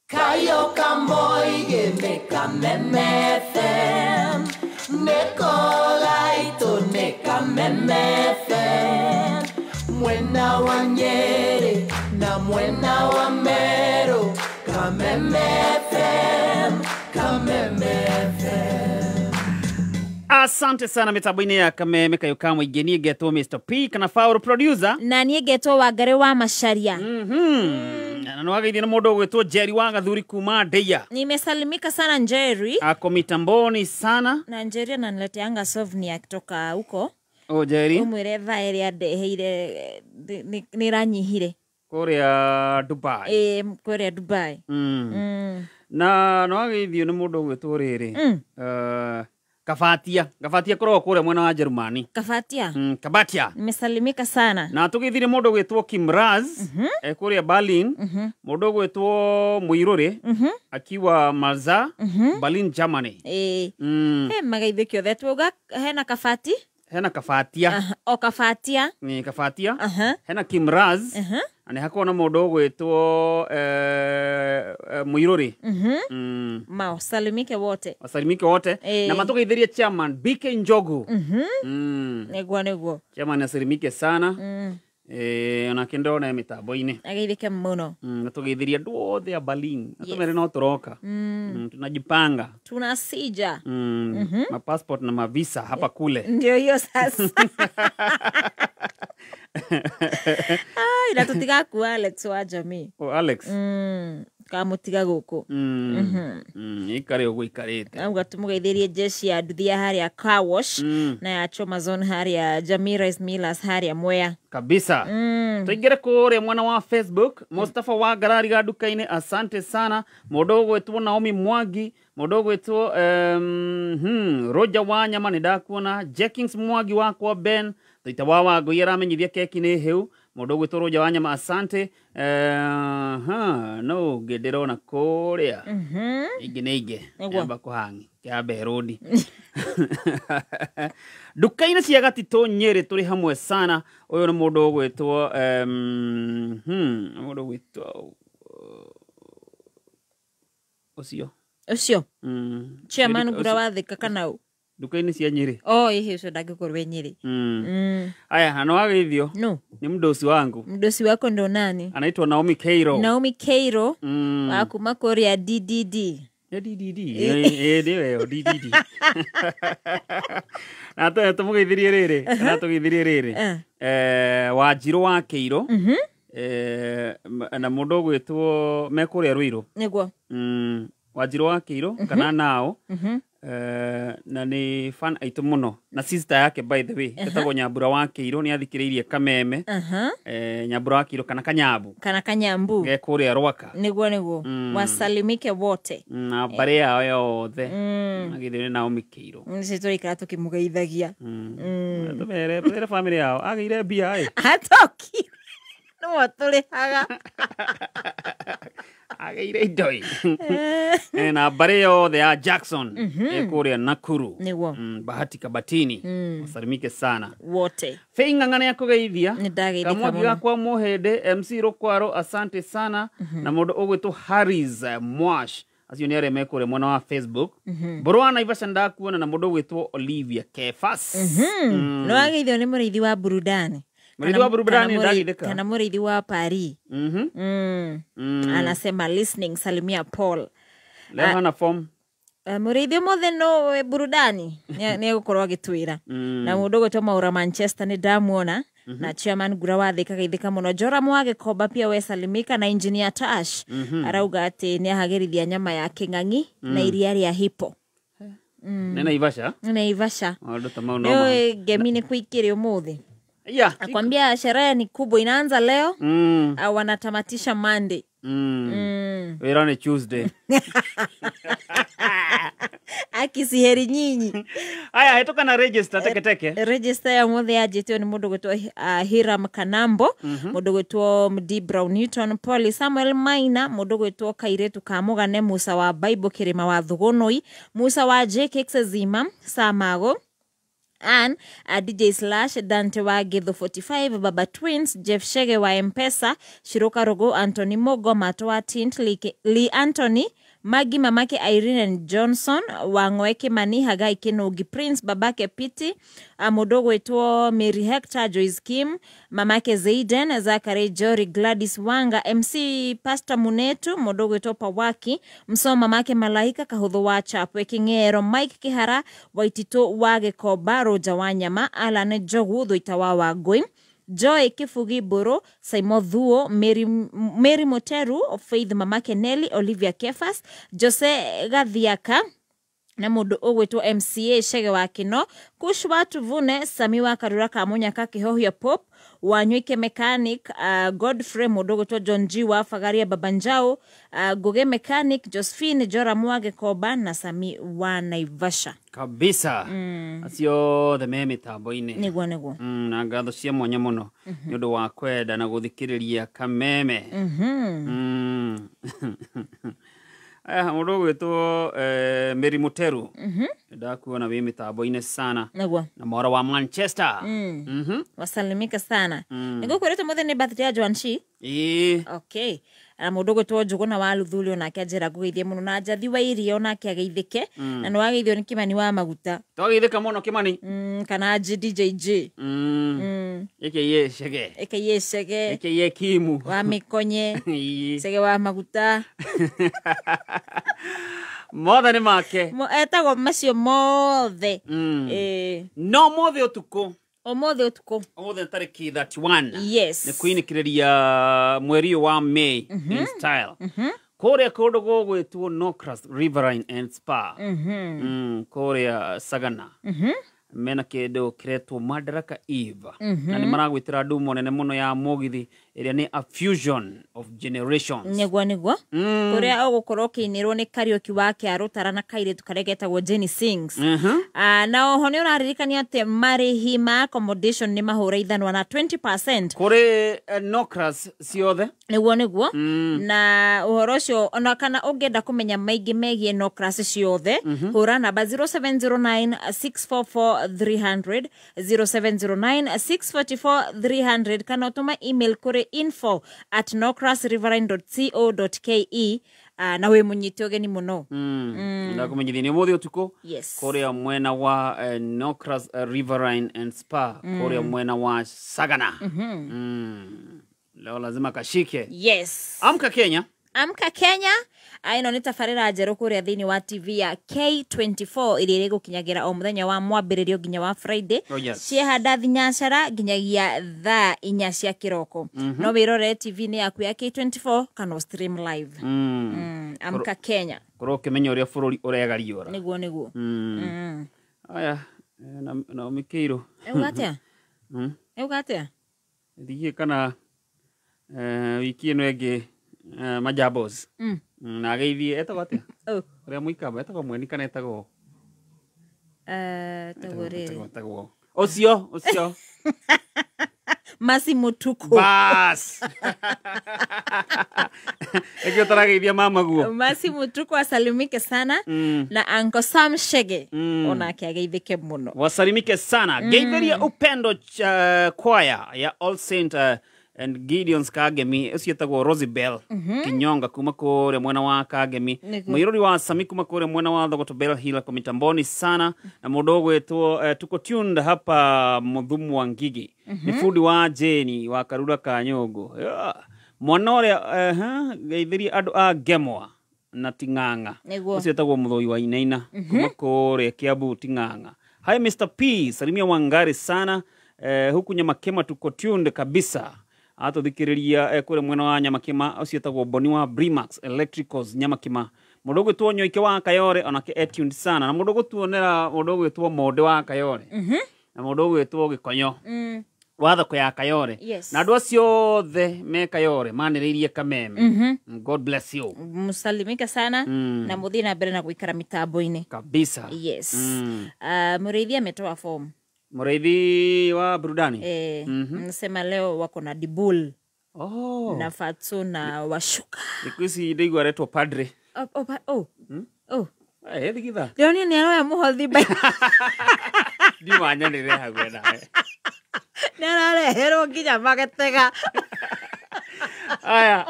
Kayo kamoige meka memefem. Nekola ito neka memefem. Mwena wa Nyeri na mwena wa Meru. Kamemefem, kamemefem. Asante sana mitabwini ya Kameme Kayuka Mwigeni geto Mr. P kana Fauru producer na niye geto Wangari wa Macharia. Na nwagaithia na mundu gwetwo Jerry wa Gathuri kuma Ndeia. Nimesalimika sana Jerry. Ako mitamboni sana. Na Jerry ananileteanga souvenir kutoka huko. Oh Jerry. Umwire vaeria ndeheire niranyihire. Korea Dubai. Korea Dubai. Na nwagaithia na mundu gwetwo riri. Kafatia kuro kure mwena wa Jerumani. Kafatia. Kabatia. Nimesalimika sana. Na tukithire mundu gwetwo Kimraz kure Berlin. Mundu gwetwo Muirore akiwa Malza, Berlin, Germany. Magaithikio thetwoga hena Kafati. Hena Kafatia. O Kafatia. Ni Kafatia. Hena Kimraz. Ani hakona mundu gwetwo Muirore. Salimike wote. Wasalimike wote. Na matugeithirie chairman BK Njogu. Negwo. Chairman asalimike sana. Ona kindona mitambo-ini. Ageithike muno. Natugeithirie andu othe a Berlin. Atumere no turoka. Tunajipanga. Tunasija. Ma passport na ma visa hapa kule. Ndio hiyo sasa. Ila tutiga ku Alex wa jamii. Oh Alex. kamutiga guku ikare ugu ikarete auga tumugeithirie jeshi ya nduthia haria car wash na ya Chomazon haria Jamira Millers haria Mwea kabisa. Tuingire kure mwana wa Facebook Mustafa wa Garari ga dukaine, asante sana. Modogo wetu Naomi Mwagi, modogo wetu Roja wa Nyama ni ndakuona, Jenkins Mwagi wako Ben Taitawawa goyera menyithia keki ni heu, modogo wetu Roja wa Nyama asante. No gederona korea iginege yamba kuhangi kya berodi dukaine cia gatito Nyeri turi hamwe sana. Uyu ni mundu gwitwo mundu gwitwo ucio chairman gura wathika kana u dukaine cia Nyeri ihe ucio ndagikorwe Nyeri. Aya hano agithio no ni mdosi wangu. Mdosi wako ndo nani? Anaitwa Naomi Keiro. Naomi Keiro akuma Korea DDD. DDD ndio DDD na tumugeithirie riri Wanjiru wa Keiro na mundu gwitwo mekuria Ruiru niguo Wanjiru wa Keiro kana nao na ni fan aitu muno na sister yake by the way etagwo Nyambura wa Keiro ni athikiriirie Kameme Nyambura wa Keiro kana Kanyambu gekuria Rwaka niguo wasalimike wote na bare yao yothe agithire Naomi Keiro niciturikara tukimugeithagia tubere family yao agire bia atoki no tuli haga agire idoi na bare yothe ya Jackson ekuria Nakuru Bahati Kabatini wasalimike sana wote. Feingangana ya kugeithia kamwagiga kwa Mohede MC Rokwaro asante sana na mundu ogwetwo Harris Mwash acio ni are mekore mwana wa Facebook Borwana Ivasha ndakuona na mundu ogwetwo Olivia Kefas no ageithio ni murithi wa burudani kana murithi wa Paris anasema listening salimia Paul leo hana form murithi mothe no burudani ni gukorwa gitwira na mundu gwetwo Maura Manchester ni ndamuona na chairman gura wathika geithika muno Jora Mwage Koba pia we salimika na engineer Tash arauga ati ni ahagerithia nyama ya King'ang'i na iria ria Hippo nena Ivasha ndo tamau no gemini kuikiri umuthi akwambia sherehe ni kubwa inaanza leo au wanatamatisha Monday wera ni Tuesday akisiheri nyinyi. Aya hetoka na register teke register ya mothe ajitio ni mundu gwetwo Hiram Kanambo mundu gwetwo Mdi Brown Newton Paul Samuel Maina mundu gwetwo Kairetu Kamugane Musa wa Bible Kirima wa Thugunoi Musa wa JKX Zima Samago and DJ Slash Dante wa Githo 45 Baba Twins Jeff Shege wa Mpesa Shiroka Rogo Anthony Mogo Mato wa Tint Lee Anthony Magi mamake Irene Johnson Wangweke Mani Hagai Kenogi Prince babake Piti Amodogo etwo Mary Hector Joyce Kim mamake Zaiden Zakari Jory Gladys Wanga MC Pastor Munetu Modogo etwo Pawaki Msoma mamake Malaika Kahudho wa Chapwe Kingero Mike Kihara Waitito Wage Koba Roja Wanyama Alane Jogu Dhuitawa Wagoi Joy Kifugi Boro Saimo Dhuo Mary Moteru Faith mamake Nelly Olivia Kefas Jose Gathiaka na mundu ogwetwo MCA Shege wa Kino Kushwa Tuvune Sami wa Karura Kamunya Kakihohia Pop Wanywike Mechanic Godfrey mundu ogwetwo John G wa Fagaria Babanjao Goge Mechanic Josephine Jora Mwage Koba na Sami wa Naivasha kabisa acio the meme tambo-ini niguo na ngatho cia mwanya muno ni undu wa kwenda na guthikiriria Kameme mundu gwetwo Mary Muteru ndakuona wi mitambo-ini sana niguo na Maura wa Manchester wasalimika sana niguo kwetu mothe ni birthday ya Joanshi okay na mundu gwetwo Njuguna wa Luthuli ona akianjira gugeithia muno na Njathi wa Irio na akiageithike na no ageithio ni Kimani wa Maguta twageithika muno Kimani kana DJJ aka Shege aka Kimu wa Mikonye Shege wa Maguta mothe ni make etagwo macio mothe no mothe utuko omothe utuko omothe tariki 31 yes ni kuinikiriria mweri wa May in style Korea kodo gwetwo Norcross Riverine and Spa. Korea Sagana. Mena kĩndũ kĩretwo Madaraka Eve na nĩ maragwĩtĩra andũ monene mũno ya mũgithi ĩrĩa nĩ a fusion of generations nĩguo kũrĩa ũgũkorwo kĩinĩrwo nĩ Kariuki wa Kĩarũtara na kairĩtu karĩa getagwo Jenny Sings na oho nĩ ũraririkania atĩ marĩhi ma accommodation nĩ mahũra ithanwa na 20% kũrĩ Norcross ciothe nĩguo na ũhoro ũcio ona kana ũngĩenda kũmenya maingĩ megiĩ Norcross ciothe hũra namba 0709 644 300 0709 644 300 kana ũtũma email kuri info@norcrossriverine.co.ke na we munyite ogeni muno ndakumenyithia ni umuthi utuko yes. Kuria mwena wa Norcross Riverine and Spa kuria mwena wa Sagana leo lazima kashike yes. Amka Kenya ino nĩ tabarĩra njerũ kũrĩa thĩinĩ wa TV ya K24 ĩrĩa ĩgũkinyagira o mũthenya wa mwambĩrĩrio nginya wa Friday ciehanda thinacara nginyagia thaa 4 cia kĩroko no wĩrore TV-inĩ yaku ya K24 kana stream live Amka Kenya kũrwo ũkĩmenya ũrĩa bũrũri ũregariũra nĩguo aya na Omikeiro Eugatia thiĩ kana wiki ĩno ĩngĩ Majabos na geithie etagwo atia ũrĩa mũikamba etagwo mweni kana etagwo etagwo Ocio Masi Mutuku bas ekio tarageithia mama guo Masi Mutuku asalimike sana na Uncle Sam Shege ona akiageithike muno wasalimike sana geithiria upendo choir ya All Saint and Gideon's Kagemi usietagwo Rosibel Kinyonga kuma kore mwena wa Kagemi mwirori wa Sami kuma kore mwena wa Thogoto Bell Hill kwa mitamboni sana na mudogo wetu tuko tuned hapa Mudhumu wa Ngigi ni fundi wa Jeni wa Karura Kanyogo mwanore geithiri adu a Gemwa na Tinganga usietagwo Muthoi wa Inaina kuma kore Kiambu Tinganga. Hi Mr. P salimia Wangari sana huku Nyamakema tuko tuned kabisa atũthikĩrĩria kũrĩa mwena wa Nyamakema ucietagwo Boni wa Brimax Electricals Nyamakema mũndũ gwĩtwo Nyoike wa Kayore onake etuned sana na mũndũ gũtuonera mũndũ gwĩtwo Mode wa Kayore na mũndũ gwĩtwo Gĩkonyo wa thoko ya Kayore na andũ acio othe me Kayore manĩrĩirie Kameme God bless you musalimike sana na muthii na mbere na gũikara mitambo-inĩ kabisa yes mũrĩithia ametoa form Muriithi wa burudani nasema leo wako na Dibul na Fatso na Washuka ikusi ndigwa retwo padre thigitha leo ni ya muhothi bai di wanya ni reha gwena nara hero nginya magetega aya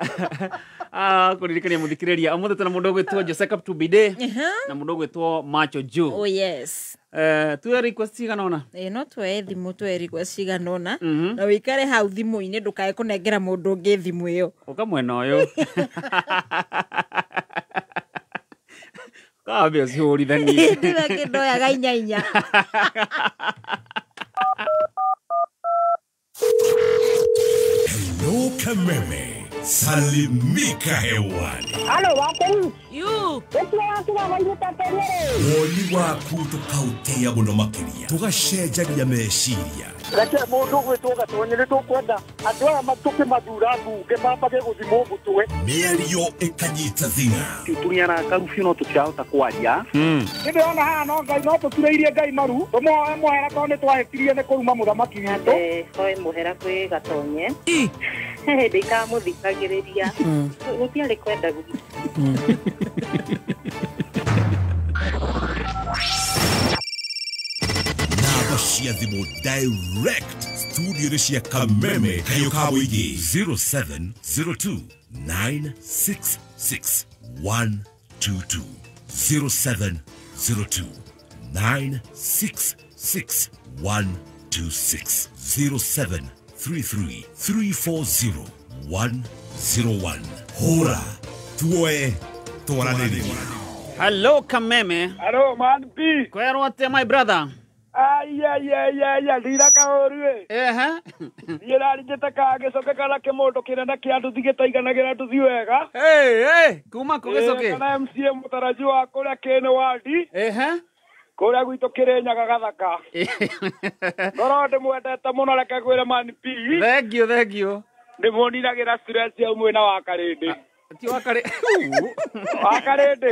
kuririkania muthikiriria amuthe tena mundu gwitwo Joseph Tubide na mundu gwitwo Macho Ju oh yes tu request ciganona no twe thimu twe request ciganona na wikare hau thimu-inĩ ndukae kunengera mundu ungi thimu iyo ukamwena uyu kabe ciurithani ndiwe kindoya gainyainya Hello Kameme salimika hewani halo wako yu woni waku tukauteya muno makiria tugacenjagia meciria reke mundu gwitwo gatonye ni tukwenda andu aya matuke mathura mbunge mambage guthimwo mutwe mĩario ĩkanyita thing'a tutunyana karufio no tukihota kwaria ndĩrona haha no ngai no tutureirie ngai maru tũmoe mũhera tondũ nĩtwahĩtirie nĩ kũruma mũthamaki witũ oe mũhera kwĩ gatonye ndikamũthikagĩrĩria gũtiarĩ kwenda cia thimo direct studio cia Kameme kayo kabwigi 0702 966 122 0702 966 126 0733 340 101 hora tuoe twaranĩria. Hello Kameme. Hello man B. Kwero atia my brother. Ai ndira kaoru Yera njete kagecoke kana kimondo kinene kia nduthi gitaiganagira nduthi wega. Kuma kugecoke. Kana MC mutaraji wa kuria kene wadi. Kuria gwitu Kirinyaga Gathaka. Ngoro ndimwendete muno reke gwire Man P. Thank you. Ndimuniragira stress ya mwena wa Karindi. Ti wa Karindi.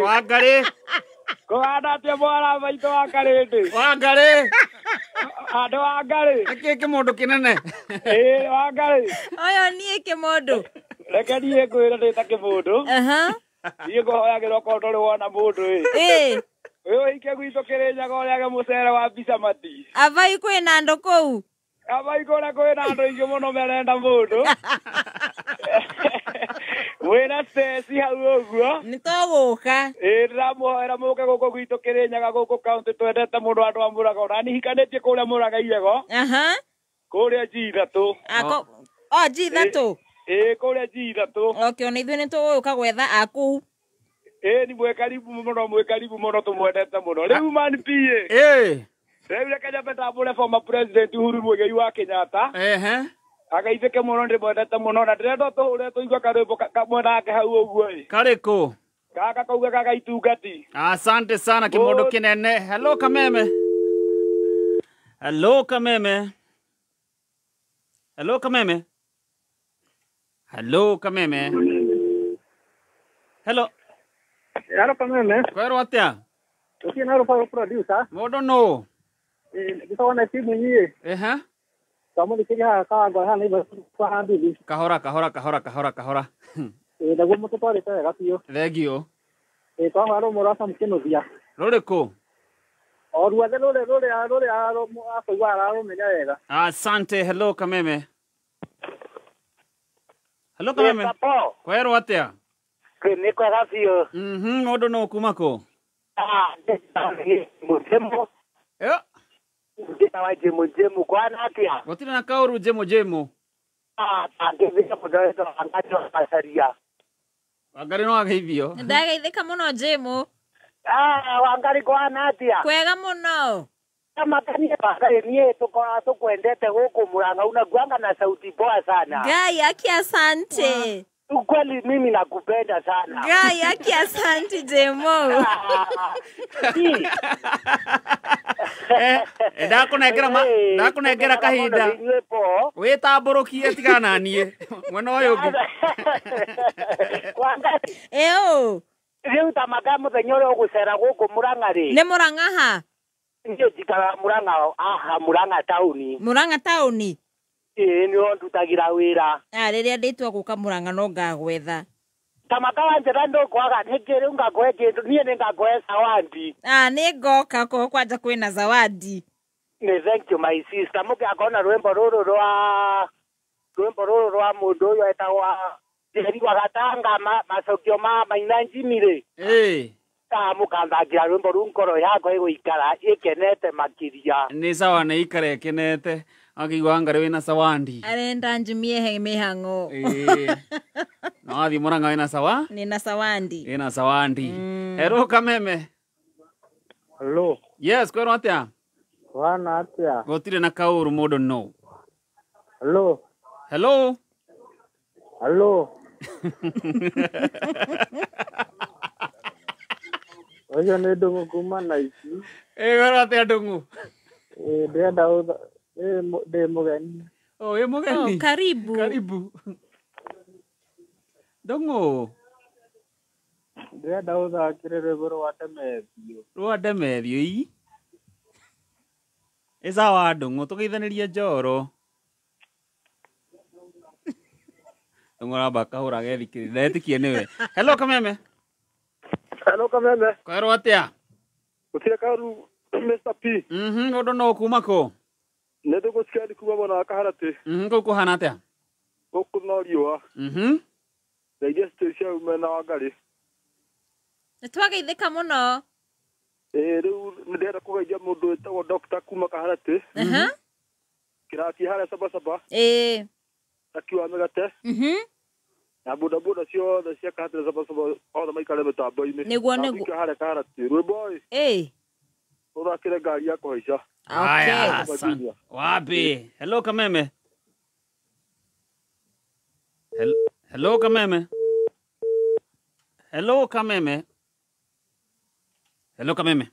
Wa Karindi. Kuhanda atia mwana maitũ wa Karindi. Wa Ngarĩ. Andũ wa Ngarĩ. Nĩkĩ kĩmondo kĩnene? Wa Ngarĩ. Oyo niĩ kĩmondo. Reke niĩ ngwĩre ndĩ ta kĩmondo. Niĩ ngũhoyagĩra okorwo ndũrĩ wona mũndũ ũyũ ike gwitũ Kĩrĩnyaga ũrĩage mũcere wa Bicamati. Avai kwĩna andũ kũu. Avai kũrĩa kwĩna andũ aingĩ mũno merenda mũndũ. Wĩna steci hau ũguo. Nĩtũgũka. Ndĩramũhoera mũke gũkũ gwitũ Kĩrĩnyaga gũkũ kaũntĩ twendete mũndũ andũ a Mũrag'a ona nihikanĩtie kũrĩa Mũrag'a Irego. Kũrĩa G3. G3. Kũrĩa G3. Okay, ona ithuĩ nĩtũgũka gwetha aku. Ni mwekaribu mũno tũmwendete mũno. Rĩu Man P. Rĩu reke nyambe ndambũre former president Uhuru Muigai wa Kenyatta. Akaithĩke mũno ndĩmwendete mũno na ndĩrenda tũhũre tũigua karwĩmbo kamwe nake hau ũguo. Karĩkũ? Kaka kauga kaka itungati. Asante sana kimondo kinene. Hello Kameme. Hello Kameme. Hello Kameme. Hello Kameme. Hello. Hello Kameme. Kwero atia? Uki na ropa producer. Modo no. Gĩtona timu nyie. Kamo dikinya kangwa hana iba kwa handu. Kahora. Ndaguo mũtũtwarĩte wega biũ. Thengio. Twahara mũrasa mũkĩnũthia. Rũrĩkũ? O ruothe rũrĩ akũigua ararũmenya wega. Asante. Hello Kameme. Hello Kameme. Kwero atia? Nĩ kwega biũ. Mũndũ no kuma kũ? Mũjemo. Ndĩtawa Jemo kwana atia? Gũtirĩ na kaũru Jemo. Ngĩthĩka mũndũ wetwo Wangari Macharia. Wangari no ageithio. Ndageithĩka mũno Jemo. Wangari kwana atia? Kwega mũno. Makanie Wangari niĩ tũkwendete gũkũ Mũrang'a unakuanga na sauti poa sana. Ngai aki asante. Ukweli mimi nakupenda sana. Ngai aki asante Jemo. Ndakunengera kahinda. Wĩtambũrũkie tigana na niĩ. Mwena ũyũ ũngĩ. Rĩu ta mathaa mũthenya ũrĩa ũgũcera gũkũ Mũrang'a rĩ. Nĩ Mũrang'a ha? Niĩ njikaraga Mũrang'a Mũrang'a taũni. Mũrang'a taũni? Nĩho ndutagĩra wĩra. Rĩrĩa ndĩtua gũka Mũrang'a no ngagwetha. Tamaka wanjĩra ndũkwaga nĩkĩ rĩu ngakũhe kĩndũ niĩ nĩngakũhe zawadi. Nĩ ngoka ko kwanja kwĩna zawadi. Thank you my sister. Mũke akona rwĩmbo rũrũ rwa mũndũ ũyũ etagwo Njeri wa Gatanga macokio ma Maina Njimi rĩ. Mũkandangira rwĩmbo rũu ngoro yakwa ĩgũikara ĩkenete makĩria. Nĩ sawa nĩ ikara ĩkenete. Akigwa Ngarĩ wĩna zawadi. Arenda Njimi ehe mĩhang'o. No athi Mũrang'a wĩna sawa? Nina zawadi. Wĩna zawadi. Hello Kameme. Hello. Yes, kwero atia? Kwana atia? Gũtirĩ na kaũru mũndũ no. Hello. Oyo nĩ Ndung'u kuma Naici. Kwero atia Ndung'u? Ndĩrenda ndĩ mũgeni. Wĩ mũgeni? Karibu. Ndung'u. Ndĩrenda ũthakĩre rwĩmbo rwa Ndemethio ii? Ĩ sawa Ndung'u tũgeithanĩrie njoro. Ndung'u aramba kahũra gethikĩrĩria ndetĩkie nĩwe. Hello Kameme. Kwero atia? Gũtirĩ kaũru Mr. P. Mũndũ no kuma kũ? Nĩ ndĩgũcikia kuma mwena wa Kaharatĩ. Kũu kũhana atĩa? Gũkũ no riũa. Na iria ciao mwena wa Ngarĩ. Nĩtwageithĩka mũno. Rĩu ndĩrenda kũgeithia mũndũ wĩtagwo Dr. kuma Kaharatĩ. Kĩrathi harĩa Sabasaba. Akiwa mĩgate. Na bodaboda ciothe cia Kaharatĩ Sabasaba othe maikare mĩtambo-inĩ. Nĩguo. Harĩa Kaharatĩ. Rwĩmbo ũthakĩre ngari ya kũhaica. Haya, wapi? Hello Kameme. Hello Kameme. Hello Kameme. Hello Kameme.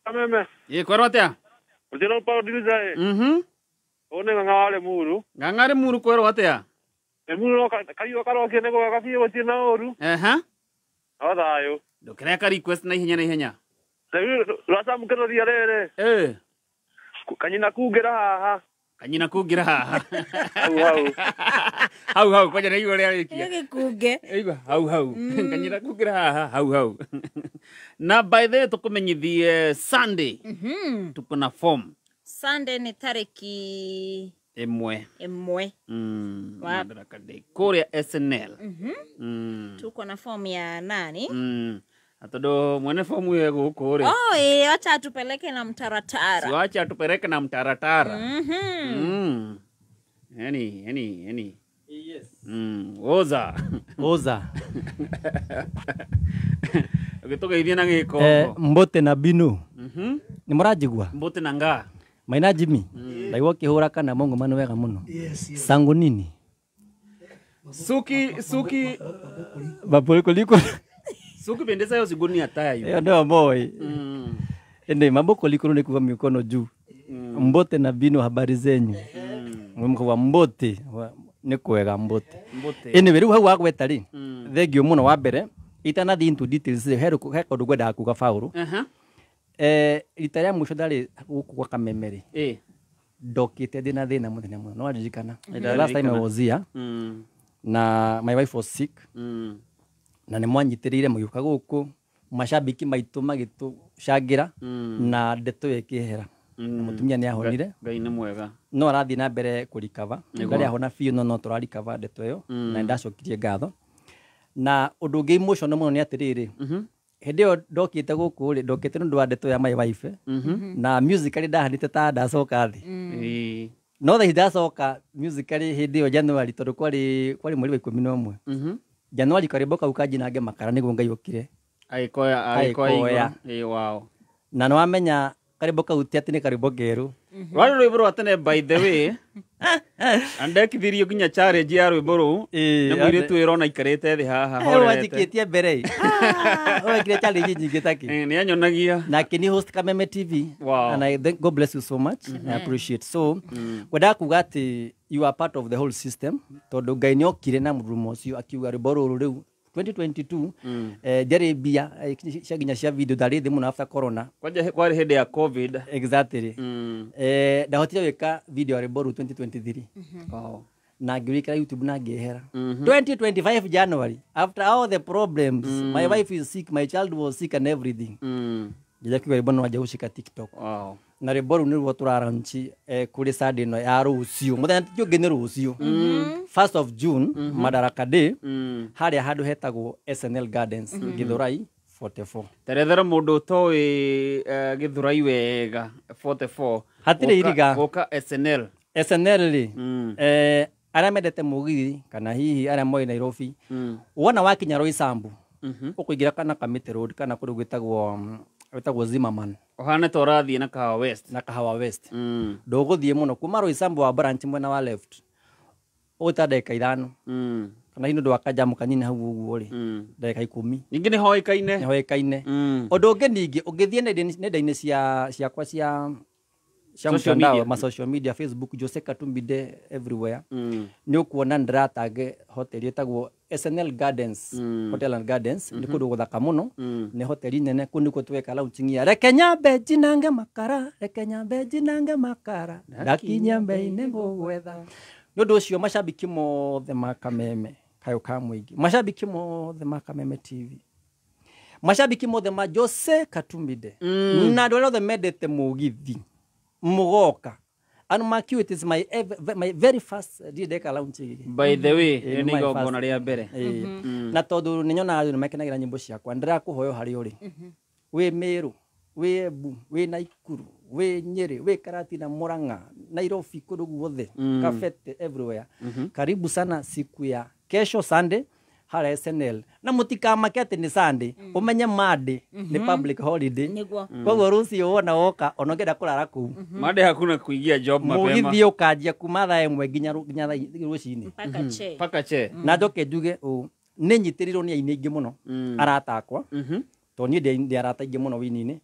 Kameme. Ye kwerwatia? Ujiro pa dizae. One ngangare muru. Ngangare muru kwerwatia? Muru kayo karo kene ko kasi wati na oru. Adayo. Ndokere ka request na ihenya. Rasa mukero riare. Kanyina kugira haha. Kanyina kugira haha. Hau kwaje na igo ria ikia. Yege kuge. Igo hau. Kanyina kugira haha hau. Na by the way tukumenyithie Sunday. Tuko na form. Sunday ni tariki Emwe. Madaraka Day. Korea SNL. Tuko na form ya nani? Atodo mwene formu ya kore. Wacha atupeleke na mtaratara. Si wacha atupeleke na mtaratara. Yani. Yes. Oza. Ukitoka hivi na ngiko. Mbote na Binu. Ni murajigwa. Mbote na nga. Maina Jimmy. Ndaiwo kihura kana mongo manu wega muno. Sangu nini? Suki. Bapoliko. Suki pendeza yo siguni ataya yo. Ndio boy. Ende maboko liko ni kwa mikono juu. Mbote na Binu habari zenyu. Mwemko wa Mbote ni kwega Mbote. Ene beru hau agwetari. Thegio muno wa mbere. Itana thi into details heko ndugwenda kuga Faulu. Itaria musho ndari gukwa Kamemere. Dokite thina muthenya muno no aririkana. The last time I was here. Na my wife was sick. Na nä mwanyitirire mugiuka guku mashabiki maitu magitu shagira na ndeto ikihera mutumia ni ahonire Ngai nĩ mwega no arathi na mbere kurikava ngari ahona fiu no turarikava ndeto iyo na ndacokirie ngatho na undu ungi emotion muno ni atiriri hindi yo ndokite guku ri ndokite ndu wa ndeto ya my wife na musically ndahanite ta ndacoka thi no tha ndacoka musically hindi yo January tondu kwari mweri wa 11 Januari kariboka ukaji nange makara niguo Ngai okire aikoya wow na no amenya kariboka uti ati ni karibogeru rwari rwimbo rwa tene by the way andekithirio ginya challenge ya rwimbo ru na mwire tu irona ikarete thi haha horete wajikitie mbere kire challenge nyingi taki ni anyonagia na kini host Kameme TV and I thank God bless you so much I appreciate so kwenda kuga ati you are part of the whole system tondu Ngai ni okire na murumo ucio akiuga rwimbo ruru riu 2022 jari bia shaginya cia video dari thimu na after corona kwari hede ya covid exactly ndahotire wika video ya rwimbo 2023 wow na ngirikira YouTube na ngehera 2025 January after all the problems my wife is sick my child was sick and everything Jija kiwa ribona waje ushika TikTok. Wow. Na riboru ni rwo turaranchi kuri Sunday no ya rucio. Muthenya tio gene rucio. 1st of June Madaraka Day. Hari handu hetagwo SNL Gardens Githurai 44. Terethera mundu toi Githurai wega 44. Hatire iriga. Goka SNL. SNL ri. Ara medete mugiri kana hihi ara moi Nairobi. Wona wakinya Roysambu. Ukuigira kana Kamiti Road kana kuri gwitagwo Zimmerman. Ohana torathie na Kahawa West. Na Kahawa West. Ndoguthie muno kuma Roysambu wa branch mwena wa left. Uta ndeka 5. Kana hino ndo akajamu kanini hau uguo ri. Ndeka 10. Ningi ni hoikaine. Ni hoikaine. Undu ungi ningi ugithie nenda-ini ciakwa cia social media, social media, Facebook, Jose Katumbide everywhere. Ni ukuona ndiratage hotel yetagwo SNL Gardens, Hotel and Gardens, ni kundu guthaka muno, ni hoteli nene kundu tweka launching ya Rekenya beji nange makara, Rekenya beji nange makara, ndakinya mbeine ngwetha. Ndodo cio mashabiki mothe ma Kameme, kayo kamwigi. Mashabiki mothe ma Kameme TV. Mashabiki mothe ma Jose Katumbide. Na ndolo the medete mugithi. Mugoka. And Makiwit is my very first dideka launching. By the way, ni go gona ria mbere. Na tondu ninyona adu makenagira nyimbo ciakwa ndira kuhoyo hari uri. We Meru, we Embu, we Naikuru, we Nyeri, we Karati na Murang'a, Nairobi kundu guothe, Kafete everywhere. Karibu sana siku ya kesho Sunday. hara SNL na mutikama ati ni Sunday umenye Monday ni public holiday kwa rucio wona woka onongeda kurara ku Monday hakuna kuingia job mapema mugithi ukajia kuma thaa 1 nginya rucini paka che na ndoke njuge ni nyitirirwo ni aini ingi muno aratakwa to ni ndi arata ingi muno wini-ini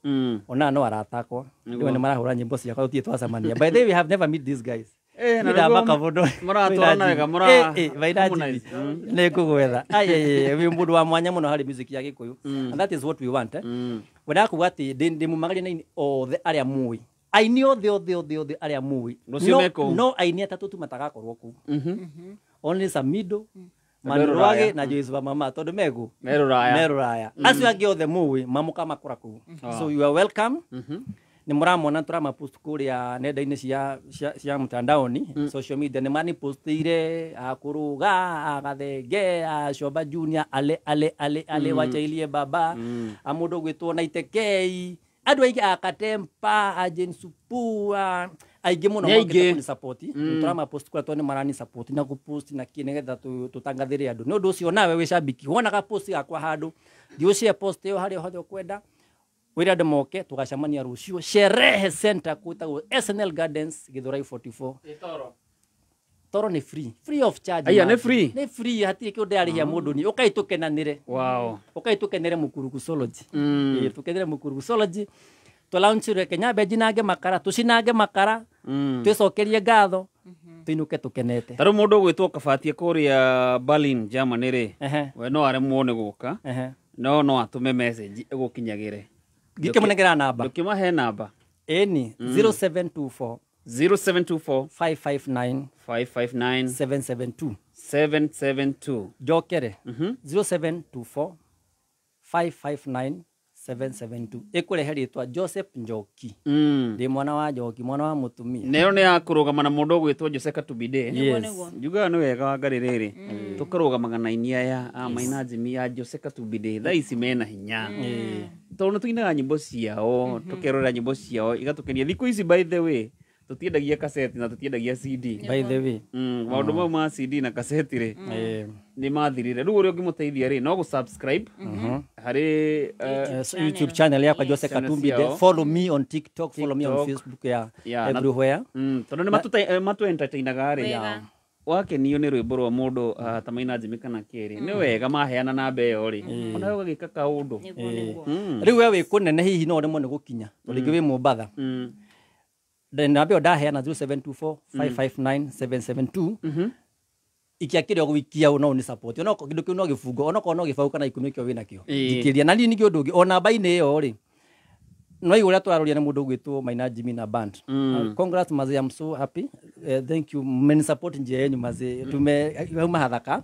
ona no aratakwa ndio ni marahura nyimbo cia kwa utie twacamania by the way we have never met these guys na muratona wega nekugwetha wi mundu wa mwanya muno hari music ya Gikuyu and that is what we want wena kuga ati ndi mumagaria na othe aria mui aini othe aria mui no aini atatu tu matagakorwo ku only Samido Manurwage na Joyce wa mama tondu megu meruraya acio angi othe mui mamuka makura ku so you are welcome ni muramona turama post kuria nenda-ini cia mtandaoni social media ni mani postire akuruga agathenge Shoba Junior ale wachailie baba amundu gwitwo na itekei andu aige akatempa ajen supua aige muno ni support turama post kuria toni marani support na kupost na kinegetha tutangathire andu no ndu ucio nawe wi shabiki wona ka post yakwa handu ndio cia post yo hari hothe kwenda wira demoke tugacamania rucio sherehe center kwitagwo SNL Gardens Githurai 44 toro ni free of charge ni free hati ki undarihia mundu ni ukaitukenanire ukaitukenere mukurugusology tukenere mukurugusology to launch Kenya bejinage makara tucinage makara twicokerie ngatho tuinuke tukenete taro mundu gwitwo kabatie kuria Berlin Germany ri we no are muone guka no atume message egukinyagire gikemunegera namba dukimahe namba eni 0724 559 772 jokere 0724 559 772 ekurehe ritwa Joseph Njoki ndi mwana wa Njoki mwana wa mutumia nero ni akurugama na mundu gwitwo Joseph Katubide njuga ni wega wangaririri tukarugamaga na inia ya Maina Jimmy ya Joseph Katubide tha ici mena hinya tondu tuinaga nyimbo ciao tukerora nyimbo ciao igatukenia thiku ici by the way tutiendagia cassette na tutiendagia CD by the way maundu mau ma CD na cassette ri ni mathirire riu uri ungimuteithia ri no gu subscribe hari YouTube channel yakwa Joseph Katubide follow me on TikTok follow me on Facebook everywhere tondu ni matu entertainaga ri wake niyo ni rwimbo rwa mundu ta Maina Jimmy kana Keri ni wega maheana namba iyo ri ona yo gika kaundu riu we kunene hihi no rimo ni gukinya tondu wi Mombatha namba ndaheana 0724 559 772 ikiakire gwikia no ni support ona kindu kiu no gifungo ona ko no gibau kana ikumi kio wina kio ikiria na ni ngi undu ona mba-ini iyo ri no igura twaroria na mundu gwitwo Maina Jimmy na band congrats maze I'm so happy thank you men support njia yenyu maze tume mahathaka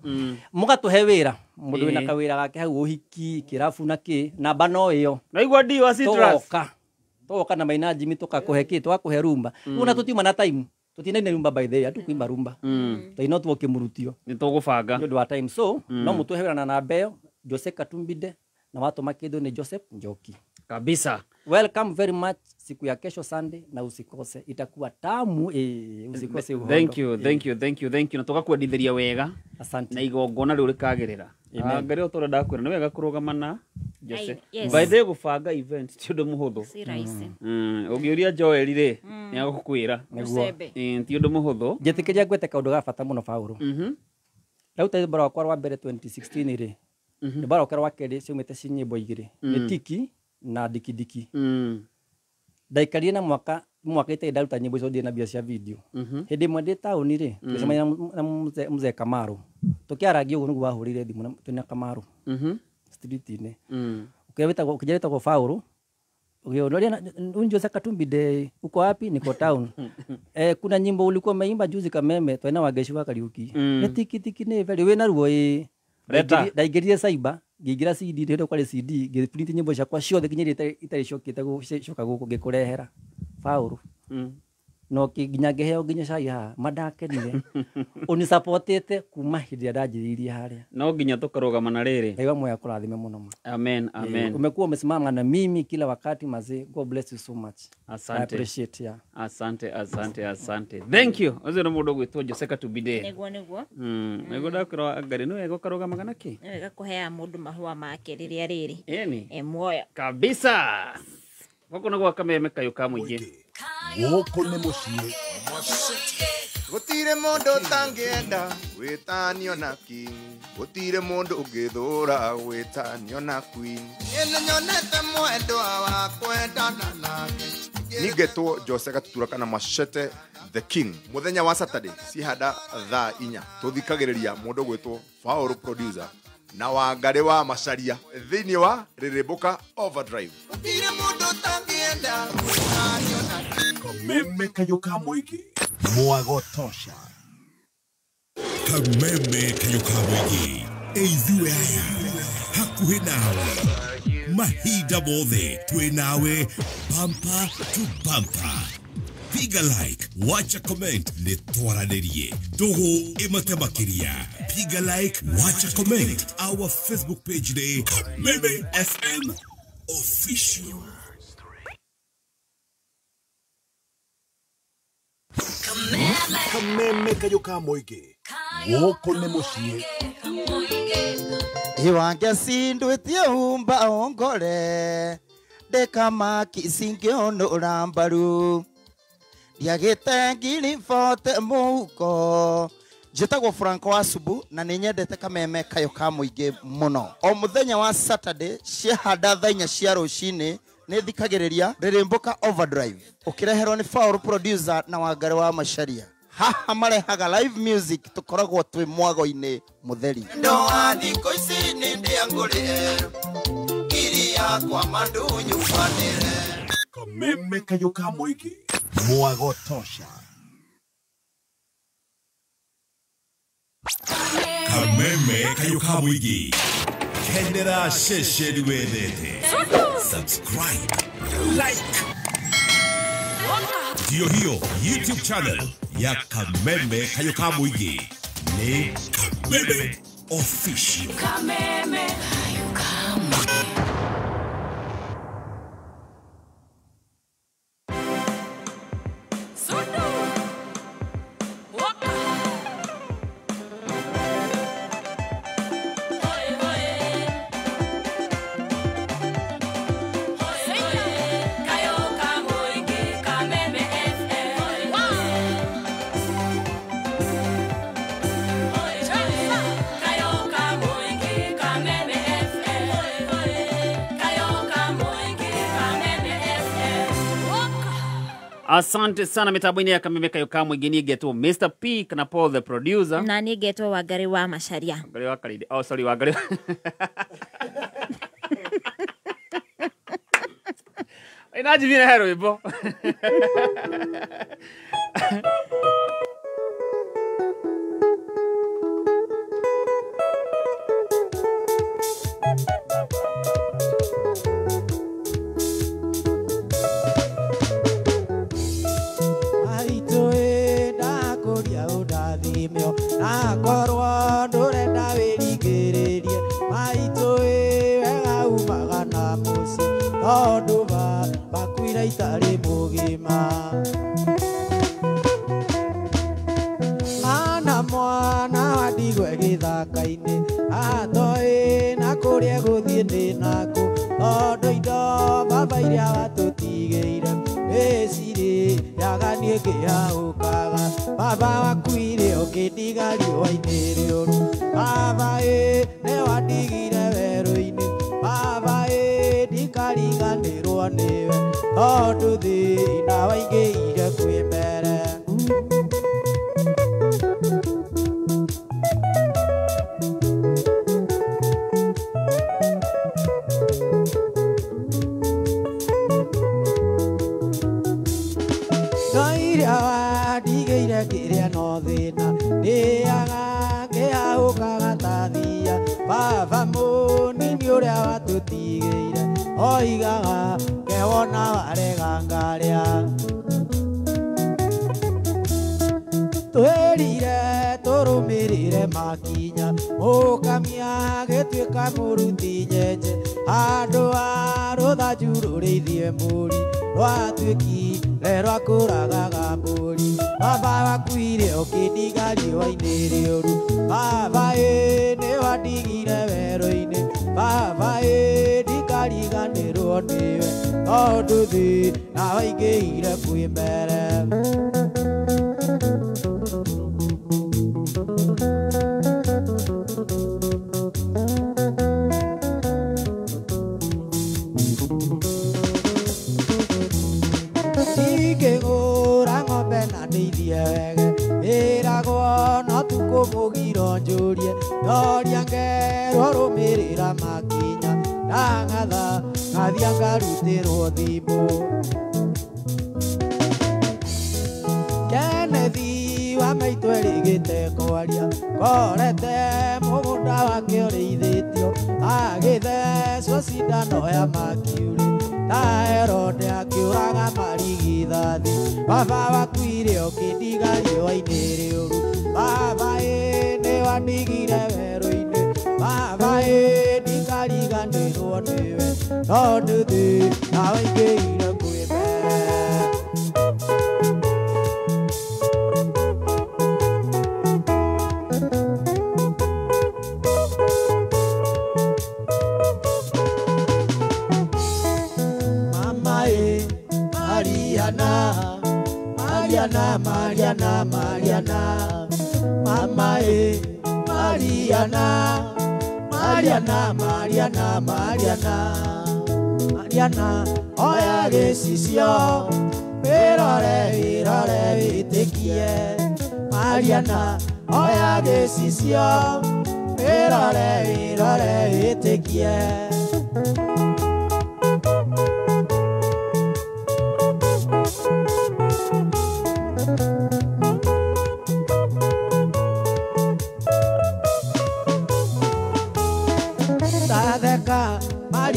mugatuhe wira mundu wina kawira gake hau uhiki kirafu na ki namba no iyo na igwa di wa citrus toka na Maina Jimmy tukakuhe ki twakuhe rumba una tutima na time tutinaine rumba by the way atukuimba rumba taino tuoke murutio ni tugubanga ndu wa time so no mutuhe wira na namba iyo Joseph Katubide na watu makido ni Joseph Njoki kabisa. Welcome very much siku ya kesho Sunday na usikose itakuwa tamu usikose uhondo. Thank you natoka kuadithiria wega. Asante. Na igongona riu rikagirira. Ngari utora ndakwira ni wega kurugama na Jose. By the way gubanga event ti undu muhuthu. Si rahisi. Ugiuria Joel ri ni agukwira. Ti undu muhuthu. Njetikiria gwete kaundu ga bata muno Paulo. Rau ta bara kwa wa mbere 2016 ri. Ni bara kwa keri ciumite cinyimbo igiri. Ni tiki na dikidiki. Ndaikarie na mwaka ite ndaruta nyimbo icio na bia cia video. Hindi mwende tauni ri tucemania na mzee Kamaru. Tukiaragia ugu nugu wahurire thimu tuna Kamaru. Street-ini. Ukijeta kwa Paulo. Ukionoria Jose Katubide uko wapi? Niko town. Kuna nyimbo ulikuwa umeimba juzi Kameme twena wageshi wa Kariuki. Tiki ni very we na ruo ndaigerie cyber ngigira CD rero kwa CD ngiprint nyimbo cia kwa ciothe kinyirite itari cokite gucoka guku ngikurehera Paulo no kinya ngeheo nginya cai ha mandakenire unisupportete kuma hindi ndanjiririe haria no nginya tukarugama na riri Ngai moya kurathime muno amen amen umekuwa umesimama na mimi kila wakati mazee. God bless you so much. Asante. I appreciate ya asante thank you uzo no mundu gwitwo Joseka Tubide Niguo niguo ndakira ngari no ego karugama kana ki ega kuhea mundu mahua make riria riri eni muoyo kabisa goko no gwa Kameme Kayuka muingi goko ne mucie gutire mundu tangienda witanio na king gutire mundu ungithura witanio na queen ene nyonete mwendo wa kwendana nake nigetwo Joseka Tutura kana Machete the king muthenya wa Saturday cihanda thaa 4 tuthikagiriria mundu gwitwo Faulu producer na Wangari wa Macharia thini wa Ririmbuka Overdrive gutire mundu tangienda witanio na Kameme Kayuka muingi mwago tosha Kameme Kayuka muingi eithuwe aya hakuhi nawe mahinda mothe twi nawe bumper to bumper piga like wacha comment ni twaranirie tugu imate makiria piga like wacha comment our Facebook page ni Kameme FM official Kameme Kayuka muingi goko ne mucie iwange sindwitie umba ongore ndekama kisingiono urambaru ndiagite ngiri fote muko njitagwo Franco Asubu na ninyendete Kameme Kayuka muingi muno o muthenya wa Saturday cihanda thainya cia rucini ni thikagiriria Ririmbuka Overdrive ukireherwo ni Faulu producer na Wangari wa Macharia haha marehaga live music tukoragwo twi mwago-ini mutheri ndo andiko ici ni ndiangurie iria kwa mandunyu fanire Kameme Kayuka muingi mwago tosha Kameme Kayuka muingi kendera shesheri wendete subscribe like ndio hiyo YouTube channel ya Kameme Kayuka muingi ni Kameme official Kameme Kayuka muingi Asante sana mitabwini ya Kameme Kayuka muingi ni geto Mr. P na Paul the producer na ni geto Wangari wa Macharia Wangari wa Karidi oh sorry Wangari inaji vina hero ibo nakorwo ndurenda wirigiririe maitui wega umaga na muci tondu bakwira itari mugima ana mwana wa ndigwe githaka-ini atoi na kuria guthie ndi naku tondu indo baba iria watutigire eciri yaganie ngĩhaũkaga baba wakuire ũkĩndiga riũa-inĩ rĩũru baba nĩ wandigire werũ-inĩ baba ndikariganĩrwo nĩwe tondũ thĩna waingĩire kwĩ mbere kĩrĩa no thĩna ndĩaga ngĩhaũkaga ta thia baba mũnini ũrĩa watũtigĩire oigaga ngewona warega ngarĩa Twerire turumirire makinya mukamia gituika muruti nyenje andu a ruthanju rurithie mburi rwatuiki rwa kuragaga mburi baba wakuire ukindiga riũa-inĩ rĩũru baba nĩ wandigire werũ-inĩ baba ndikariganĩrwo nĩwe tondũ thĩ na waingĩhire kwĩ mbere ingĩgũra ng'ombe na ndĩithie wege ĩragwo no tukũmũgiro njũrie ndoria ngerwo rũmĩrĩra makinya ndang'atha ngathia ngarutĩrwo thimũ Kenethi wa maitũ erĩgĩte kwaria korete mũgũnda wake ũrĩithĩtio agĩthecwo cindano ya makiurĩ ta Herode akĩũraga marigithathi baba wakuire ũkĩndiga riũa-inĩ rĩũru baba nĩ wandigire werũ-inĩ baba ndikariganĩrwo nĩwe tondũ thĩ na waingĩhire kwĩ mbere Mariana mama Mariana oya gĩcicio wĩrore wĩtĩkie Mariana oya gĩcicio wĩrore wĩtĩkie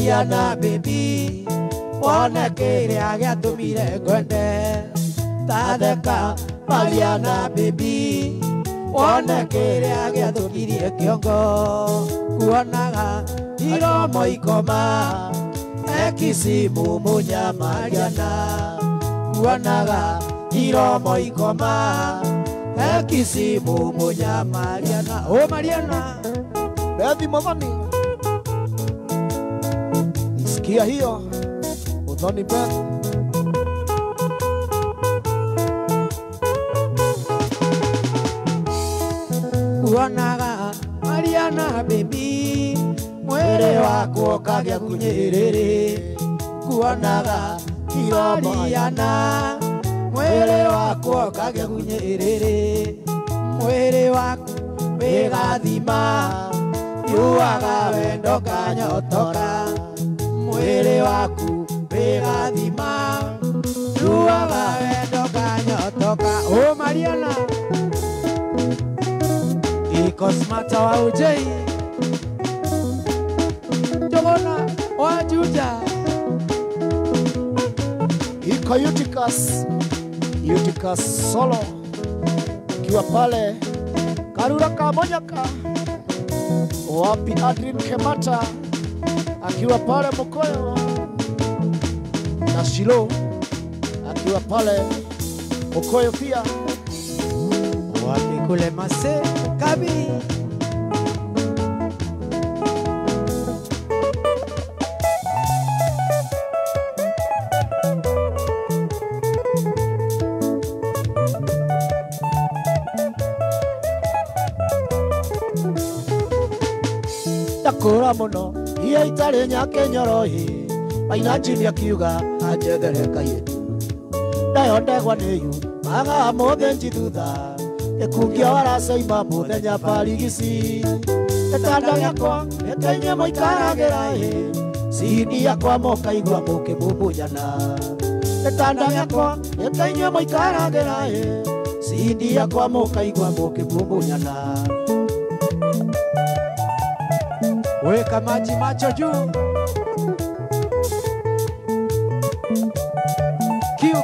Mariana baby wone kĩrĩa gĩatũmire ngwende tatheka Mariana baby wone kĩrĩa gĩatũkirie kĩongo kuonaga iromo ikoma ekisimu munya Mariana kuonaga iromo ikoma ekisimu munya Mariana Mariana Bethi Mothoni Kia hiyo Muthoni Beth kuonaga Mariana baby mwĩrĩ wakwa ũkagĩa kunyĩrĩrĩ kuonaga Mariana mwĩrĩ wakwa ũkagĩa kunyĩrĩrĩ mwĩrĩ waku wĩgathima yuaga wendo kanyotoka mwĩrĩ waku wĩgathima yuaga wendo kanyotoka Mariana Ikosmata wa ujei Ndogona wa Juja Iko Eutychus Solo kiwa pale Karura Kamonyaka wapi Adrian Kemata akiwa pale Mokoyo na Shilo akiwa pale Mokoyo pia wapi kule Mase Kabi Takura muno iya itari nyake nyorohi Maina jini akiuga ajethere kayetu Dayo ndegwa niyu Maga mothe njithutha Ekungia waracoima muthenya parigisi Etanda yakwa Etainye moikaragira Sindi yakwa mokaigua mukimumbunyana Etanda yakwa Etainye moikaragira Sindi yakwa mokaigua mukimumbunyana Weka maji macho juu Kiu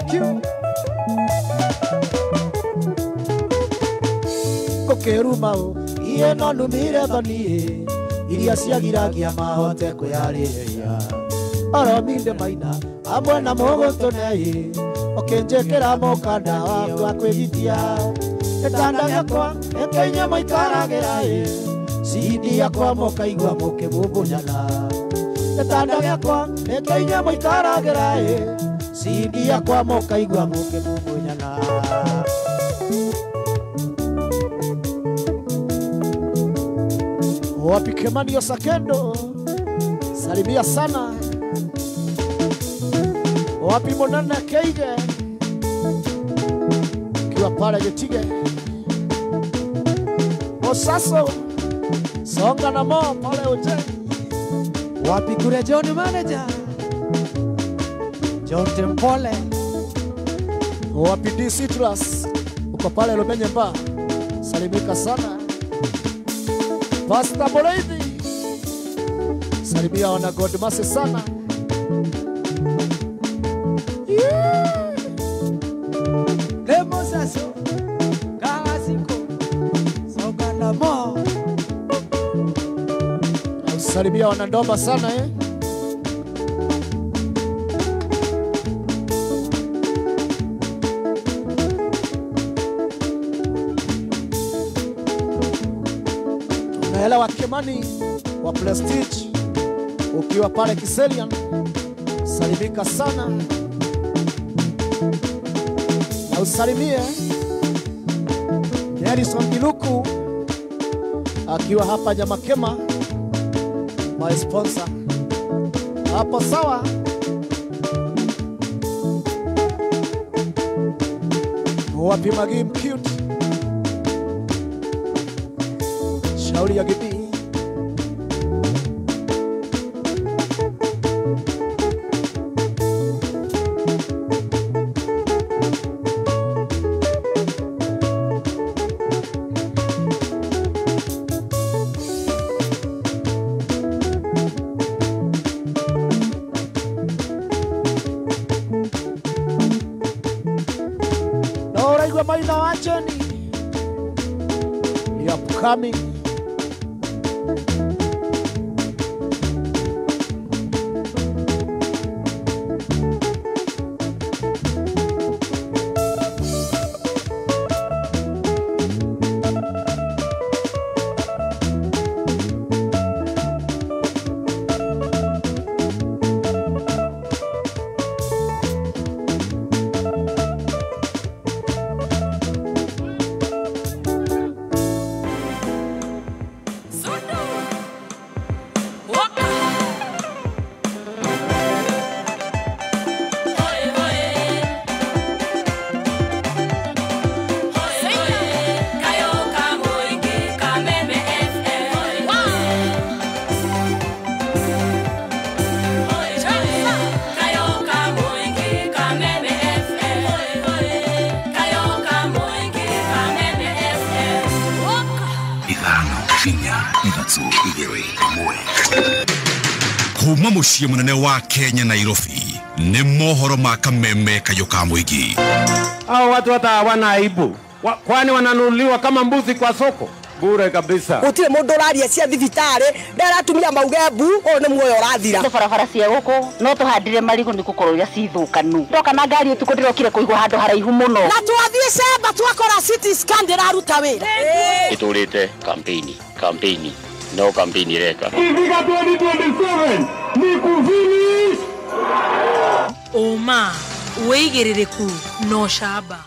keruma iye no numire thoni iria ciagiragia mahote kwĩharĩrĩria Orominde Maina amwe na mũgũtũne ũkĩnjĩkĩra mũkanda wa kwĩgitia gĩtanda gĩakwa ĩkĩinya mũikaragĩra cindi yakwa mũkaigua mũkĩmũmbũnyana gĩtanda gĩakwa ĩkĩinya mũikaragĩra cindi yakwa mũkaigua mũkĩmũmbũnyana wapi Kimani Osakendo salimia sana wapi Monana Keige kiwa pale Getige Osaso songa na mo pale Oje wapi kule John Manager John Tempole wapi DC Trust uko pale Lomenye Mba salimika sana Pastor Boleidi salimia wana Godmase sana Demo saso Kasiko Sogana mo salimia wana Ndomba sana Hela wa Kimani wa Prestige ukiwa pale Kiselian salimika sana na usalimie Harrison Kiluku akiwa hapa Nyamakema my sponsor hapo sawa wapi Magim Cute shauri ya Gibi Nora igwa Maina wacheni ya upcoming Kuma muciĩ munene wa Kenya Nairobi nĩ mohoro ma Kameme Kayuka Mũingĩ. Hao watu hata hawana aibu. Kwani wananunuliwa kama mbuzi kwa soko? Bure kabisa. Gutire mundu raria cia thibitari ndaratumia maugembu o ne muoyo rathira. Ndo barabara cia guku no tuhandire marigu ni gukorwo ya cithukanu. Ndoka na ngari utuko ndirokire kuigwa handu haraihu muno. Na twathie Shemba twakora city scan ndiraruta wira. Iturite kampeni. No kampeni reka. Ifika 2027 ni kufinish. Oma weigirireku no shaba.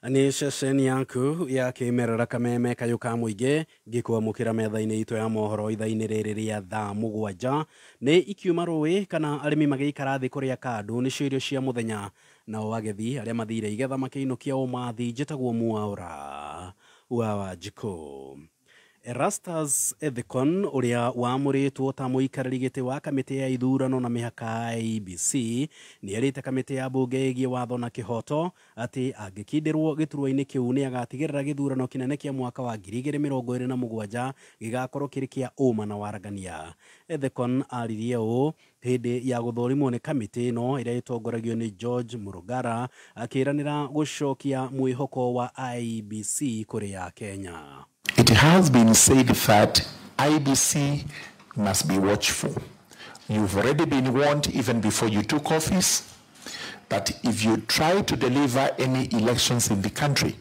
Nĩ ceceni yaku ya kĩmerera Kameme Kayuka Mũingĩ ngĩkwamũkĩra metha-inĩ itũ ya mohoro ithaa-inĩ rĩrĩ rĩa thaa mũgwanja nĩ ikiuma rũĩ kana arĩmi magĩikara thĩ kũrĩa kandũ nĩcio irio cia mũthenya nao agethi arĩa mathire igetha makĩinũkia ũmathi njĩtagwo Mwaũra wa Wanjikũ. Erastus Ethekon uria wamuritwo ta muikarĩri gĩtĩ wa kamĩtĩ ya ithurano na mĩhaka IEBC nĩ erĩte kamĩtĩ ya mbunge ĩgiĩ watho na kĩhoto atĩ angĩkindĩrwo gĩturwa-inĩ kĩu nĩ agatigĩrĩra gĩthurano kĩnene kĩa mwaka wa 2027 gĩgakorwo kĩrĩ kĩa ũma na waragania. Ethekon aririe ũũ hĩndĩ ya gũthũrimwo nĩ kamĩtĩ ĩno ĩrĩa ĩtongoragio nĩ George Murugara akĩranĩra gũcokia mwĩhoko wa IEBC kũrĩ ya Kenya. It has been said that IEBC must be watchful. You've already been warned even before you took office that if you try to deliver any elections in the country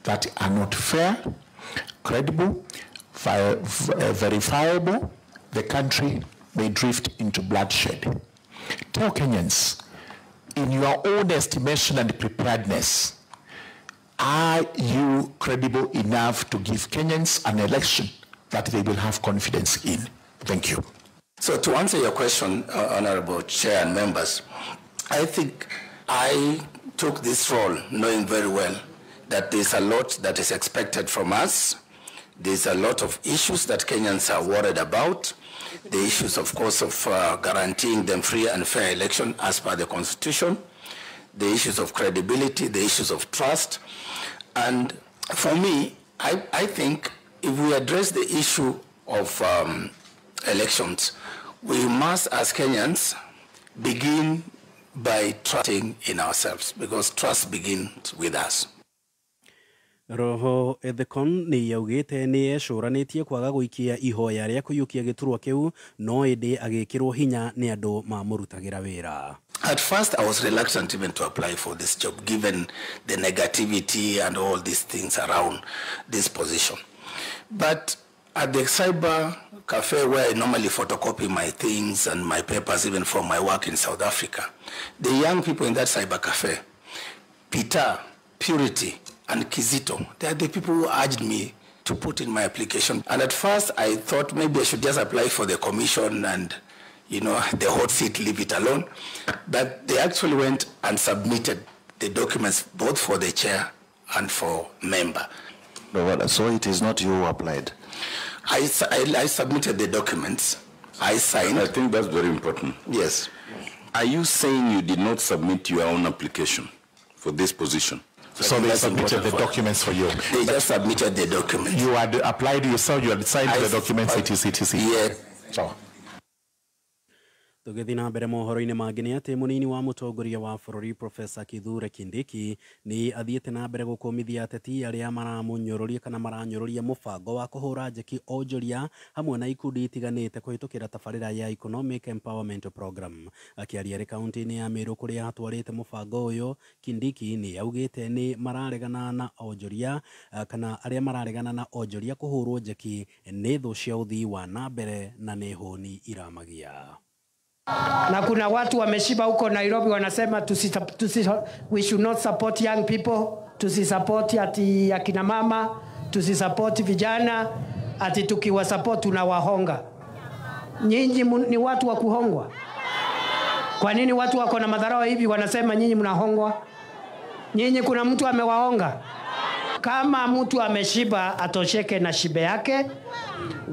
that are not fair, credible, verifiable, the country may drift into bloodshed. Tell Kenyans, in your own estimation and preparedness, are you credible enough to give Kenyans an election that they will have confidence in? Thank you. So to answer your question, Honorable Chair and members, I think I took this role knowing very well that there's a lot that is expected from us. There's a lot of issues that Kenyans are worried about. The issues, of course, of guaranteeing them free and fair election as per the Constitution. The issues of credibility, the issues of trust. And for me, I think if we address the issue of elections, we must, as Kenyans, begin by trusting in ourselves, because trust begins with us. Roho Ethekon nĩ yaugĩte nĩ ecũranĩtie kwaga gũikia ihoya rĩa kũiyũkia gĩturwa kĩu no ĩndĩ agĩkĩrwo hinya nĩ andũ mamũrutagĩra wĩra. At first, I was reluctant even to apply for this job, given the negativity and all these things around this position. But at the cyber cafe where I normally photocopy my things and my papers, even for my work in South Africa, the young people in that cyber cafe, Peter, Purity, and Kizito, they are the people who urged me to put in my application. And at first, I thought maybe I should just apply for the commission and, you know, the hot seat, leave it alone. But they actually went and submitted the documents both for the chair and for member. So it is not you who applied? I submitted the documents. I signed. I think that's very important. Yes. Are you saying you did not submit your own application for this position? So they submitted the documents for you? They just submitted the documents. You had applied yourself, you had signed the documents, etc. Yeah. So. Tũgĩthiĩ na mbere mohoro-inĩ mangĩ nĩ atĩ mũnini wa mũtongoria wa bũrũri Profesa Kithure Kindiki nĩ athiĩte na mbere gũkũmithia ateti arĩa maramũnyũrũria kana maranyũrũria mũbango wa kũhũra njeki onjoria hamwe na ikundi itiganĩte kũhĩtũkĩra tabarĩra ya Economic Empowerment Program. Akĩaria arĩ kaunti-inĩ ya Meru kũrĩa atwarĩte mũbango ũyũ, Kindiki nĩ augĩte nĩ mararegana na onjoria kana arĩa mararegana na onjoria kũhũrwo njeki nĩ thũ cia ũthii wa na mbere na nĩ hũni iramagia. Na kuna watu wameshiba huko Nairobi wanasema we should not support young people, tusisupport ati akina mama, tusisupport vijana, ati tukiwasupport tunawahonga. Nyinyi ni watu wa kuhongwa? Kwa nini watu wako na madharau hivi wanasema nyinyi mnahongwa? Nyinyi kuna mtu amewahonga? Kama mtu ameshiba atosheke na shibe yake.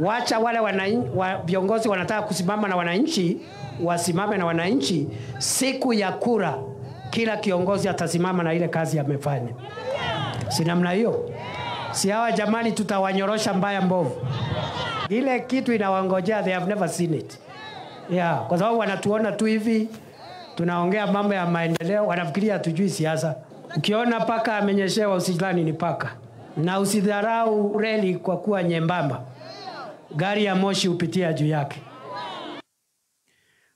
Wacha wale viongozi wanataka kusimama na wananchi wasimame na wananchi. Siku ya kura kila kiongozi atasimama na ile kazi amefanya. Si namna hiyo? Si hawa jamani tutawanyorosha mbaya mbovu. Ile kitu inawangojea, they have never seen it. Yeah, kwa sababu wanatuona tu hivi tunaongea mambo ya maendeleo, wanafikiria tujui siasa. Ukiona paka amenyeshewa usidhani ni paka. Na usidharau reli kwa kuwa nyembamba. Gari ya moshi upitia juu yake.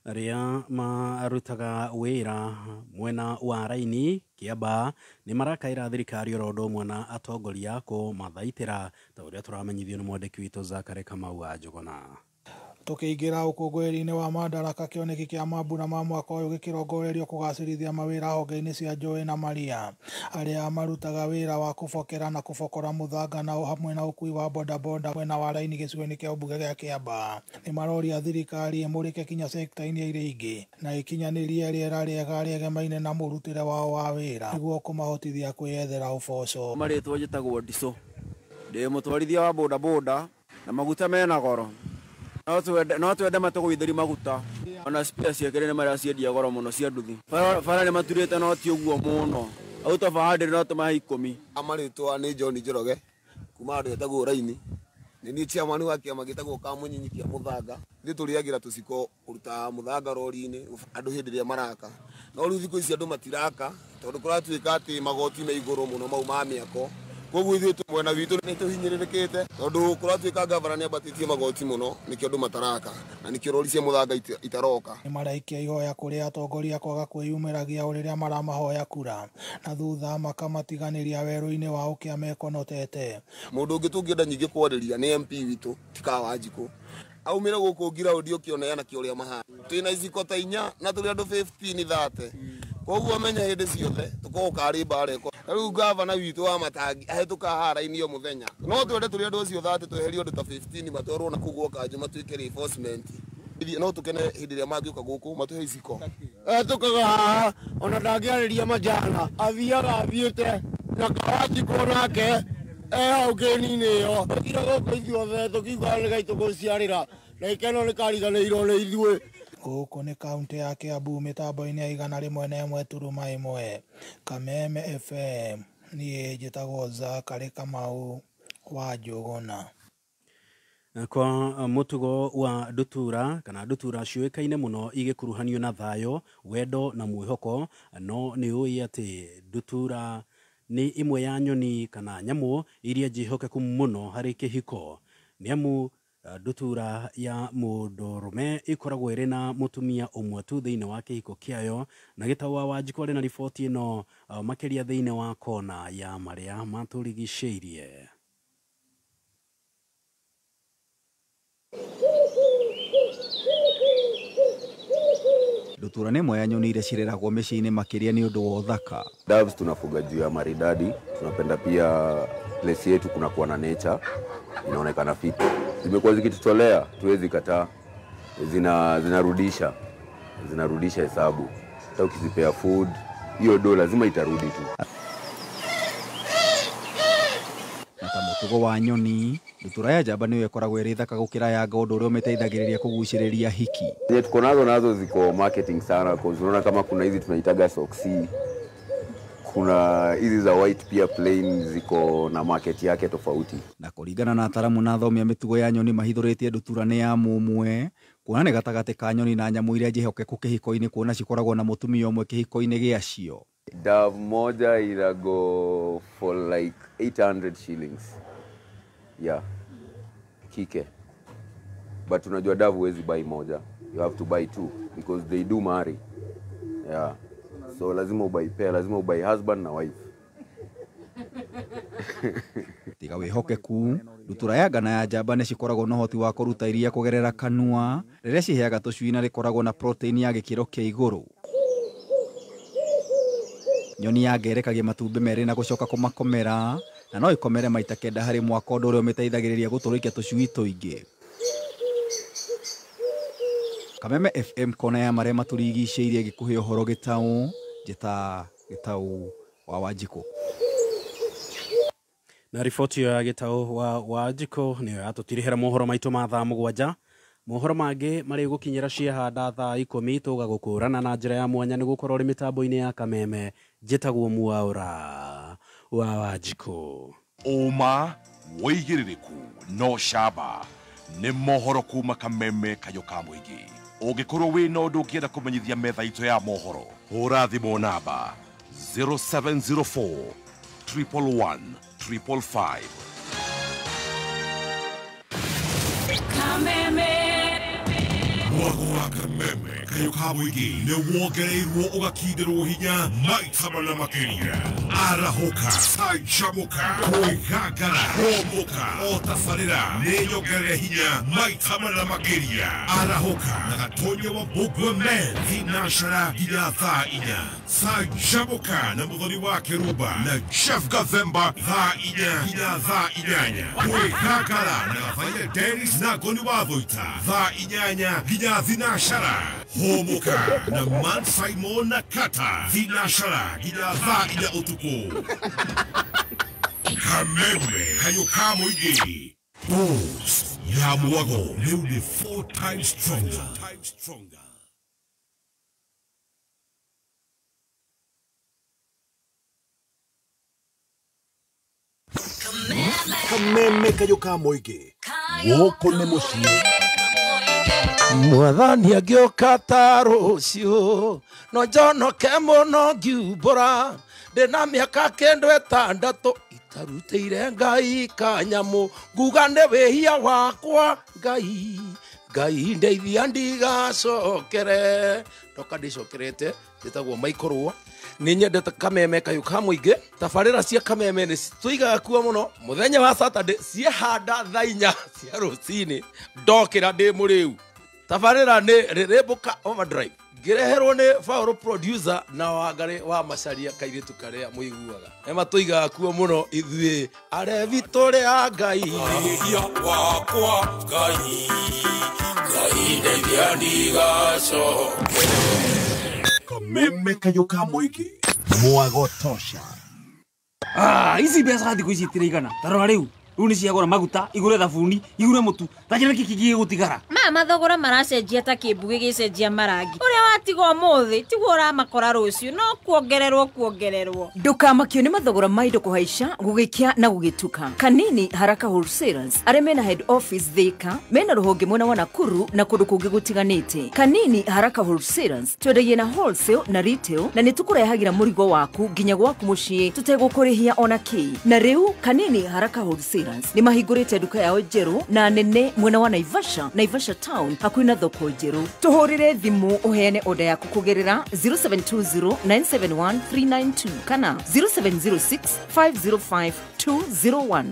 Arĩa marutaga wĩra mwena wa raini Kiambaa nĩ marakaĩra thirikari oro ũndũ ũmwe na atongoria kũmathaitĩra ta ũrĩa tũramenyithio nĩ mwandĩki witũ Zakari Kamau wa Njũgũna. Tukiingira ukungwiri-ini wa Madaraka, kioneki kia mambura ma mwaka uyu gikirongorerio kugacirithia mawira honge-ini cia Njũĩ na Maria aria marutaga wira wa kubokera na kubokora muthanga na hamwe na ukui wa bodaboda mwena wa raini gicigo-ini kia ũmbunge gia Kiambaa. Ni maroria thirikari imurike kinya sekta-ini iria ingi na ikinyanirie riera riega riegemaine na murutire wao wa wira niguo kumahotithia kwiyethera uboco. Maritwo njitagwo Ndico, ndi mutwarithia wa bodaboda na maguta mena goro no twende matũgũithĩri maguta ona spare ciakĩrĩ nĩ marĩa ciendia goro mũno cia nduthi bara nĩ maturĩte no ti ũguo mũno au tofahandi no tũmahe 10 amarĩtwa nĩ John Njoroge kuma andũ etagwo Raini nĩ niĩ chairman wa kĩama gĩtagwo Kamunyinyi kĩa Mũthanga nĩ tũrĩagĩra tũciko kũruta mũthanga rori-inĩ andũ hĩndĩ ĩrĩa maraka no rĩu thikũ ici andũ matiraka tondũ kũratuĩka atĩ magoti me igũrũ mũno mau ma mĩako koguo ithuĩ mwena witũ nĩ tũhinyĩrĩrĩkĩte tondũ kũratuĩka gavana nĩ ambatĩtie magoti mũno nĩkĩo andũ mataraka na nĩkĩo rori cia mũthanga itaroka nĩ maraikia ihoya kũrĩ atongoria kwaga kwĩyumĩragia rĩrĩa maramahoya kura na thutha makamatiganĩria werũ-inĩ wa ũkĩa mekonotete mũndũ ũngĩ tũngĩenda nyingĩ kwarĩria nĩ MP witũ Tikawa Wanjikũ aumire gũkũ ngiraũndi ũkĩoneana kĩ ũrĩa mahana twĩna iciko ta 4 na tũrĩ andũ 15 30 koguo menya hĩndĩ ciothe tũkorwo karĩ mbareko rĩu gavana witũ wa Matangi ahĩtũka hara-inĩ o mũthenya no twende tũrĩ andũ acio 30 tweherio andũ ta 15 matwarwo na kũguo kanjũ matuĩke reinforcement no tũkene hĩndĩ ĩrĩa mangĩũka gũkũ matũhe iciko tũkaga haha ona ndangĩarĩria majana athiaga athiĩte na Wanjikũ nake hau kĩni-inĩ ĩyo tũkire gũkũ ithuothe tũkiuga nĩ gaitũgũciarĩra na ikeno nĩ kariganĩirwo nĩ ithuĩ gũkũ nĩ kaunti ya Kiambu mĩtambo-inĩ ya 101.1 Kameme FM niĩ njĩtagwo Zakari Kamau wa Njũgũna kwa mutugo wa ndutura kana ndutura ciũĩkaine mũno igĩkuruhanio na thayũ wendo na mwĩhoko no nĩ ũĩ atĩ ndutura nĩ imwe ya nyoni kana nyamũ iria njĩhokeku mũno harĩ kĩhiko nĩamu ndutura ya mũndũrũme ikoragwo ĩrĩ na mũtumia ũmwe tu thĩinĩ wa kĩhiko kĩayo na Gĩtaũ Wanjikũ arĩ na riboti ĩno makĩria thĩinĩ wa kona ya marĩa matũrigicĩirie. Ndutura nĩ imwe ya nyoni iria cireragwo mĩciĩ-inĩ makĩria nĩ ũndũ wa ũthaka. Doves tunafuga juu ya maridadi, tunapenda pia place yetu kunakuwa na nature, inaonekana fit. Zimekuwa zikitutolea, tuwezi kataa, zinarudisha hesabu. Hata ukizipea food, hiyo do lazima itarudi tu. Mutugo wa nyoni ndutura ya njamba nĩyo ĩkoragwo ĩrĩ thaka gũkĩra ya ng'ondu ũrĩa ũmĩteithagĩrĩria kũgucĩrĩria hiki. Tuko nazo ziko marketing sana kwa unaona kama kuna hizi tunaitaga soxy, kuna hizi za white pia plain ziko na market yake tofauti. Na kũringana na ataramu na athomi a mĩtugo ya nyoni mahithũrĩtie ndutura nĩ ya mũmwe kuona nĩ gatagatĩ ka nyoni na nyamũ iria njĩhokeku kĩhiko-inĩ kuona cikoragwo na mũtumia ũmwe kĩhiko-inĩ gĩacio. Dove moja irago for like 800 shillings. Yeah, kike. But unajua dove huwezi buy moja. You have to buy 2 because they do marry. Yeah. So lazima ubuy pair, lazima ubuy husband na wife. Tiga wĩhokeku, ndutura ya ngana ya njamba nĩ cikoragwo na ũhoti wa kũruta iria kũgerera kanua rĩrĩa ciheaga tũcui na rĩkoragwo na protein ya gĩkĩro kĩa igũrũ. Nyoni ya ngerekagia matumbĩ merĩ na gũcoka kũmakomera na no ikomere maita 9 harĩ mwaka ũndũ ũrĩa ũmĩteithagĩrĩria gũtũrĩkia tũcui tũingĩ. Kameme FM kona ya marĩa matũrigicĩirie gĩkũhe ũhoro Gĩtaũ Gĩtaũ wa Wanjikũ. Na riboti ya Gĩtaũ wa Wanjikũ nĩyo yatũtirihĩra mohoro maitũ ma thaa 7. Mohoro mangĩ marĩ gũkinyĩra ciehanda thaa 10 tũgagũkũrana na njĩra ya mwanya nĩ gũkorwo rĩ mĩtambo-inĩ ya Kameme njĩtagwo Mwaũra wa Wanjikũ. Ũma wĩigĩrĩrĩku no camba nĩ mohoro kuma Kameme kayũ ka mũingĩ. Ũngĩkorwo wĩna ũndũ ũngĩenda kũmenyithia metha itũ ya mohoro hũra thimũ namba 0704 111 555. Kameme Mwako wa Kameme kayũ ka mũingĩ nĩ wongereirwo ũgakindĩrwo hinya maita mana makĩria. Arahũka, canjamũka, kwĩgangara, homũka, o tabarĩra nĩ nyongerere hinya maita mana makĩria. Arahũka na Gatonye wa Mbũgua Men thinacara nginya thaa 4. Canjamũka na mũthoni wa Kĩrumba na Chef Gathemba thaa 4 nginya thaa 8. Kwĩgangara na Gathaiya Dennis na Ngoni wa Thũita thaa 8 nginya thinacara. Homoka na Man Simon na Kata thinacara nginya thaa 4 ũtukũ. Kameme kayũ ka mũingĩ. ya mwago rĩu nĩ 4 times stronger. Kameme kayo ka moige woko nĩ mũciĩ mwathani agĩũka ta rũciũ no njonoke mũno ngiumbũra ndĩna mĩaka 6 itarutĩire Ngai kanyamũ nguga nĩ wĩhia wakwa Ngai ndeithia ndigacokere ndoka ndicokerete ndĩtagwo Maikorwo nĩ nyendete kameme kayo ka mũingĩ tabarĩra cia kameme nĩ tũigaga kuo mũno mũthenya wa Saturday ciehanda thaa 4 cia rũcinĩ ndokĩra ndĩ mũrĩu tabarĩra nĩ Rĩrĩmbũka Overdrive ngĩreherwo nĩ Faũrũ producer na Wangari wa Macharia kairĩtu karĩa mũiguaga ema tũigaga kuo mũno ithuĩ arevi tũrĩa Ngai wĩhia wakwa Ngai ndeithia ndigacokere kameme kayo ka mũingĩ mwago tosha ici mbeca thikũ ici itirigana tarora rĩu nĩ ciagũra maguta igũre thabuni igũre mũtu tajira kiki gĩgũtigara mathogora maracenjia ta kĩmbu gĩgĩcenjia marangi ũrĩa watigwo mũthĩ tiguo ũramakora rũciũ no kuongererwo ndũkamakio nĩ mathogora ma indo kũhaica gũgĩkia na gũgĩtuka kanini haraka wholesalers arĩa mena head office Thika mena rũhonge mwena wa Nakuru na kũndũ kũngĩ gũtiganĩte kanini haraka wholesalers twendagia na wholesale na retail na nĩtũkũrehagĩra mũrigo waku nginya gwaku mũciĩ tũtegũkũrĩhia ona kĩ na rĩu kanini haraka wholesalers nĩ mahingũrĩte nduka yao njerũ na nene mwena wa Naivasha town hakuhĩ na thoko njerũ tũhũrĩre thimũ ũheane order yaku kũgerera 0720971392 kana 0706505201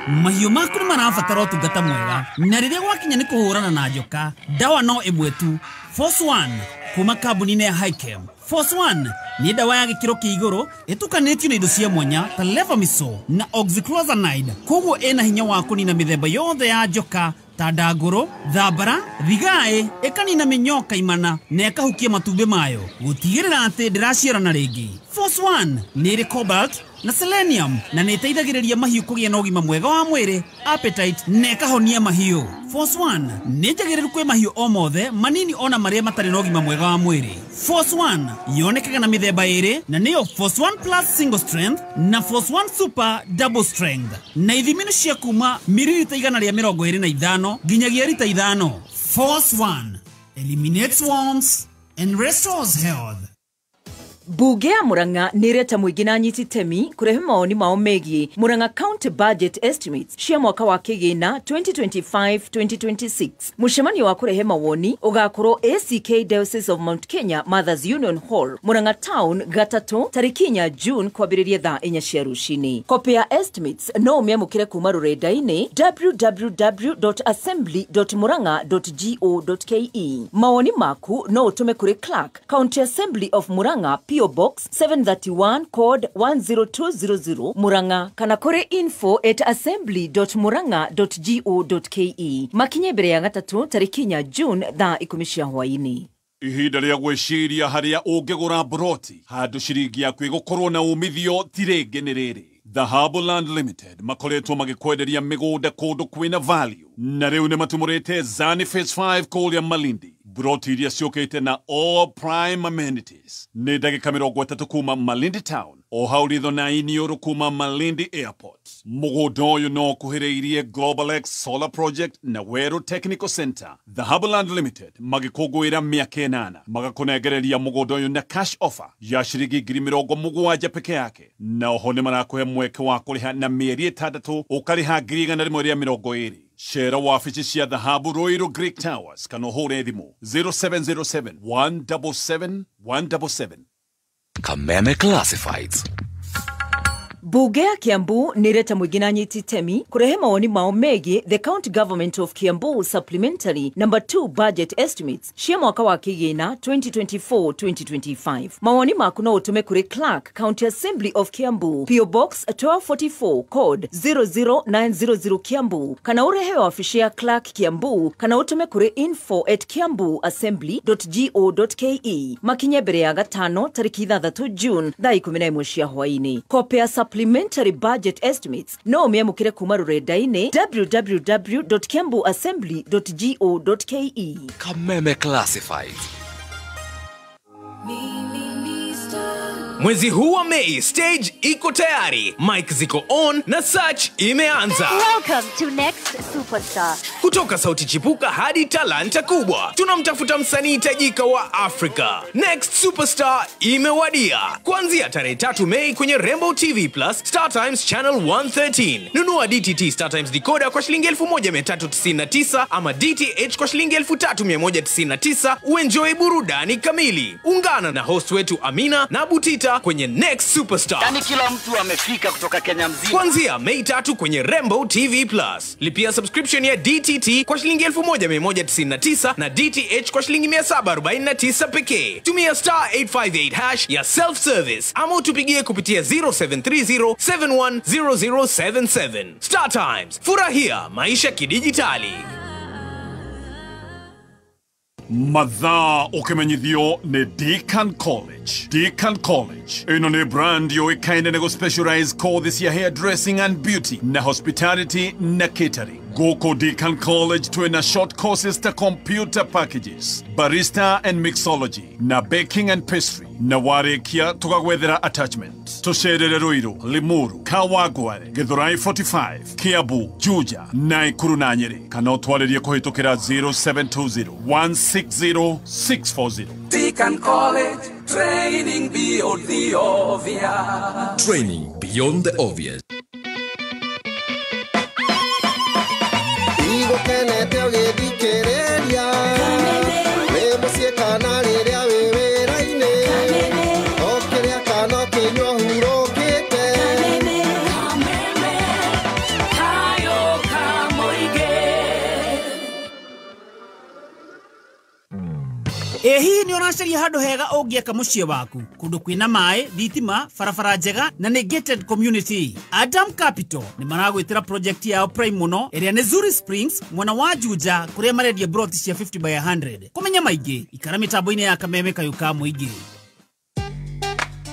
mahiũ maku nĩ marabatara ũtungata mwega na rĩrĩa gwakinya nĩ kũhũrana na njoka dawa no ĩmwe tu Force One kuma kambuni-inĩ ya Highchem. Force One nĩ dawa ya gĩkĩro kĩa igũrũ ĩtukanĩtio na indo cia mwanya ta Levamisole na Oxychloroxide koguo ĩna hinya wa kũnina mĩthemba yothe ya njoka ta ndangũrũ, thambara, thigaĩ, ĩkanina mĩnyoka imana na ĩkahukia matumbĩ mayo gũtigĩrĩra atĩ ndĩraciarana rĩngĩ. Force One nĩ ĩrĩ cobalt na selenium na nĩ ĩteithagĩrĩria mahiũ kũgĩa na ũgima mwega wa mwĩrĩ, appetite na ĩkahonia mahiũ. Force One nĩ njagĩrĩru kwĩ mahiũ o mothe manini ona marĩa matarĩ na ũgima mwega wa mwĩrĩ. Force One yonekaga na mĩthemba ĩrĩ na nĩyo Force One Plus single strength na Force One Super double strength na ithimi nĩ cia kuma mililita 125 nginyagia lita 5. Force One eliminates worms and restores health. Bunge ya Murang'a nĩreta mũingĩ na anyiti itemi kũrehe mawoni mao megiĩ Murang'a County Budget Estimates cia mwaka wa kĩgĩna 2025-2026. Mũcemanio wa kũrehe mawoni ũgakorwo ACK Diocese of Mount Kenya Mothers Union Hall, Murang'a Town, Gatatũ, tarĩki 4 June kwambĩrĩria thaa 4 cia rũcinĩ. Kopi ya estimates no ũmĩamũkĩre kuma rũrenda-inĩ www.assembly.murang'a.go.ke. Mawoni maku no ũtũme kũrĩ Clerk, County Assembly of Murang'a, PO Box 731 code 10200 Murang'a kana kũrĩ info@assembly.murang'a.go.ke. Makinye mbere ya Gatatũ tarĩki 4 June thaa 10 cia hwaĩ-inĩ. Ihinda rĩa gwĩciria harĩa ũngĩgũra broti handũ ciringi yaku ĩgũkorwo na umithio ti rĩngĩ nĩ rĩrĩ. The Harbourland Limited makoretwo magĩkwenderia mĩgũnda kũndũ kwĩna value na rĩu nĩ matumũrĩte Zani Phase 5 kũrĩa Malindi. Broti iria ciũkĩte na all prime amenities nĩ ndagĩka 30 kuma Malindi Town o hau ritho na iniũrũ kuma Malindi Airport. Mũgũnda ũyũ no kuhĩrĩirie Global X Solar Project na Weru Technical Center. The Harbourland Limited magĩkũngũĩra mĩaka 8 magakũnengereria mũgũnda ũyũ na cash offer ya ciringi 70,000 peke yake, na oho nĩ marakũhe mweke wa kũrĩha na mĩeri 6 ũkarĩha 120. Shera wafichi cia Dhahabu Royal Greek Towers kana ũhũre thimũ 0707 177 177. Kameme Classifieds. Bunge ya Kiambu nĩreta mũingĩ na anyiti itemi kũrehe mawoni mao megiĩ the County Government of Kiambu Supplementary Number 2 Budget Estimates cia mwaka wa kĩgĩna 2024-2025. Mawoni maku no ũtũme kũrĩ Clerk, County Assembly of Kiambu, PO Box 1244 code 00900 Kiambu kana ũrehe wabici ya Clerk Kiambu kana ũtũme kũrĩ info@kiambuassembly.go.ke. Makinye mbere ya Gatano tarĩki 6 June thaa 11 cia hwaĩ-inĩ. Kopi ya supplementary budget estimates no ũmĩamũkĩre kuma rũrenda-inĩ www.kiambuassembly.go.ke. Kameme Classifieds. Mwezi huu wa Mei, stage iko tayari, mic ziko on na search imeanza. Welcome to Next Superstar. Kutoka sauti chipuka hadi talanta kubwa, tunamtafuta msanii tajika wa Afrika. Next Superstar imewadia. Kuanzia tarehe 3 Mei kwenye Rainbow TV Plus, Star Times Channel 113. Nunua DTT Star Times decoder kwa shilingi 1399 ama DTH kwa shilingi 3199 uenjoy burudani kamili. Ungana na host wetu Amina na Butita kwenye Next Superstar. Yani kila mtu amefika kutoka Kenya mzima. Kuanzia Mei 3 kwenye Rainbow TV Plus. Lipia subscription ya DTT kwa shilingi 1199 na DTH kwa shilingi 749 pekee. Tumia star 858 hash ya self service ama utupigie kupitia 0730710077. Star Times, furahia maisha kidijitali. Mathaa ukimenyithio ni Deakin College. Deakin College ino ni brand yoikaine nego specialize courses ya hairdressing and beauty na hospitality na catering. Goko Deakin College twina short courses ta computer packages, barista and mixology na baking and pastry na warekia tukagwethera attachment. Tusherere Ruiru, Limuru, Kawagware, Githurai 45, Kiambu, Juja, Naikuru na Nyeri. Kana utwaririe kuhitukira 0720-160-640. Deakin College, training beyond the obvious. Training beyond the obvious. Hii ni onacaria handu hega ungiaka muciĩ waku kundu kwina mai, thitima, barabara njega na nĩ gated community. Adam Capital ni maragwĩtĩra project yao prime muno ĩrĩa nĩ Zuri Springs mwena wa Juja kũrĩa marendia broti cia 50/100. Kũmenya maingĩ ikara mĩtambo-inĩ ya Kameme Kayuka Mũingĩ.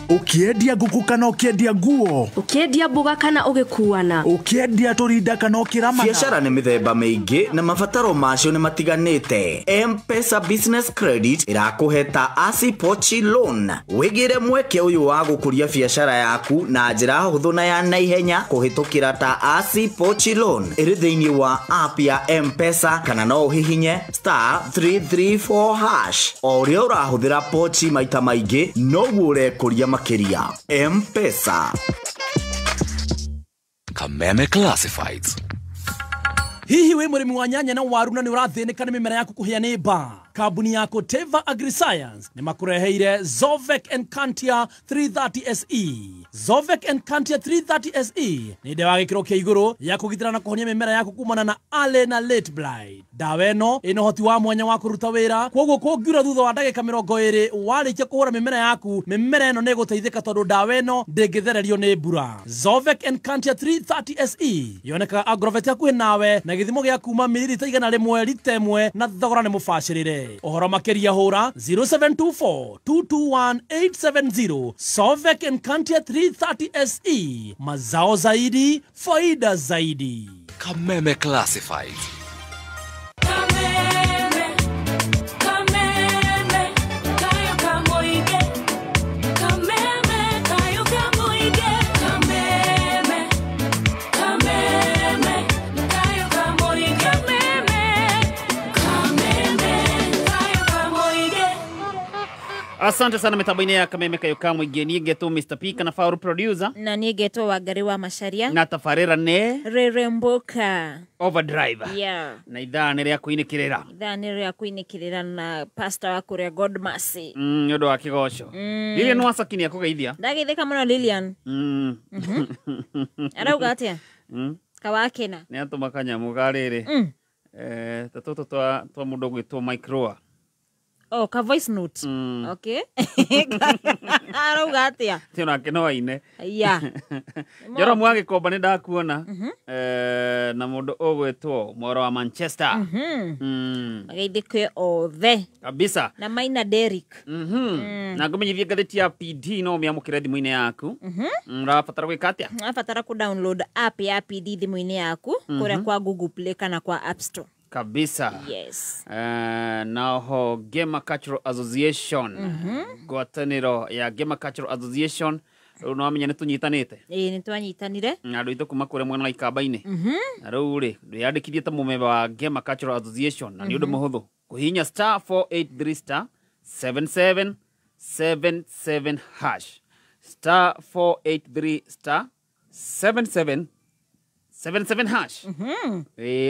Ukiendia nguku kana ukiendia nguo, ukiendia mboga kana ugikuana, ukiendia turinda kana ukiramana. Biashara ni mithemba mingi na mabataro macio ni matiganite. M-Pesa Business Credit irakuheta ASI Pochi Loan. Wigire mweke uyu wa gukuria biashara yaku na njira huthu na ya naihenya kuhitukira ta ASI Pochi Loan. Iri thiini wa app ya M-Pesa kana no uhihinye *334 hash. Oria urahuthira pochi maita maingi no urekuria makiria. M-Pesa. Kameme Classifieds. Hihi we murimi wa nyanya na waru na ni urathinika ni mimera yaku kuhia ni ba? Kabuni yako Teva Agri-Science ni makureheire Zovec Encantia 330 SE. Zovec Encantia 330 SE ni dawa gikiro kia iguru ya kugitira na kuhonia mimera yaku kumana na early na late blight. Dawa ino ina hoti wa mwanya wa kuruta wira, koguo kungiura thutha wa ndagika 20 warikia kuhura mimera yaku, mimera ino ni guteithika tondu dawa ino ndingithererio ni mbura. Zovec Encantia 330 SE yoneka Agrovet yaku nawe na githimo gia kuma mililita 100 lita 1 na thogora ni mubashirire. Ohoro makeria hura 0724-221-870. Zovec Encantia 330 SE. Mazao zaidi, faida zaidi. Kameme Classified. Asante sana mitambo-inĩ ya Kameme Kayuka Mũingĩ. Niĩ ngetwo Mr. P kana Fauru producer. Na niĩ ngetwo Wangari wa Macharia. Na tabarĩra nĩ Reremboka Overdrive. Yeah. Na ithaa nĩ rĩa kũinĩkĩrĩra. Ithaa nĩ rĩa kũinĩkĩrĩra na pastor wa kũrĩa God Mercy. Nĩ ũndũ wa kĩgoco. Lilian Wasaki nĩ akũgeithia. Ndageithĩka mũno Lilian. Arauga atĩa? Kawakena. Nĩ atũma kanyamũ ga rĩrĩ. Tũtũ twa mũndũ gwĩtwo Mike Roa. Oh, ka voice note. Okay. Arauga atia. Tena keno ine. Yeah. Joro mwage koba ni ndakuona. Na mundu ogwetwo mworo wa Manchester. Magaithikwe othe. Kabisa. Na Maina Derrick. Na ngumenyithia ngatheti ya PD no miamukire thimu-ini yaku. Rabatara gwika atia? Rabatara ku download app ya PD thimu-ini yaku kuria kwa Google Play kana kwa App Store. Kabisa. Yes. Now Gamer Cultural Association. Gwataniro ya Gamer Cultural Association. Uno amenya nitunyitanite. Nitwanyitanire. Na andu itu kuma kure mwena wa Ikamba-ini. Na riu ri ndiyandikithie ta mumemba wa Gamer Cultural Association na ni undu muhuthu. Kuhinya star 483 star 7777 hash. Star 483 star 7777 hash.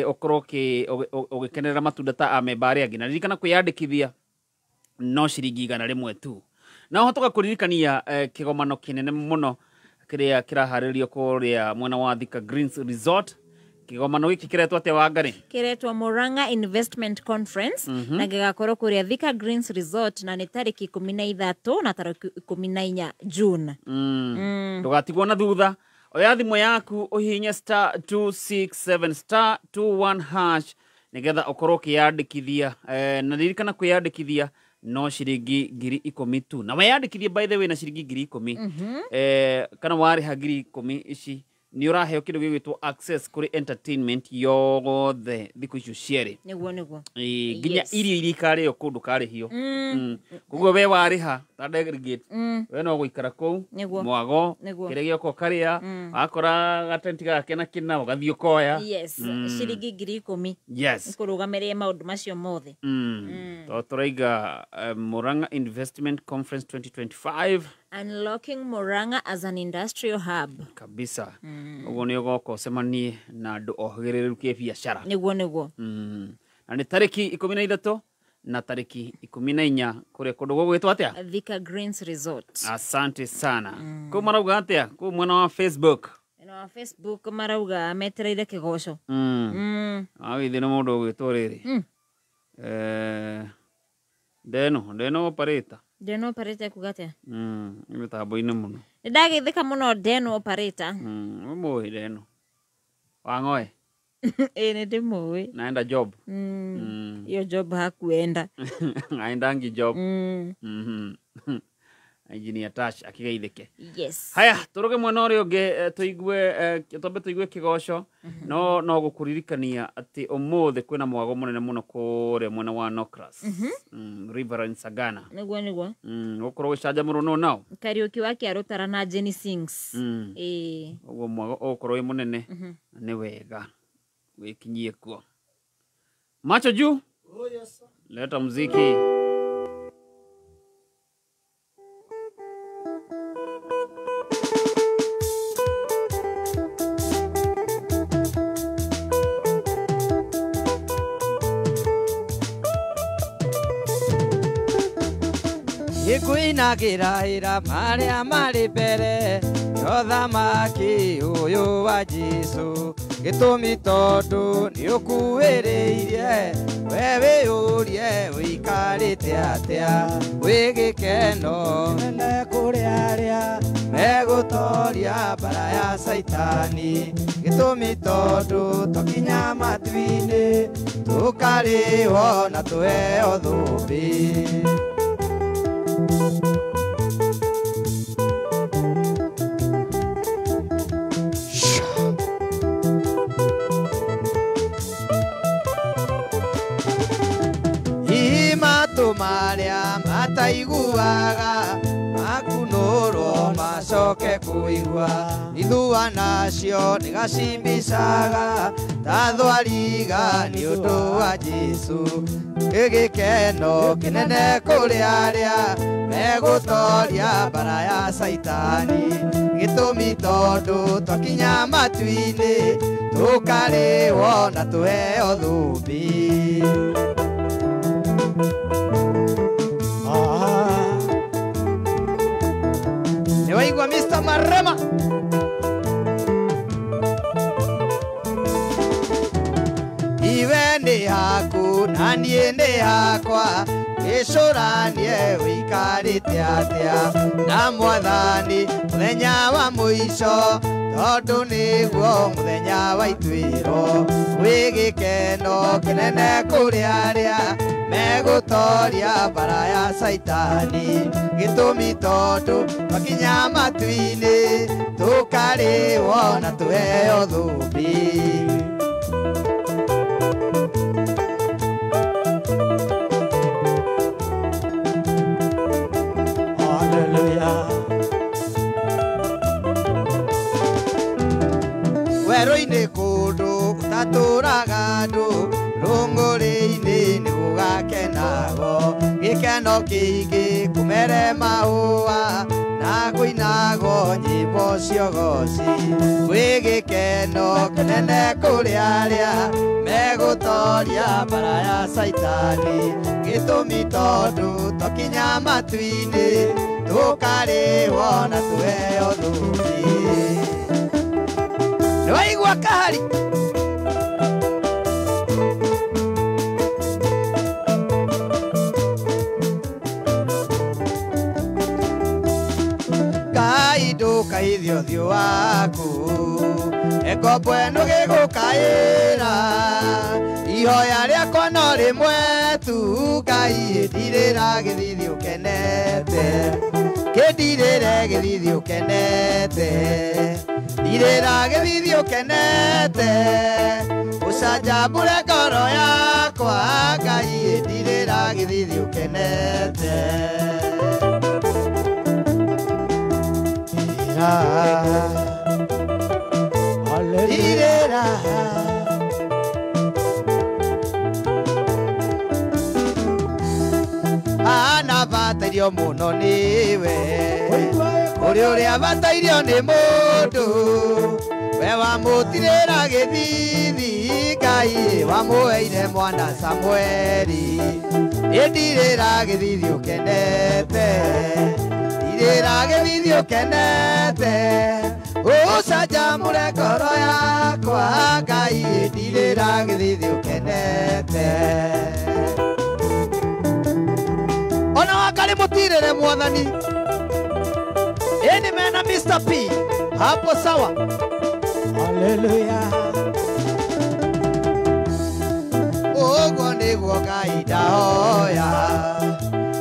Okoroke ogekenera matunda ta amebare agina ririkana kwiyandikithia no ciringi 100 tu. Na hotoka kuririkania kigomano kinene muno kiria kiraharirio kuria mwena wa Thika Greens Resort. Kigomano giki kiretwo atia Wangari? Kiretwo Murang'a Investment Conference na gigakorwo kuria Thika Greens Resort na ni tariki 13 na tariki 14 June. Ndugatigwo na thutha. Oya thimu yaku uhinya star 267 star 21 hash nigetha ukorwo kiyandikithia na ririkana kwiyandikithia no ciringi 10,000 tu. Na weyandikithie by the way na ciringi 10,000 kana wari ha 10,000 ici ni uraheo kindu gigwitwo access kuri entertainment yothe thiku icio ciere. Niguo. Ginya irio irikare kundu kare hio. Kuguo we wariha ta delegate. We no guikara kou mwago kiregio ko karia akora gatenti gake na kina ugathio koya. Yes. Ciringi 10,000. Yes. Kurugameria maundu macio mothe. Turaiga Murang'a Investment Conference 2025. Unlocking Murang'a as an industrial hub. Kabisa. Ugo ni ugoko semanie na andu ohagiriru ke biashara. Niguo. Na ni tariki 13 na tariki 14 kure kundu gugwitwo atia? Thika Greens Resort. Asante sana. Ku marauga atia? Ku mwena wa Facebook. Na Facebook marauga metereire kigoco. Awi thina mundu gwitwo riri. Deno operator. Deno operator kugatia. Mitambo-ini muno. Ndagithika muno Deno operator. Mui Deno. Wangoe. Ni ndimui. Naenda job. Iyo job hakuenda. Aendangi job. Engineer Tash akigeithike. Yes. Haya turuge mwena uri ungi tuigue kigoco no gukuririkania ati umuthi kwina mwago munene muno kure mwena wa Nokras. River in Sagana. Niguo. Gukorwo gucanjamurwo no nao. Karaoke wake arutara na Jenny Sings. Uguo mwago ukorwo munene ni wega wikinyie kuo. Macho juu. Oh yes sir. Leta muziki. Ikuinagira maria mari mbere yothamaki uyu wa Jesu gitumi tondu ni ukuwiriirie we wiyurie wikarite atia wi gikeno nene kuri aria megutoria bara ya Saitani gitumi tondu tokinya matu-ini tukariho na tuheo thumbi. Maria mataiguaga makunuro macoke kuigua ithua nacio nigacimbicaga tathwariga ni undu wa Jesu gigikeno kinene kuri aria megutoria bara ya Saitani gitumi tondu twakinya matu-ini tukariwo na tuheo thumbi. Niwaigua Mr. Marema iwe ni haku na niĩ nĩ hakwa wĩcũranie wĩikarĩte atĩa na mwathani mũthenya wa mũico, tondũ nĩguo mũthenya wa ituĩro, wĩ gĩkeno kĩnene kũrĩ arĩa megũtoria mbara ya Saitani. Gĩtũmi tondũ twakinya matu-inĩ tũkarĩhwo na tũheo thũmbĩ. Werũ-inĩ kũndũ gũtatũraga andũ, rũngũrĩ-inĩ nĩ gũgakenagwo, gĩkeno kĩingĩ kũmere mahũa na kũinagwo nyĩmbo cia ũgooci. Gwĩ gĩkeno kĩnene kũrĩ arĩa megũtoria mbara ya Saitani. Gĩtũmi tondũ twakinya matu-inĩ tũkarĩhwo na tũheo thũmbĩ. Nĩwaigua kahari? Ngai ndũkaithio ũthiũ waku, ngombo ĩno gĩgũkaĩra, ihoya rĩakwa no rĩmwe tu. Ngai ndirĩra gĩthithi ũkenete, kĩndirĩre gĩthithi ũkenete, ndirĩra gĩthithi ũkenete, ũcanjambũre ngoro yakwa. Ngai ndirĩra gĩthithi ũkenete. Ndirĩra anabatairio mũno nĩwe, ũrĩa abatairio nĩ mũndũ, we wamũtirĩra gĩthithi. Ngai wamũheire mwana Samueli. Ndirĩra gĩthithi ũkenete, ndirĩra gĩthithi ũkenete, ũcanjamũre ngoro yakwa. Ngai ndirĩra gĩthithi ũkenete. Ona wangarĩ mũtirĩre mwathani. Ĩni mena Mr. P hapo sawa. Haleluya. Ũguo nĩguo Ngai ndahoya,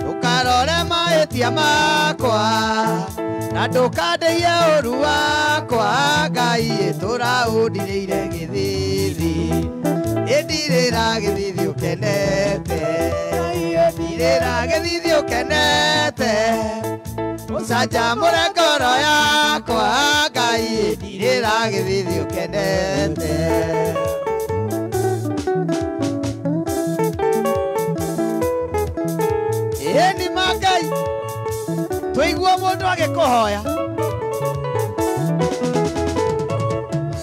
ndũkarore mahĩtia makwa na ndũkandĩhie ũru wakwa. Ngai tũraũndirĩire gĩthithi, ndirĩra gĩthithi ũkenete, ndirĩra gĩthithi ũkenete, ũcanjamũre ngoro yakwa. Ngai ndirĩra gĩthithi ũkenete. Ĩni Ngai tũigua mũndũ agĩkũhoya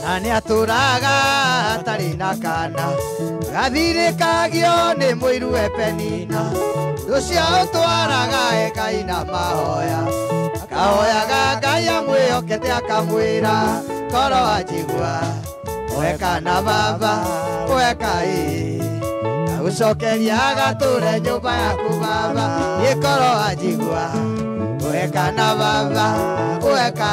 na nĩ atũraga atarĩ na kana, gathirĩkagio nĩ mũiru we Penina. Rũcio ũtwaraga Ngai na mahoya, akahoyaga Ngai amwĩhokete akamwĩra, koro anjigua weka na baba weka ũcokeria agatũre nyũmba yaku baba. Niĩ koro anjigua weka na baba weka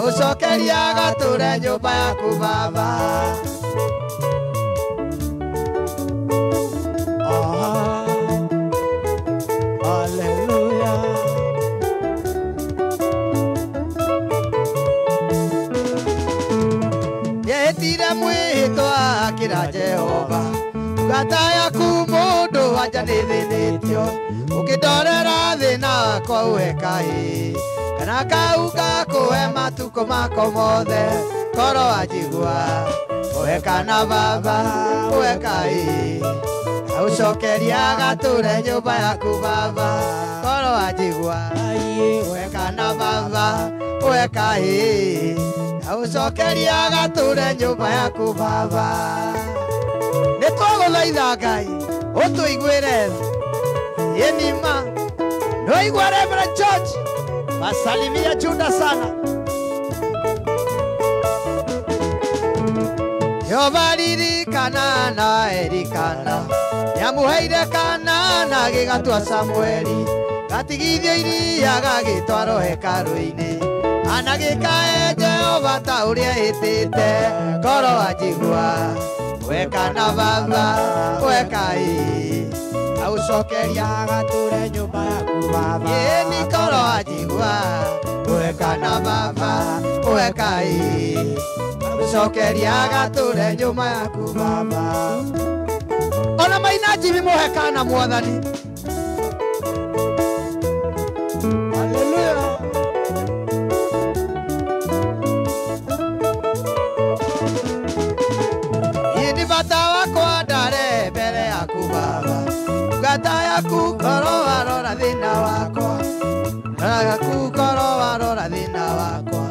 ũcokeria agatũre nyũmba yaku baba. Hallelujah. Yetire mwĩhĩtwa kĩra Jehova, ngata yaku mũndũ wanja nĩthĩnĩtio, ũkĩndorera thĩna wakwa weka kana kauga kũhe matukũ mako mothe. Koro anjigua weka na baba weka ũcokeria agatũre nyũmba yaku baba. Koro anjigua weka na baba weka ũcokeria agatũre nyũmba yaku baba. Nĩ twagũthaitha Ngai ũtũiguĩre yenima. Nĩwaigua Reverend George wasalimia Juda sana. Jehova ririkana na Elikana nĩamũheire kana na gĩgatua Samueli gatigithio iria gagĩtwarwo hekarũ-inĩ anagĩkae Jehova ta ũrĩa ĩtĩte ngoro anjigua weka na baba weka aucokeria gature nyũmba yaku baba ni ngoro anjigua weka na baba weka aucokeria gature nyũmba yaku baba ona maina Jimmy mũheka na mwathani haleluya ini bata wakwa ndare mbere yaku baba ngata yaku ngoro warora thĩna wakwa yaku ngoro warora thĩna wakwa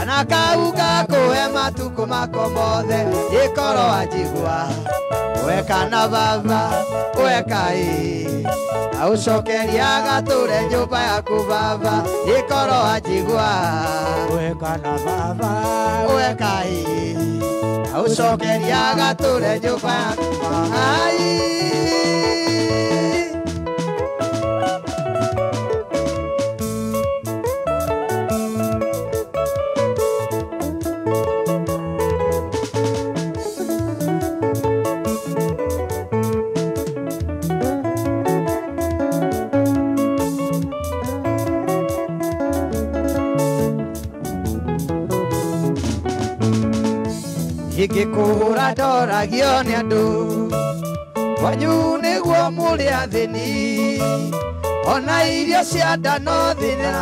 kana kau gakũhe matukũ makwa mothe ĩkorwo anjigua weka na baba weka aucokeria gature nyũmba yaku baba ĩkorwo anjigua weka na baba weka aucokeria gature nyũmba yaku ingĩkũhũra ndoragio nĩ andũ kwanyu nĩguo mũrĩ athĩni ona irio cia nda no thĩna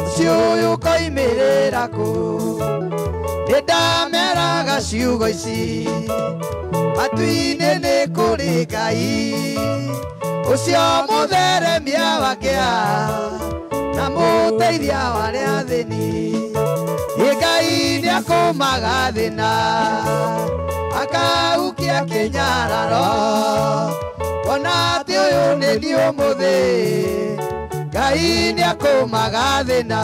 ũcio ũyũ ũkoimĩrĩra kũ nĩndameraga ciugo ici matu-inĩ nĩ kũrĩ Ngai ũcio mũtheremia wakĩa na mũteithia wa arĩa athĩni Ngai nĩakũmaga thĩna akaukia kĩnyararo ona atĩ ũyũ nĩ niĩ ũmũthĩ Ngai nĩakũmaga thĩna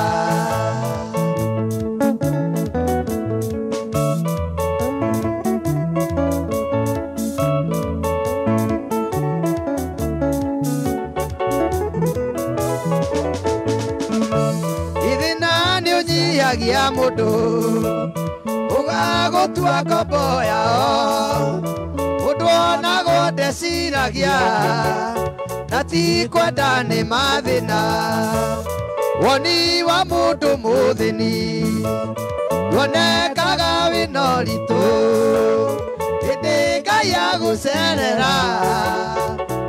nĩũnyihagia mũndũ ũgagũtua ngombo yao mũndũ onagwo ndeciragia na ti kwenda nĩ mathĩna woni wa mũndũ mũthĩni wonekaga wĩna ũritũ hĩndĩ Ngai agũcerera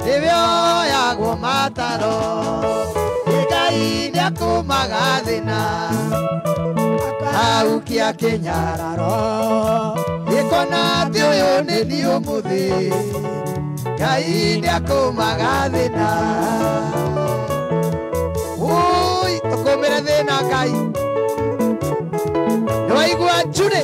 nĩwe oyagwo mataro Ngai nĩakũmaga thĩna akaukia kĩnyararo gĩkona atĩ ũyũ nĩ niĩ ũmũthĩ Ngai nĩakũmaga thĩna ui tũkũmĩre thĩna Ngai nĩwaigua Judy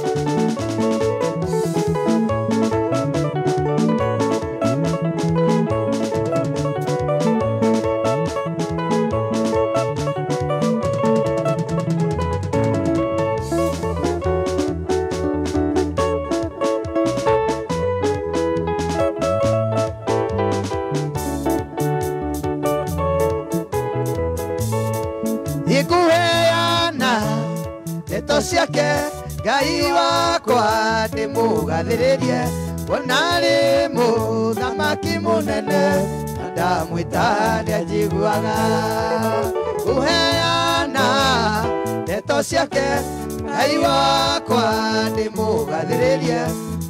ciake Ngai wakwa ndĩmũgathĩrĩrie wona rĩ mũthamaki mũnene ndamwĩta nĩanjiguaga kũheana ndeto ciake Ngai wakwa ndĩmũgathĩrĩrie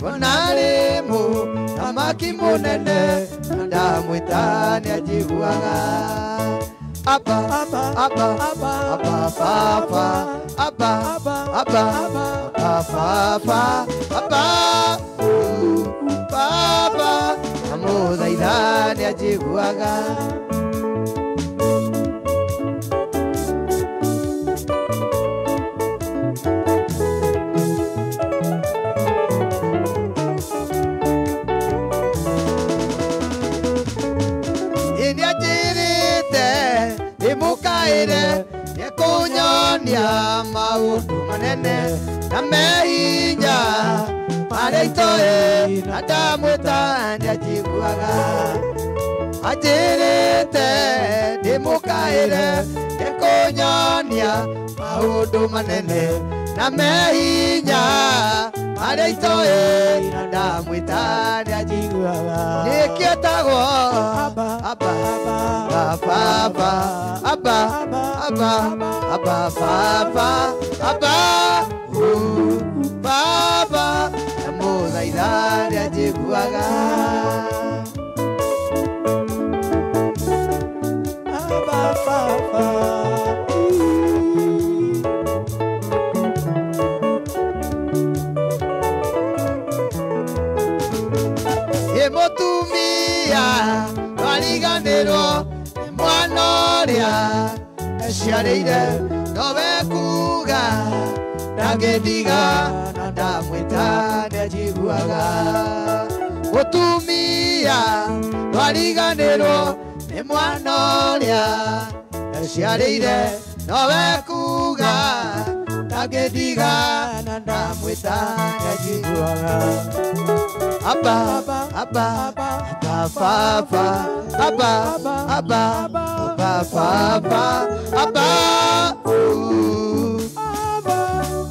wona rĩ mũthamaki mũnene ndamwĩta nĩanjiguaga Abba, Abba, Abba, Abba, Abba, Abba, Abba, Abba, Abba, Abba, Baba, amũthaitha nĩanjiguaga nĩkũnyonia maũndũ manene na mehinya Maritoe nadamwita ndiajiguaga Ajirite ndimukaire ngekunyonia maundu manene na mehinya Maritoe nadamwita ndiajiguaga Nikietagwo Abba Abba Abba Abba Abba Abba Baba Baba Muthaitha ndiajiguaga Abba Baba Mutumia wariganirwo mwana uria aciarĩire nowe kuga ndangĩndiga na ndamwĩta nĩanjiguaga Mutumia wariganirwo nĩ mwana ũrĩa aciarĩire nowe kuga ndangĩndiga na ndamwĩta nĩanjiguaga Abba, Abba, Abba, Papa, Abba, Abba, Abba, Papa, Abba,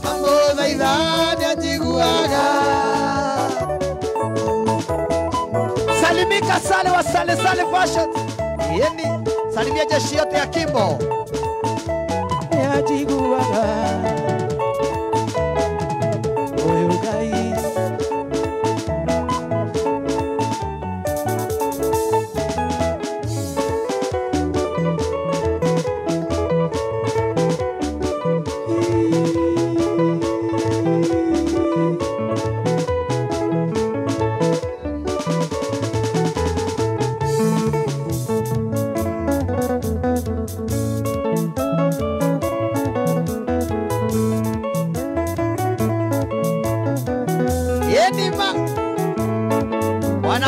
Amuthaitha ndiajiguaga Salimika Sale wa Sale Sale Fashion Yeni, salimia jeshi yote ya Kimbo ndiajiguaga Oyugai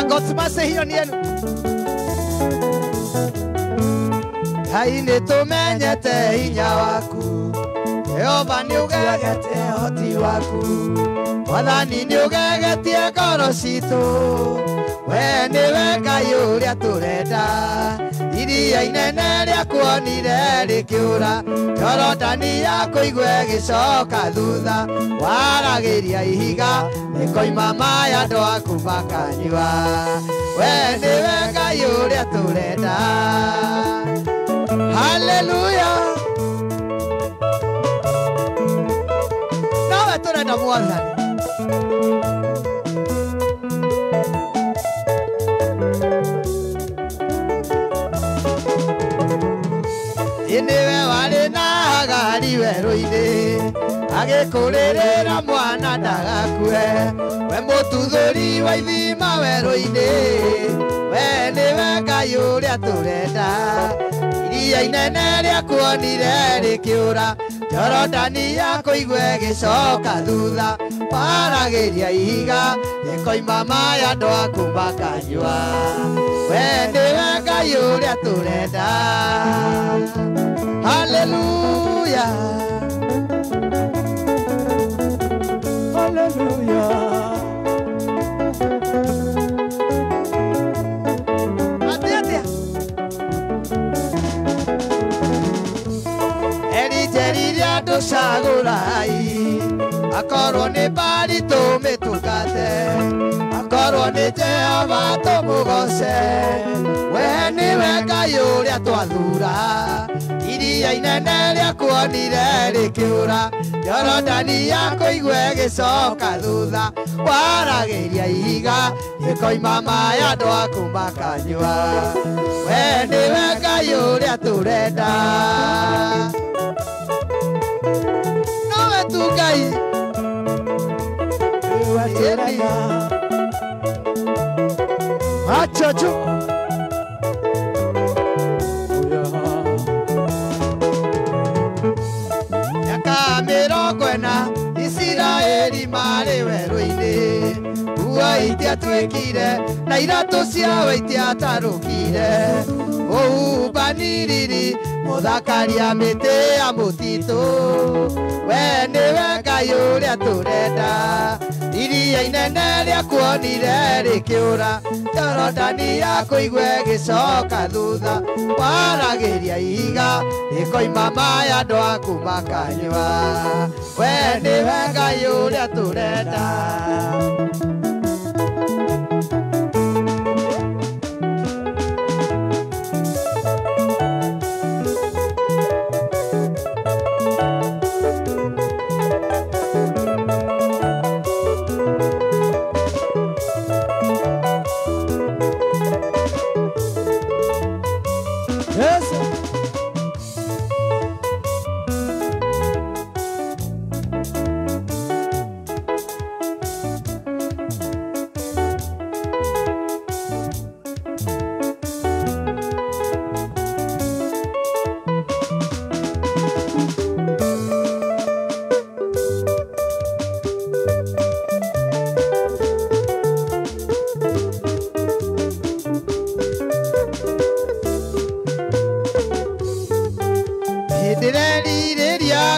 Gotsmase hiyo ni yenu Hai nitumenyete hinya waku Yehova niugegete hoti waku Mwathani niugegetie ngoro citu We niwe Ngai uria turenda Iria inene ria kuonire rikiura Jorodani yaku igwe gicoka thutha Waragiria ihiga nikoima mai andu aku makanyua We niwe Ngai uria turenda Hallelujah Nawe turenda Mwathani Niwe wari na gari werũ-inĩ agĩkũrĩrĩra mwana ndagakue we mũtuthũri wa ithima werũ-inĩ we nĩwe Ngai ũrĩa tũrenda iria inene rĩa kuonire rĩkĩũra Jorodani yakũigwe gĩcoka thutha waragĩria ihiga rĩkoima mai andũ aku makanyua we nĩwe Ngai ũrĩa tũrenda Hallelujah Hallelujah Atia Elijeriria ndũcagũrai akorwo nĩ mbari tũmĩtungate akorwo nĩ Jehova tũmũgoce we nĩwe Ngai ũrĩa twathura iria inene rĩa kuonire rĩkĩũra Jorodani yakũigwe gĩcoka thutha waragĩria ihiga rĩkoima mai andũ aku makanyua we nĩwe Ngai ũrĩa tũrenda nowe tu Ngai achocho mĩrongo-ĩna Isiraeli marĩ werũ-inĩ nguo itiatuĩkire na iratũ ciao itiatarũkire ũhumba riri mũthakaria mĩtĩ ya mũtitũ we nĩwe Ngai ũrĩa tũrenda iria inene rĩa kuonire rĩkĩũra Jorodani yaku igwe gĩcoka thutha waragĩria ihiga rĩkoima maĩ andũ aku makanyua we nĩwe Ngai ũrĩa tũrenda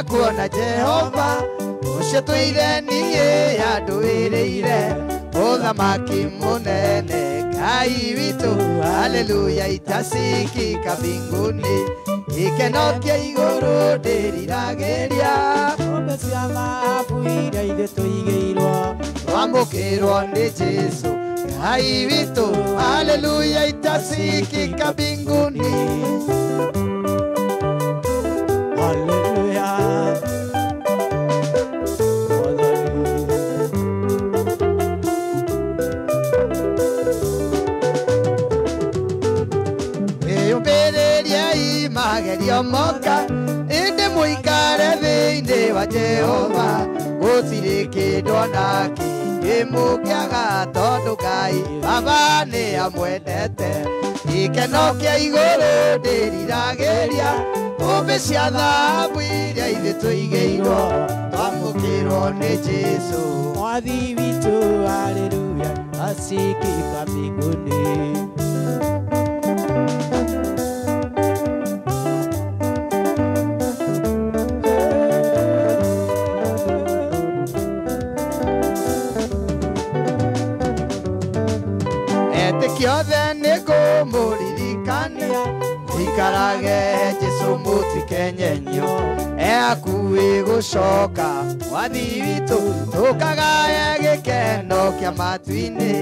kuona Jehova ucio tuithenie andwĩrĩire mũthamaki mũnene Ngai witũ haleluya itasikika mbinguni ikeno kĩa igũrũ ndĩriragĩria ng'ombe cia thahabu iria ithuĩ tũigĩirwo twamũkĩrwo nĩ Jesũ Ngai witũ haleluya itasikika mbinguni magerio moka inde muikare thĩinĩ wa Jehova gũtirĩ kĩndũ ona kĩngĩ mũkĩaga tondũ Ngai Baba nĩ amwendete gĩkeno kĩa igũrũ ndĩriragĩria ng'ombe cia thahabu iria ithuĩ tũigĩirwo twamũkĩrwo nĩ Jesũ Mwathi witũ haleluya asikika mbinguni Kiothe nĩngũmũririkania ikarage Jesũ mũtikenyenio akuĩ gũcoka Mwathi witũ tũkagae gĩkeno kĩa matu-inĩ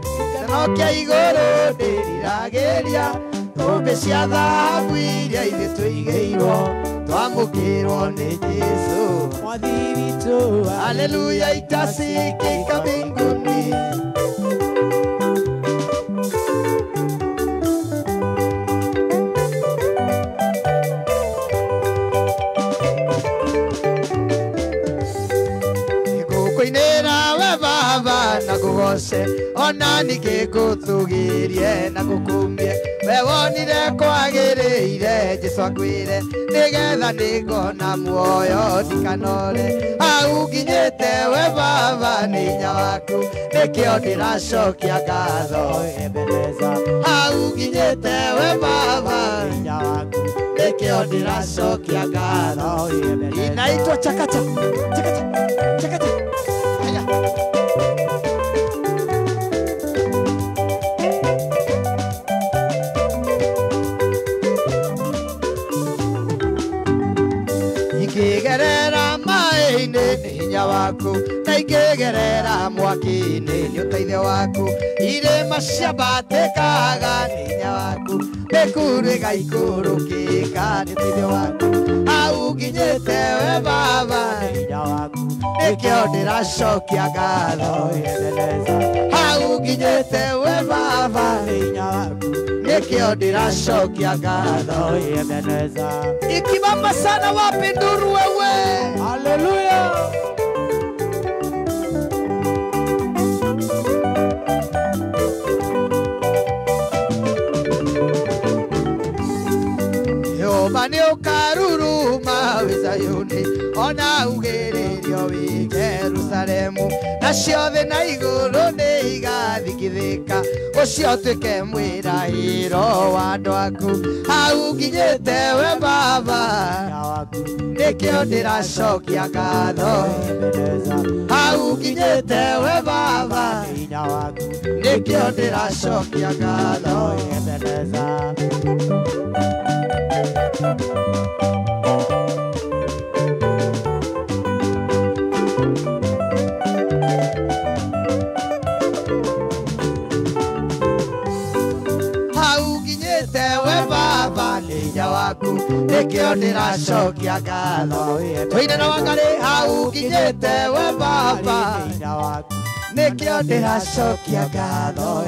gĩkeno kĩa igũrũ ndĩriragĩria ng'ombe cia thahabu iria ithuĩ tũigĩirwo twamũkĩrwo nĩ Jesũ Mwathi witũ haleluya itasikika mbinguni nakugoce ona ningĩngũtũgĩrie na gũkumie we wonire kwagĩrĩire Jesũ akwĩre nĩgetha nĩngona muoyo ndikanore hau nginyĩte we Baba nĩ hinya waku nĩkĩo ndĩracokia ngatho Ebeneza hau nginyĩte we Baba nĩ hinya waku nĩkĩo ndĩracokia ngatho Ebeneza inaitwa chakacha chakacha chakacha haya ingĩgerera maĩ-inĩ nĩ hinya waku na ingĩgerera mwaki-inĩ nĩ ũteithio waku irĩma ciambatĩkaga nĩ hinya waku mĩkuru ĩgaikũrũkĩka nĩ ũteithio waku hau nginyĩte we Baba nĩ hinya waku nĩkĩo ndĩracokia ngatho hau nginyĩte we Baba nĩ hinya waku nĩkĩo ndĩracokia ngatho Ebeneza ikibamba sana wapi nduru wewe haleluya Jehova ni ukaruruma wi Zayuni ona ugiririo wi Jerusalemu na ciothe na iguru ni igathikithika ucio tuike mwirahiro wa andu aku hau nginyite we baba nikio ndiracokia ngatho hau nginyite we baba nikio ndiracokia ngatho nikio ndiracokia ngatho tũine na Wangari hau nginyĩte we baba nikio ndiracokia ngatho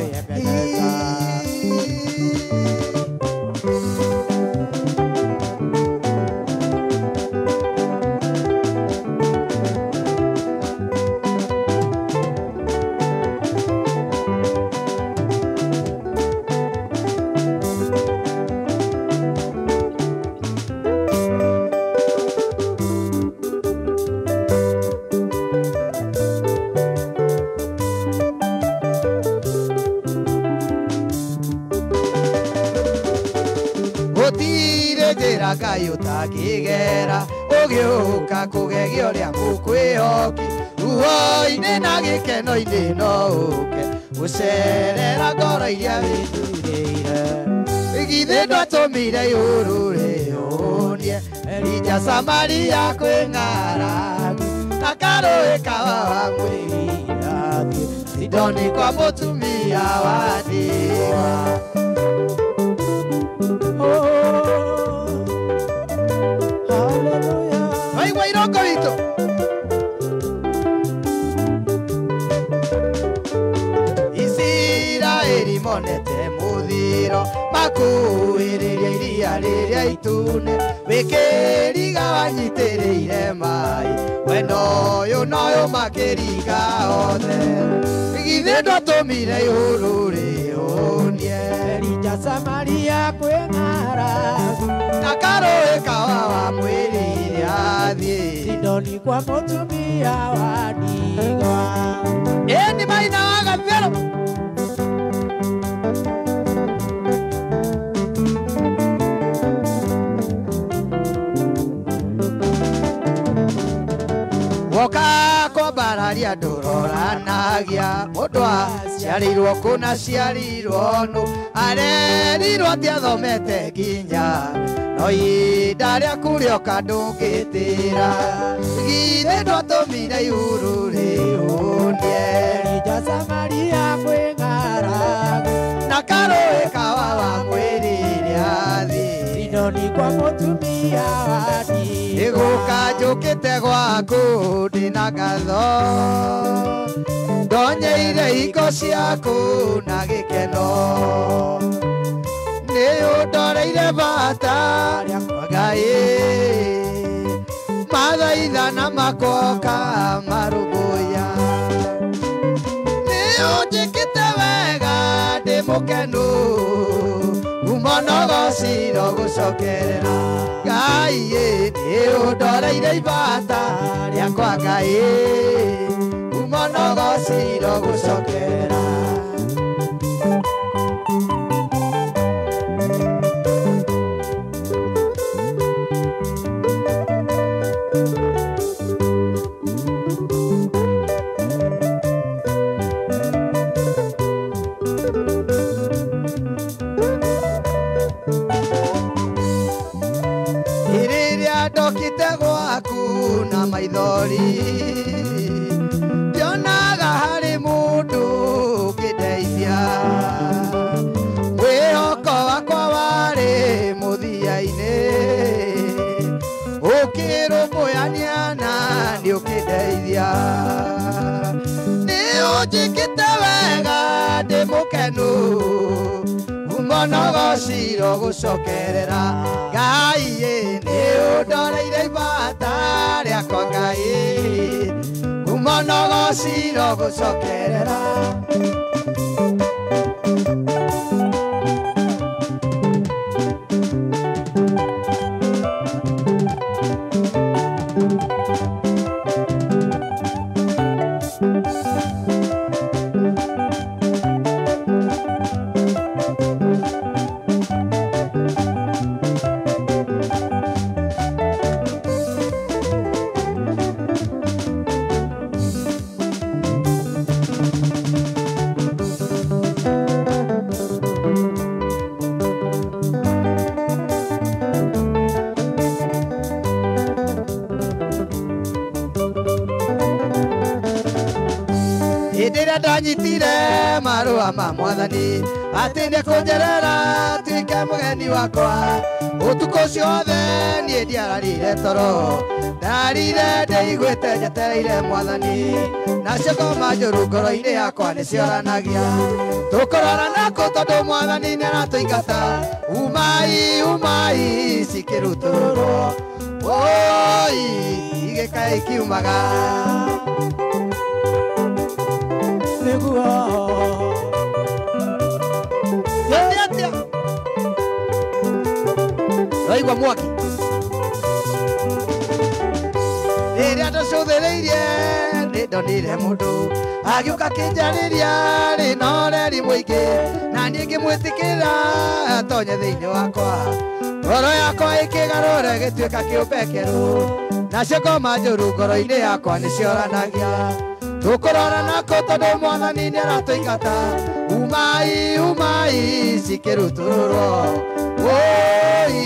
Ngai utakigera ugiuka kugegio ria mukwihoki uhoine na gikeno-ini no uke gucerera ngoro iria withurire githĩ ndwatũmire igũrũ rĩũnie Elija Samaria kwĩng'aragu na karũĩ kawawa mwĩirathi Sidoni kwa mũtumia wa ndiwa Iroko witũ Isiraeli monete mũthiro makuhĩrĩria iria rĩrĩa itune wĩkĩriga wanyitĩrĩire maĩ wena ũyũ noyũ makĩriga othe githĩ ndwatũmire igũrũ rĩũnie Elija Samaria kwĩng'aragu na karũĩ kawawa mwĩrire athiĩ Sidoni kwa mũtumia wa ndigwa ĩni Maina wa Gathero woka kwambararia ndũroranagia mũndũ aciarĩirwo kũ na ciarĩirwo nũ arerirwo atiathomete nginya no ihinda rĩaku rĩoka ndũngĩtĩra githĩ ndwatũmire igũrũ rĩũnie Elija Samaria kwĩng'aragu na karũĩ kawawa mwĩrire athiĩ Sidoni kwa mũtumia wa ndigwa ĩgũka njũkĩte gwaku ndĩna ngatho ndonyeire hingo ciaku na gĩkeno nĩ ũndoreire bata rĩakwa Ngai mathaithana makoka marũmbũya nĩ ũnjĩkĩte wega ndĩ mũkenu umonogociro gũcokerera Ngai nĩ ũndoreire ibata rĩakwa Ngai umonogociro gũcokerera ndokite gwaku na maithori ndionaga harĩ mũndũ ũngĩndeithia mwĩhoko wakwa warĩ mũthia-inĩ ũkĩrũmbũyania na nĩ ũkĩndeithia nĩ ũnjĩkĩte wega ndĩ mũkenu umonogociro gũcokerera Ngai nĩ ũndoreire ibata rĩakwa Ngai umonogociro gũcokerera ndanyitire marũa ma mwathani atĩ nĩ kũnjerera tuĩke mũgeni wakwa ũtukũ ũcio wothe niĩ ndiararire toro ndarire ndĩiguĩte njetereire mwathani nacio ngoma njũru ngoro-inĩ yakwa nĩ cioranagia tũkũrorana kũ tondũ mwathani nĩ aratũingata umai umai cikĩrutũrũrwo oi igĩkaĩ ikiumaga nĩguo atia waigua mwaki rĩrĩa tũcũthĩrĩirie nĩndonire mũndũ agĩũka kĩnjarĩria rĩna ũreri mũingĩ na niĩ ngĩmwĩtĩkĩra atonye thĩinĩ wakwa ngoro yakwa ĩkĩgarũre gĩtuĩka kĩũmbe kĩerũ nacio ngoma njũru ngoro-inĩ yakwa nĩ cioranagia tũkũrorana kũ tondũ mwathani nĩ aratũingata umai umai cikĩrutũrũrwo oi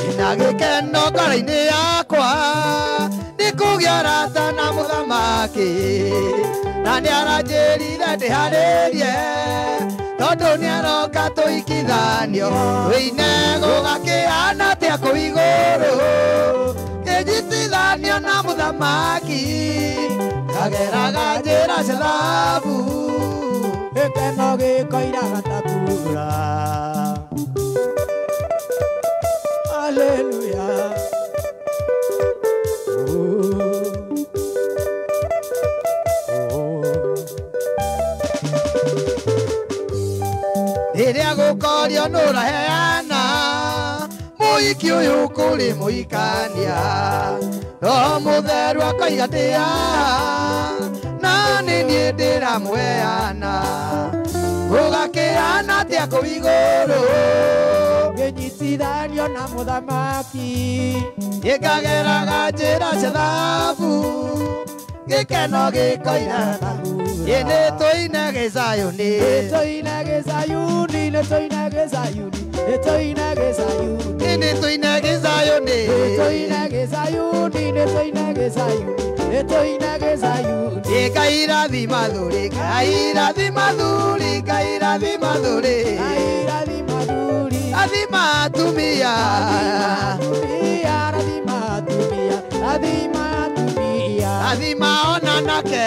ina gĩkeno ngoro-inĩ yakwa nĩ kũgĩa arata na mũthamaki na nĩ aranjĩrire ndĩharĩrie tondũ nĩ aroka tũikithanio tũine gũgakĩana atĩa kũu igũrũ kĩnyitithanio na mũthamaki kageraga njĩra cia thahabu gĩkeno gĩkoiraga ta kuura haleluya rĩrĩa gũkorio nũraheana mũhiki ũyũ kũrĩ mũhikania roho mũtheru akoigatĩa na nĩ niĩ ndĩramũheana gũgakĩana atĩa kũu igũrũ ngĩnyitithanio na mũthamaki gĩkageraga njĩra cia thahabu gĩkeno gĩkoiraga nĩ tũinage Zayuni nĩ Zayuni nĩ tũinage Zayuni nĩ tũinage Zayuni nĩ tũinage Zayuni nĩ tũinage Zayuni nĩ tũinage Zayuni nĩ tũinage Zayuni kairathima thuri kairathima thuri kairathima thuri kairathima thuri athima atumia athima atumia athima atumia athima onanake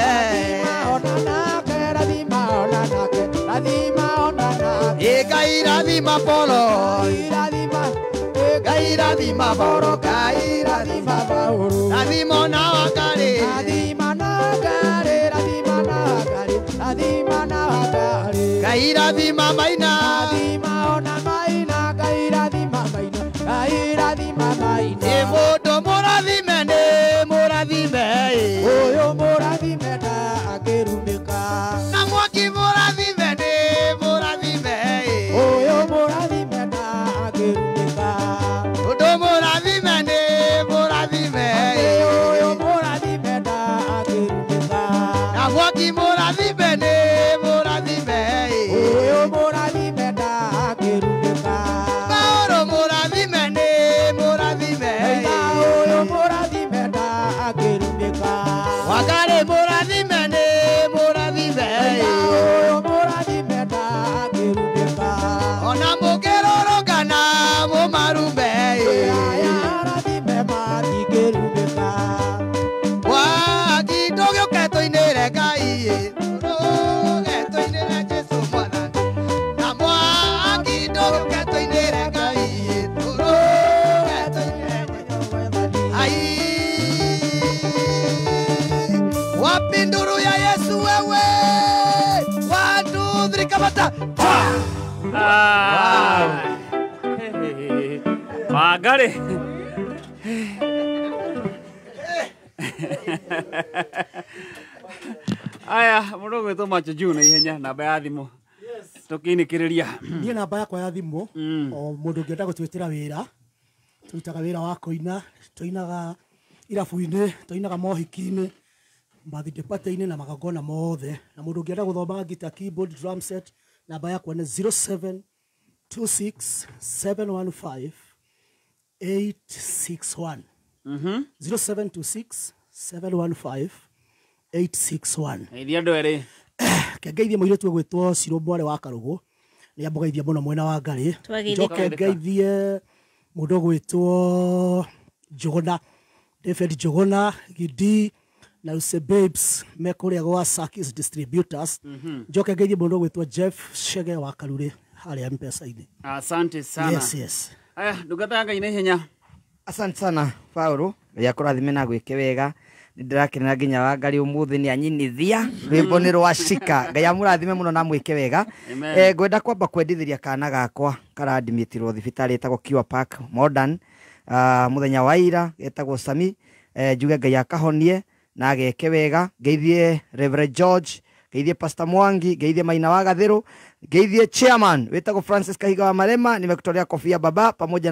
kairathima polo kairathima polo kairathima pauru athima na wakari athima na wakari athima na wakari athima na wakari kairathima maina athima ona maina kairathima maina kairathima maina mũndũ mũrathime nĩ mũrathime ũyũ mũrathime ta akĩrumĩka na mwaki mũrathime nĩ mũrathime ũyũ mũrathime ta akĩrumĩka mũndũ mũrathime nĩ mũrathime ũyũ mũrathime ta akĩrumĩka na mwaki mũrathime nĩ mũrathime ũyũ mũrathime ta akĩrumĩka Paũlũ mũrathime nĩ mũrathime ũyũ mũrathime ta akĩrumĩka Wakari mũrathime nĩ mũrathime ũyũ mũrathime ta akĩrumĩka ona mũngĩrũrũngana mũmarume arathime matingĩrumĩka waki tũgĩũke tũinĩre Ngai tũgĩũke tũinĩre Jesũ mwathani na mwaki tũgĩũke tũinĩre Ngai tũgĩũke tũinĩre Jesũ mwathani ai wapi nduru ya Yesu wewe 1 2 3 kamata Wakari aya mũndũ gwĩtwo macho juu na ihenya namba ya thimũ tũkĩinĩkĩrĩria niĩ namba yakwa ya thimũ o mũndũ ũngĩenda gũtwĩtĩra wĩra tũrutaga wĩra wa kũina tũinaga irabu-inĩ tũinaga mohiki-inĩ birthday party-inĩ na magongona mothe na mũndũ ũngĩenda gũthoma guitar keyboard drum set namba yakwa nĩ 0726 715 861 0726 715 861 Ithia ndwere kengeithie muiretu egwitwo Ciro Mware wa Karugu ni ambogeithia muno mwena wa Ngari njoke ngeithie mundu egwitwo Jogona David Jogona Gidi na Use Babes mekuria gwa Sakis Distributors njoke ngeithie mundu egwitwo Jeff Shege wa Karure hali M-Pesa-ini. Asante sana. Yes. Aya ndugatanga ine henya. Asante sana Paulo ya kurathime na gwike wega ndirakenera nginya wa Ngari umuthi ni anyinithia rwimbo ni rwashika Ngai amurathime muno na mwike wega ngwenda kwamba kwendithiria kana gakwa karadimitiro thibitari etagwo Kiwa Park Modern muthenya wa ira etagwo Sami njuge Ngai akahonie na ageke wega ngeithie Reverend George ngeithie Pastor Mwangi ngeithie Maina wa Gathiru ngeithie chairman wetagwo Francis Kahiga wa Marema nimekutolea kofia baba pamoja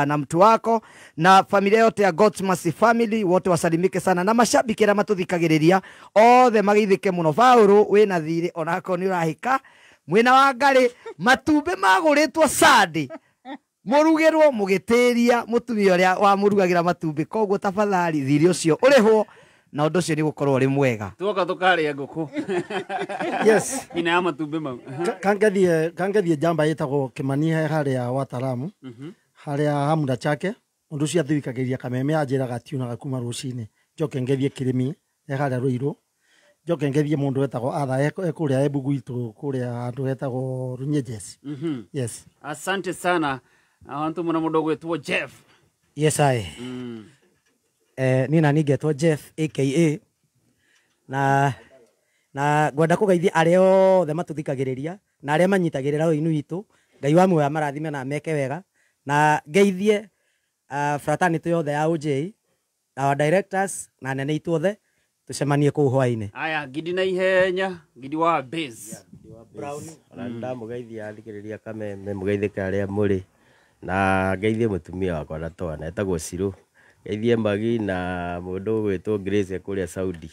na mtu wako na familia yote ya God's Mercy family wote wasalimike sana na mashabiki na matuthikagiriria othe magithike muno Paulo wina thiri onako ni urahika mwena wa Ngari matumbe maguritwo sadi murugirwo mugitiria mutumia uria wa murugagira matumbe koguo tafadhali thiri ucio urihwo na undu ucio ni gukorwo ri mwega tuoka tukaria nguku yes ina ya matumbe mau kangethie jamba yetagwo Kimania haria Wataramu haria hamunda chake undu ucio athirikagiria kameme ajiraga tiunaga kuma rucini njoke ngethie Kirimi haria Ruiru njoke ngethie mundu wetagwo Atha ekuria Ebugu itu kuria andu wetagwo Runyejes yes asante sana ahantu muna mundu gwetwo Jeff yes nina nigetwo Jeff aka na gwenda kugeithia aria othe matuthikagiriria na aria manyitagirira uinu itu Ngai wa muoya marathime na meke wega na ngeithie fraternity yothe ya OJ our directors na nene itu othe tucemanie ku hwaine aya Gidi na ihenya Gidi wa base Brown randa mugeithia athikiriria kameme mugeithika aria muri na ngeithie mutumia wakwa na twana etagwo Ciro ngeithie Magi na mundu gwitwo Grace kuria Saudi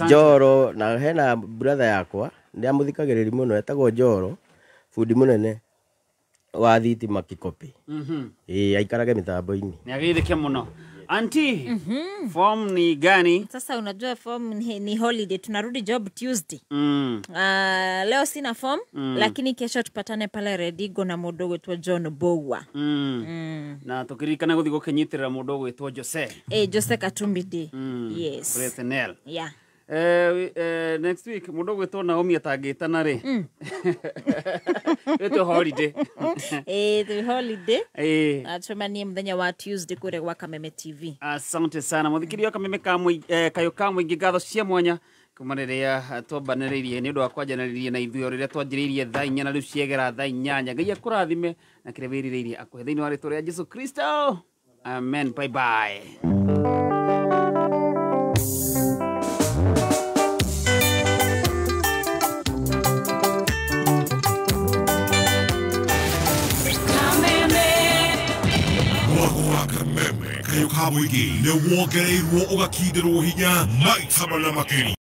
Joro na hena brother yakwa ndi amuthikagiriri muno etagwo Joro fundi munene wa thitima Kikopi aikarage mitambo-ini ni agithike muno Auntie, form ni gani? Sasa unajua form ni holiday, tunarudi job Tuesday. Leo sina form, lakini kesho tupatane pale Redigo na mudogo wetu John Bowa. Na tukirikana guthi gukenyitirira mudogo wetu Jose. Jose Katumbi D. Yes. Presnel. Yeah. Next week mudogo wetu Naomi atagitana ri. It's a holiday. The holiday. Atumanie mthenya wa Tuesday kure kwa Kameme TV. Asante sana. Muthikirio Kameme kayo kamwe ngigatho cia mwanya kumariria twabaniririe ni ndu akwajaniririe na ithuo riria twanjiririe thaa 4 na riu ciegera thaa 8 Ngai akurathime na kireviririe akuhe thiini wa ritwa ria Jesu Kristo. Amen. Bye bye. Kameme kayo kamuigi ne wongereirwo ugakindirwo hinya maita mana makiri